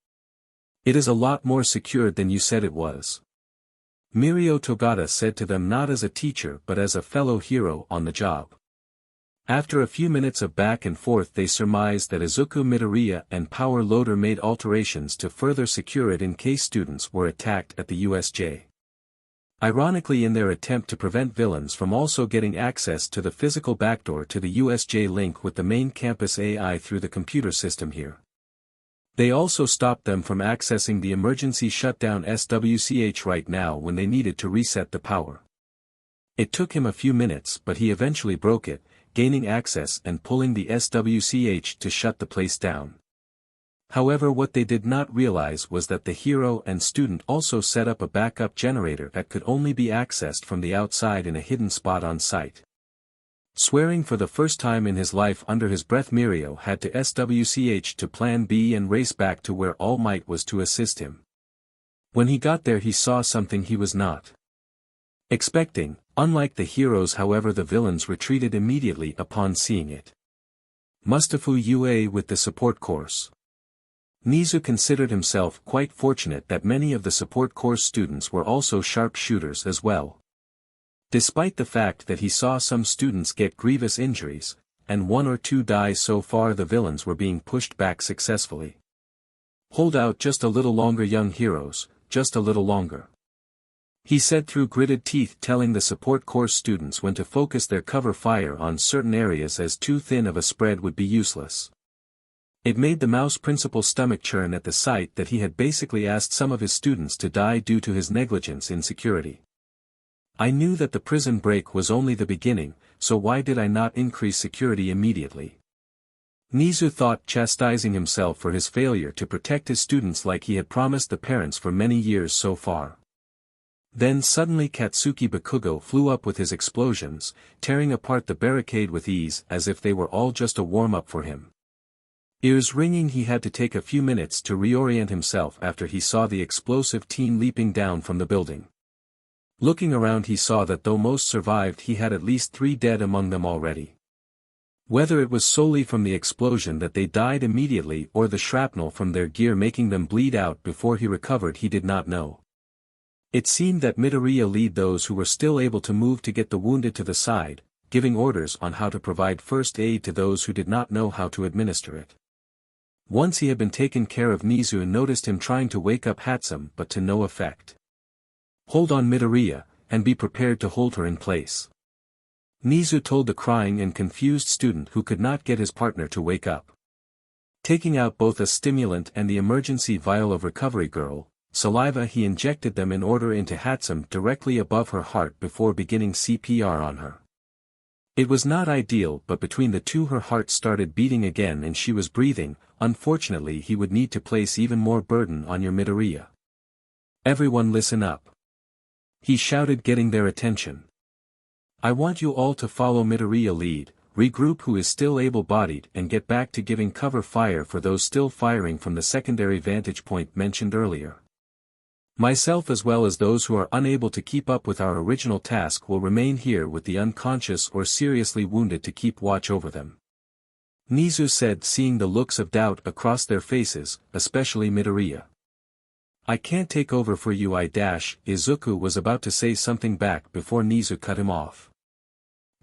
It is a lot more secured than you said it was. Mirio Togata said to them, not as a teacher but as a fellow hero on the job. After a few minutes of back and forth, they surmised that izukumidoriya and Power Loader made alterations to further secure it in case students were attacked at the USJ. Ironically, in their attempt to prevent villains from also getting access to the physical backdoor to the USJ link with the main campus AI through the computer system here. They also stopped them from accessing the emergency shutdown SWCH right now when they needed to reset the power. It took him a few minutes but he eventually broke it, gaining access and pulling the SWCH to shut the place down. However, what they did not realize was that the hero and student also set up a backup generator that could only be accessed from the outside in a hidden spot on site. Swearing for the first time in his life under his breath, Mirio had to SWCH to plan B and race back to where All Might was to assist him. When he got there he saw something he was not expecting. Unlike the heroes, however, the villains retreated immediately upon seeing it. Mustafu UA with the support course. Nizu considered himself quite fortunate that many of the support course students were also sharpshooters as well. Despite the fact that he saw some students get grievous injuries, and 1 or 2 die, so far the villains were being pushed back successfully. Hold out just a little longer, young heroes, just a little longer, he said through gritted teeth, telling the support course students when to focus their cover fire on certain areas, as too thin of a spread would be useless. It made the mouse principal's stomach churn at the sight that he had basically asked some of his students to die due to his negligence in security. I knew that the prison break was only the beginning, so why did I not increase security immediately? Nizu thought, chastising himself for his failure to protect his students like he had promised the parents for many years so far. Then suddenly Katsuki Bakugou flew up with his explosions, tearing apart the barricade with ease as if they were all just a warm-up for him. Ears ringing, he had to take a few minutes to reorient himself after he saw the explosive teen leaping down from the building. Looking around he saw that though most survived, he had at least 3 dead among them already. Whether it was solely from the explosion that they died immediately or the shrapnel from their gear making them bleed out before he recovered, he did not know. It seemed that Midoriya led those who were still able to move to get the wounded to the side, giving orders on how to provide first aid to those who did not know how to administer it. Once he had been taken care of, Nizu noticed him trying to wake up Hatsum but to no effect. Hold on, Midoriya, and be prepared to hold her in place, Nizu told the crying and confused student who could not get his partner to wake up. Taking out both a stimulant and the emergency vial of recovery girl saliva, he injected them in order into Hatsum directly above her heart before beginning CPR on her. It was not ideal, but between the two her heart started beating again and she was breathing. Unfortunately, he would need to place even more burden on your Midoriya. Everyone listen up, he shouted, getting their attention. I want you all to follow Midoriya lead, regroup who is still able-bodied, and get back to giving cover fire for those still firing from the secondary vantage point mentioned earlier. Myself as well as those who are unable to keep up with our original task will remain here with the unconscious or seriously wounded to keep watch over them, Nizu said, seeing the looks of doubt across their faces, especially Midoriya. I can't take over for you. Izuku was about to say something back before Nizu cut him off.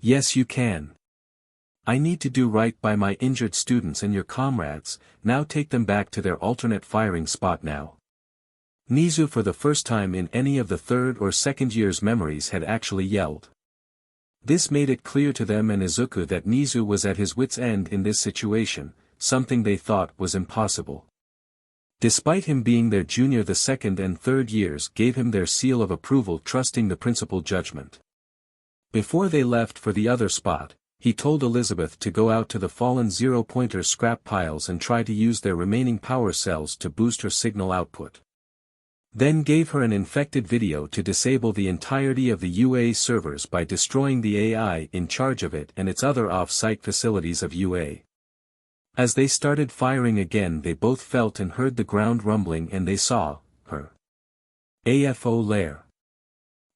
Yes, you can. I need to do right by my injured students and your comrades. Now take them back to their alternate firing spot now. Nizu, for the first time in any of the third or second year's memories, had actually yelled. This made it clear to them and Izuku that Nizu was at his wit's end in this situation, something they thought was impossible. Despite him being their junior, the second and third years gave him their seal of approval, trusting the principal judgment. Before they left for the other spot, he told Elizabeth to go out to the fallen zero-pointer scrap piles and try to use their remaining power cells to boost her signal output. Then gave her an infected video to disable the entirety of the UA servers by destroying the AI in charge of it and its other off-site facilities of UA. As they started firing again, they both felt and heard the ground rumbling and they saw her AFO lair.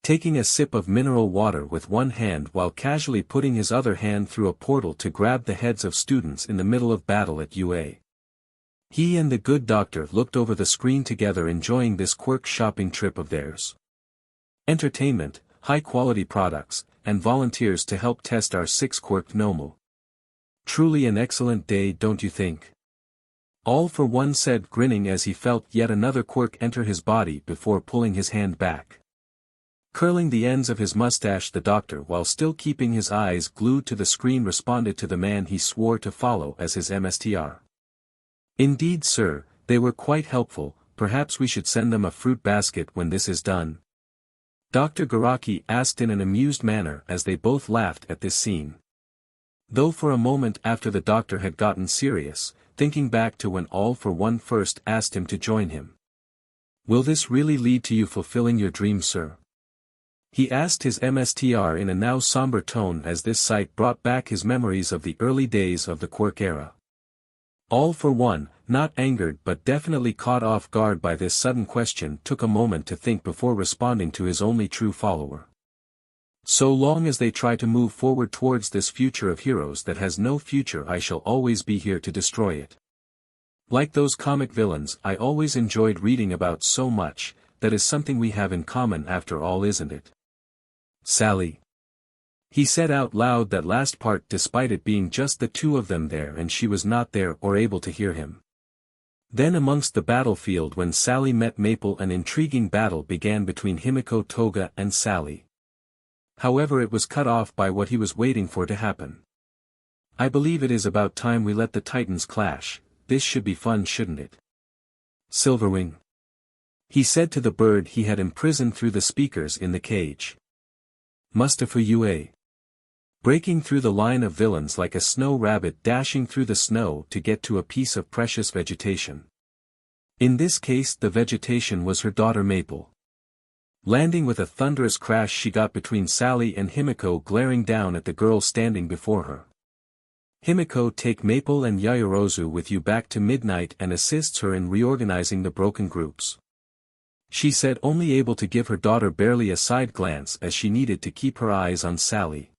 Taking a sip of mineral water with one hand while casually putting his other hand through a portal to grab the heads of students in the middle of battle at UA. He and the good doctor looked over the screen together, enjoying this quirk shopping trip of theirs. Entertainment, high-quality products, and volunteers to help test our 6-quirked Nomu. Truly an excellent day, don't you think? All for one, said, grinning as he felt yet another quirk enter his body before pulling his hand back. Curling the ends of his mustache, the doctor, while still keeping his eyes glued to the screen, responded to the man he swore to follow as his MSTR. Indeed, sir, they were quite helpful. Perhaps we should send them a fruit basket when this is done. Dr. Garaki asked in an amused manner as they both laughed at this scene. Though for a moment after the doctor had gotten serious, thinking back to when All for One first asked him to join him. "Will this really lead to you fulfilling your dream, sir?" He asked his MSTR in a now somber tone as this sight brought back his memories of the early days of the Quirk era. All for One, not angered but definitely caught off guard by this sudden question, took a moment to think before responding to his only true follower. "So long as they try to move forward towards this future of heroes that has no future, I shall always be here to destroy it. Like those comic villains I always enjoyed reading about so much, that is something we have in common after all, isn't it? Sally." He said out loud that last part despite it being just the two of them there and she was not there or able to hear him. Then amongst the battlefield when Sally met Maple, an intriguing battle began between Himiko Toga and Sally. However, it was cut off by what he was waiting for to happen. "I believe it is about time we let the titans clash. This should be fun, shouldn't it? Silverwing," he said to the bird he had imprisoned through the speakers in the cage. "Mustafa Ua." Breaking through the line of villains like a snow rabbit dashing through the snow to get to a piece of precious vegetation. In this case the vegetation was her daughter Maple. Landing with a thunderous crash, she got between Sally and Himiko, glaring down at the girl standing before her. "Himiko, take Maple and Yayorozu with you back to Midnight and assists her in reorganizing the broken groups," she said, only able to give her daughter barely a side glance as she needed to keep her eyes on Sally.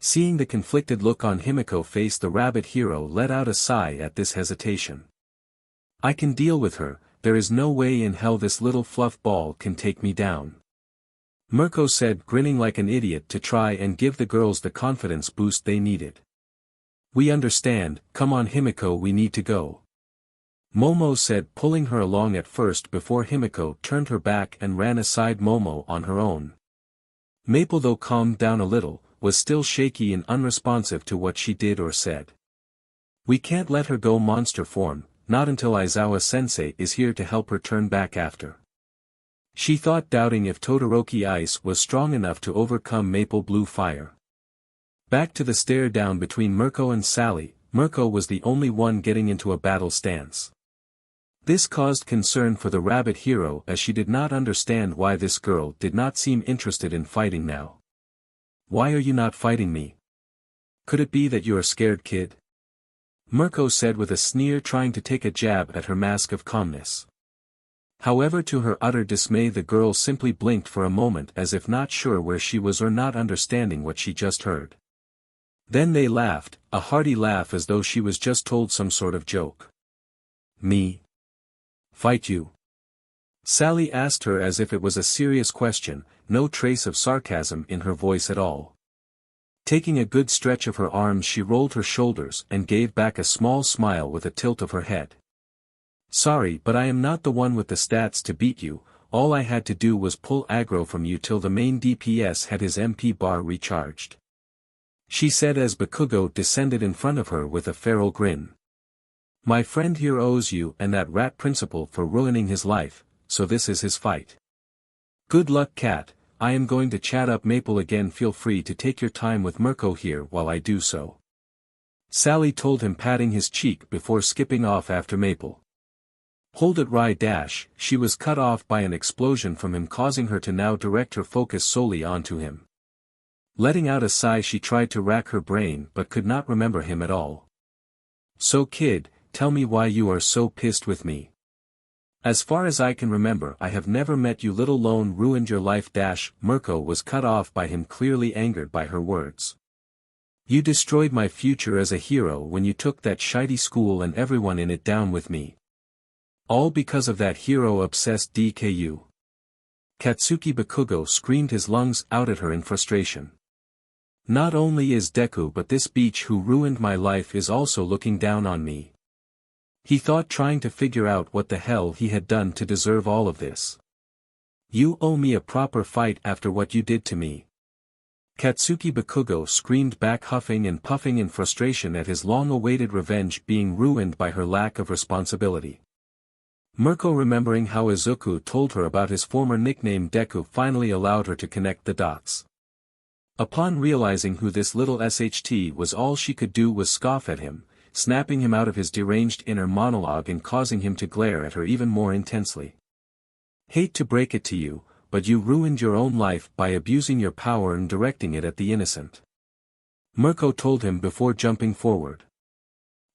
Seeing the conflicted look on Himiko's face, the rabbit hero let out a sigh at this hesitation. "I can deal with her, there is no way in hell this little fluff ball can take me down," Mirko said, grinning like an idiot to try and give the girls the confidence boost they needed. "We understand, come on Himiko, we need to go," Momo said, pulling her along at first before Himiko turned her back and ran aside Momo on her own. Maple, though calmed down a little, was still shaky and unresponsive to what she did or said. "We can't let her go monster form, not until Aizawa-sensei is here to help her turn back after," she thought, doubting if Todoroki ice was strong enough to overcome Maple blue fire. Back to the stare down between Mirko and Sally. Mirko was the only one getting into a battle stance. This caused concern for the rabbit hero as she did not understand why this girl did not seem interested in fighting now. "Why are you not fighting me? Could it be that you're a scared kid?" Mirko said with a sneer, trying to take a jab at her mask of calmness. However, to her utter dismay, the girl simply blinked for a moment as if not sure where she was or not understanding what she just heard. Then they laughed, a hearty laugh as though she was just told some sort of joke. "Me? Fight you?" Sally asked her as if it was a serious question, no trace of sarcasm in her voice at all. Taking a good stretch of her arms, she rolled her shoulders and gave back a small smile with a tilt of her head. "Sorry, but I am not the one with the stats to beat you. All I had to do was pull aggro from you till the main DPS had his MP bar recharged," she said as Bakugou descended in front of her with a feral grin. "My friend here owes you and that rat principal for ruining his life, so this is his fight. Good luck, cat. I am going to chat up Maple again. Feel free to take your time with Mirko here while I do so," Sally told him, patting his cheek before skipping off after Maple. "Hold it, Rai dash," she was cut off by an explosion from him, causing her to now direct her focus solely onto him. Letting out a sigh, she tried to rack her brain but could not remember him at all. "So kid, tell me why you are so pissed with me. As far as I can remember, I have never met you. Little lone ruined your life dash." Mirko was cut off by him, clearly angered by her words. "You destroyed my future as a hero when you took that shitty school and everyone in it down with me. All because of that hero-obsessed DKU. Katsuki Bakugou screamed his lungs out at her in frustration. "Not only is Deku but this beach who ruined my life is also looking down on me," he thought, trying to figure out what the hell he had done to deserve all of this. "You owe me a proper fight after what you did to me," Katsuki Bakugou screamed back, huffing and puffing in frustration at his long-awaited revenge being ruined by her lack of responsibility. Mirko, remembering how Izuku told her about his former nickname Deku, finally allowed her to connect the dots. Upon realizing who this little SHT was, all she could do was scoff at him, snapping him out of his deranged inner monologue and causing him to glare at her even more intensely. "Hate to break it to you, but you ruined your own life by abusing your power and directing it at the innocent," Mirko told him before jumping forward.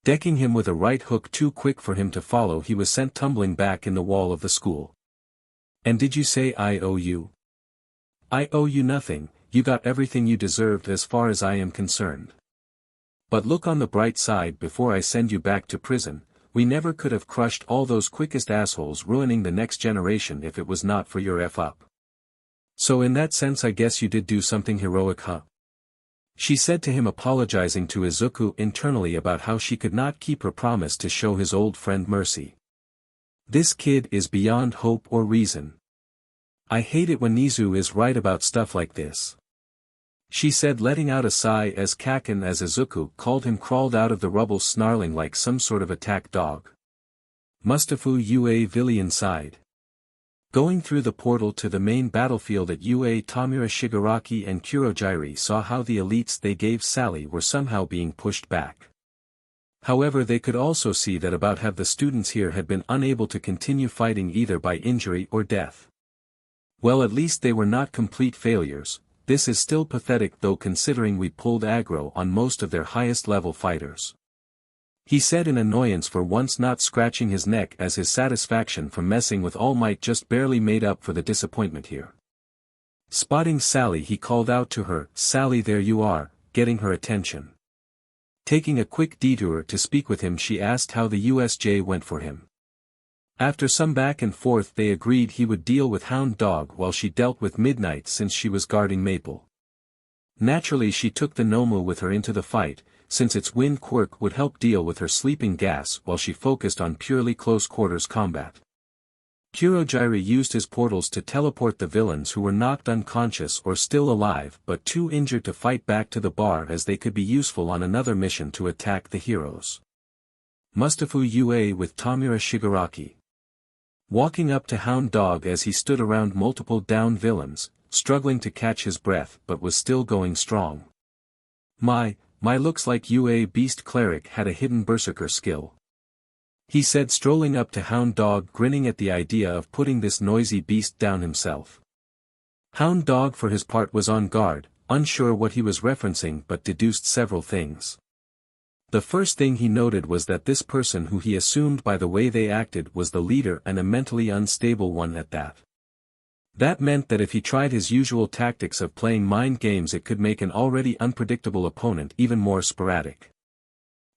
Decking him with a right hook too quick for him to follow, he was sent tumbling back in the wall of the school. "And did you say I owe you?" "I owe you nothing, you got everything you deserved as far as I am concerned. But look on the bright side, before I send you back to prison, we never could have crushed all those quickest assholes ruining the next generation if it was not for your F-up. So in that sense I guess you did do something heroic, huh?" She said to him, apologizing to Izuku internally about how she could not keep her promise to show his old friend mercy. "This kid is beyond hope or reason. I hate it when Nizu is right about stuff like this," she said, letting out a sigh as Kaken, as Izuku called him, crawled out of the rubble snarling like some sort of attack dog. Mustafa Ua Villian sighed. Going through the portal to the main battlefield at UA, Tamura Shigaraki and Kurogyri saw how the elites they gave Sally were somehow being pushed back. However, they could also see that about half the students here had been unable to continue fighting either by injury or death. Well, at least they were not complete failures. This is still pathetic though, considering we pulled aggro on most of their highest level fighters," he said in annoyance, for once not scratching his neck, as his satisfaction from messing with All Might just barely made up for the disappointment here. Spotting Sally, he called out to her, "Sally, there you are," getting her attention. Taking a quick detour to speak with him, she asked how the USJ went for him. After some back and forth, they agreed he would deal with Hound Dog while she dealt with Midnight, since she was guarding Maple. Naturally, she took the Nomu with her into the fight, since its wind quirk would help deal with her sleeping gas while she focused on purely close-quarters combat. Kurogyri used his portals to teleport the villains who were knocked unconscious or still alive but too injured to fight back to the bar, as they could be useful on another mission to attack the heroes. Mustafa Ua with Tamura Shigaraki. Walking up to Hound Dog as he stood around multiple down villains, struggling to catch his breath but was still going strong. My looks like UA Beast Cleric had a hidden berserker skill," he said, strolling up to Hound Dog, grinning at the idea of putting this noisy beast down himself. Hound Dog for his part was on guard, unsure what he was referencing, but deduced several things. The first thing he noted was that this person, who he assumed by the way they acted was the leader, and a mentally unstable one at that. That meant that if he tried his usual tactics of playing mind games, it could make an already unpredictable opponent even more sporadic.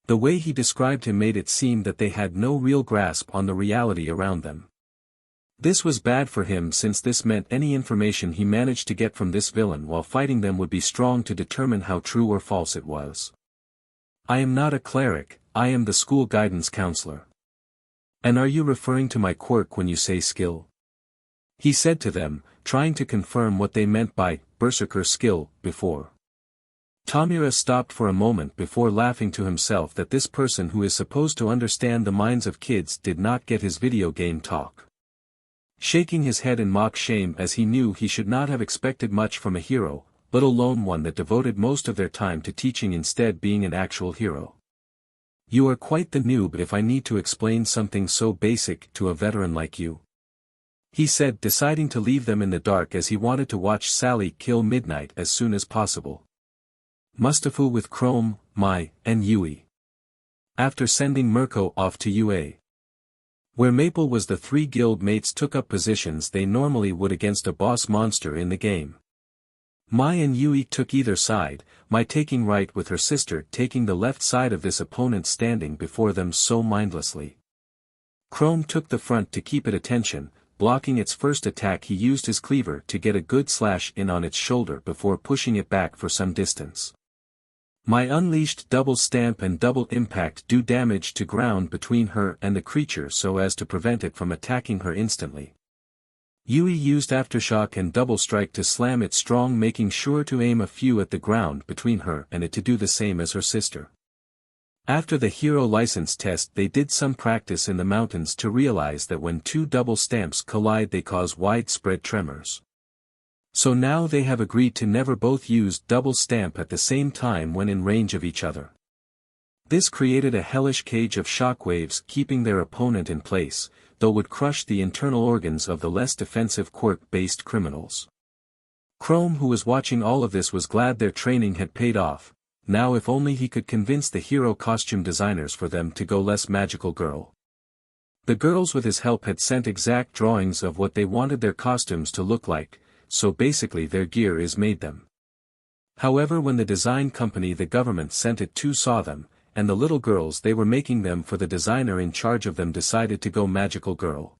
The way he described him made it seem that they had no real grasp on the reality around them. This was bad for him, since this meant any information he managed to get from this villain while fighting them would be strong to determine how true or false it was. "I am not a cleric, I am the school guidance counselor." "And are you referring to my quirk when you say skill?" he said to them, trying to confirm what they meant by berserker skill before. Tamura stopped for a moment before laughing to himself that this person who is supposed to understand the minds of kids did not get his video game talk. Shaking his head in mock shame, as he knew he should not have expected much from a hero, let alone one that devoted most of their time to teaching instead being an actual hero. "You are quite the noob if I need to explain something so basic to a veteran like you," he said, deciding to leave them in the dark as he wanted to watch Sally kill Midnight as soon as possible. Mustafa with Chrome, and Yui. After sending Mirko off to UA, where Maple was, the three guild mates took up positions they normally would against a boss monster in the game. Mai and Yui took either side, Mai taking right with her sister taking the left side of this opponent standing before them so mindlessly. Chrome took the front to keep it attention. Blocking its first attack, he used his cleaver to get a good slash in on its shoulder before pushing it back for some distance. Mai unleashed double stamp and double impact, do damage to ground between her and the creature so as to prevent it from attacking her instantly. Yui used aftershock and double strike to slam it strong, making sure to aim a few at the ground between her and it to do the same as her sister. After the hero license test they did some practice in the mountains to realize that when two double stamps collide they cause widespread tremors. So now they have agreed to never both use double stamp at the same time when in range of each other. This created a hellish cage of shockwaves keeping their opponent in place, though would crush the internal organs of the less defensive quirk-based criminals. Chrome, who was watching all of this, was glad their training had paid off. Now if only he could convince the hero costume designers for them to go less magical girl. The girls with his help had sent exact drawings of what they wanted their costumes to look like, so basically their gear is made them. However, when the design company the government sent it to saw them, and the little girls they were making them for, the designer in charge of them decided to go magical girl.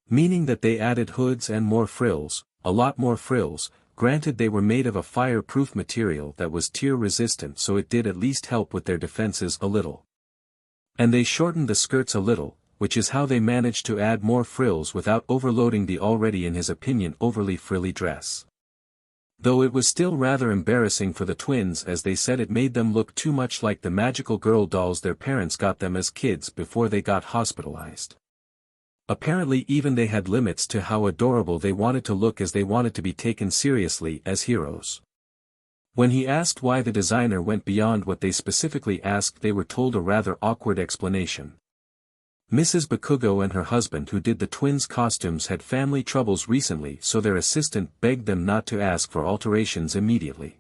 Meaning that they added hoods and more frills, a lot more frills. Granted, they were made of a fireproof material that was tear resistant, so it did at least help with their defenses a little. And they shortened the skirts a little, which is how they managed to add more frills without overloading the already, in his opinion, overly frilly dress. Though it was still rather embarrassing for the twins, as they said it made them look too much like the magical girl dolls their parents got them as kids before they got hospitalized. Apparently even they had limits to how adorable they wanted to look, as they wanted to be taken seriously as heroes. When he asked why the designer went beyond what they specifically asked, they were told a rather awkward explanation. Mrs. Bakugou and her husband who did the twins' costumes had family troubles recently, so their assistant begged them not to ask for alterations immediately.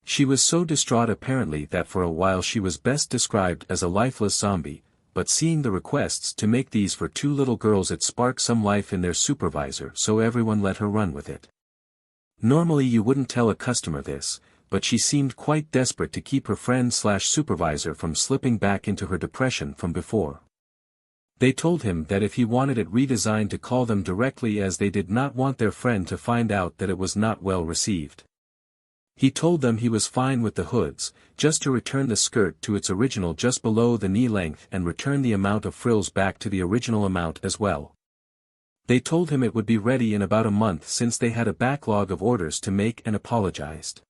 She was so distraught apparently that for a while she was best described as a lifeless zombie, but seeing the requests to make these for two little girls, it sparked some life in their supervisor, so everyone let her run with it. Normally you wouldn't tell a customer this, but she seemed quite desperate to keep her friend/supervisor from slipping back into her depression from before. They told him that if he wanted it redesigned to call them directly, as they did not want their friend to find out that it was not well received. He told them he was fine with the hoods, just to return the skirt to its original just below the knee length and return the amount of frills back to the original amount as well. They told him it would be ready in about a month since they had a backlog of orders to make, and apologized.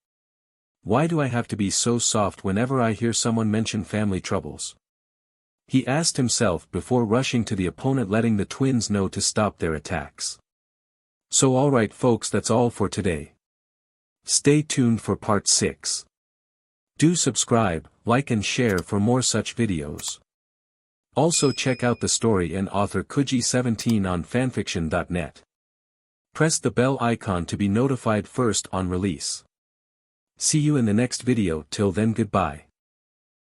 "Why do I have to be so soft whenever I hear someone mention family troubles?" he asked himself before rushing to the opponent, letting the twins know to stop their attacks. So alright folks, that's all for today. Stay tuned for part 6. Do subscribe, like and share for more such videos. Also check out the story and author Kuji17 on fanfiction.net. Press the bell icon to be notified first on release. See you in the next video. Till then, goodbye.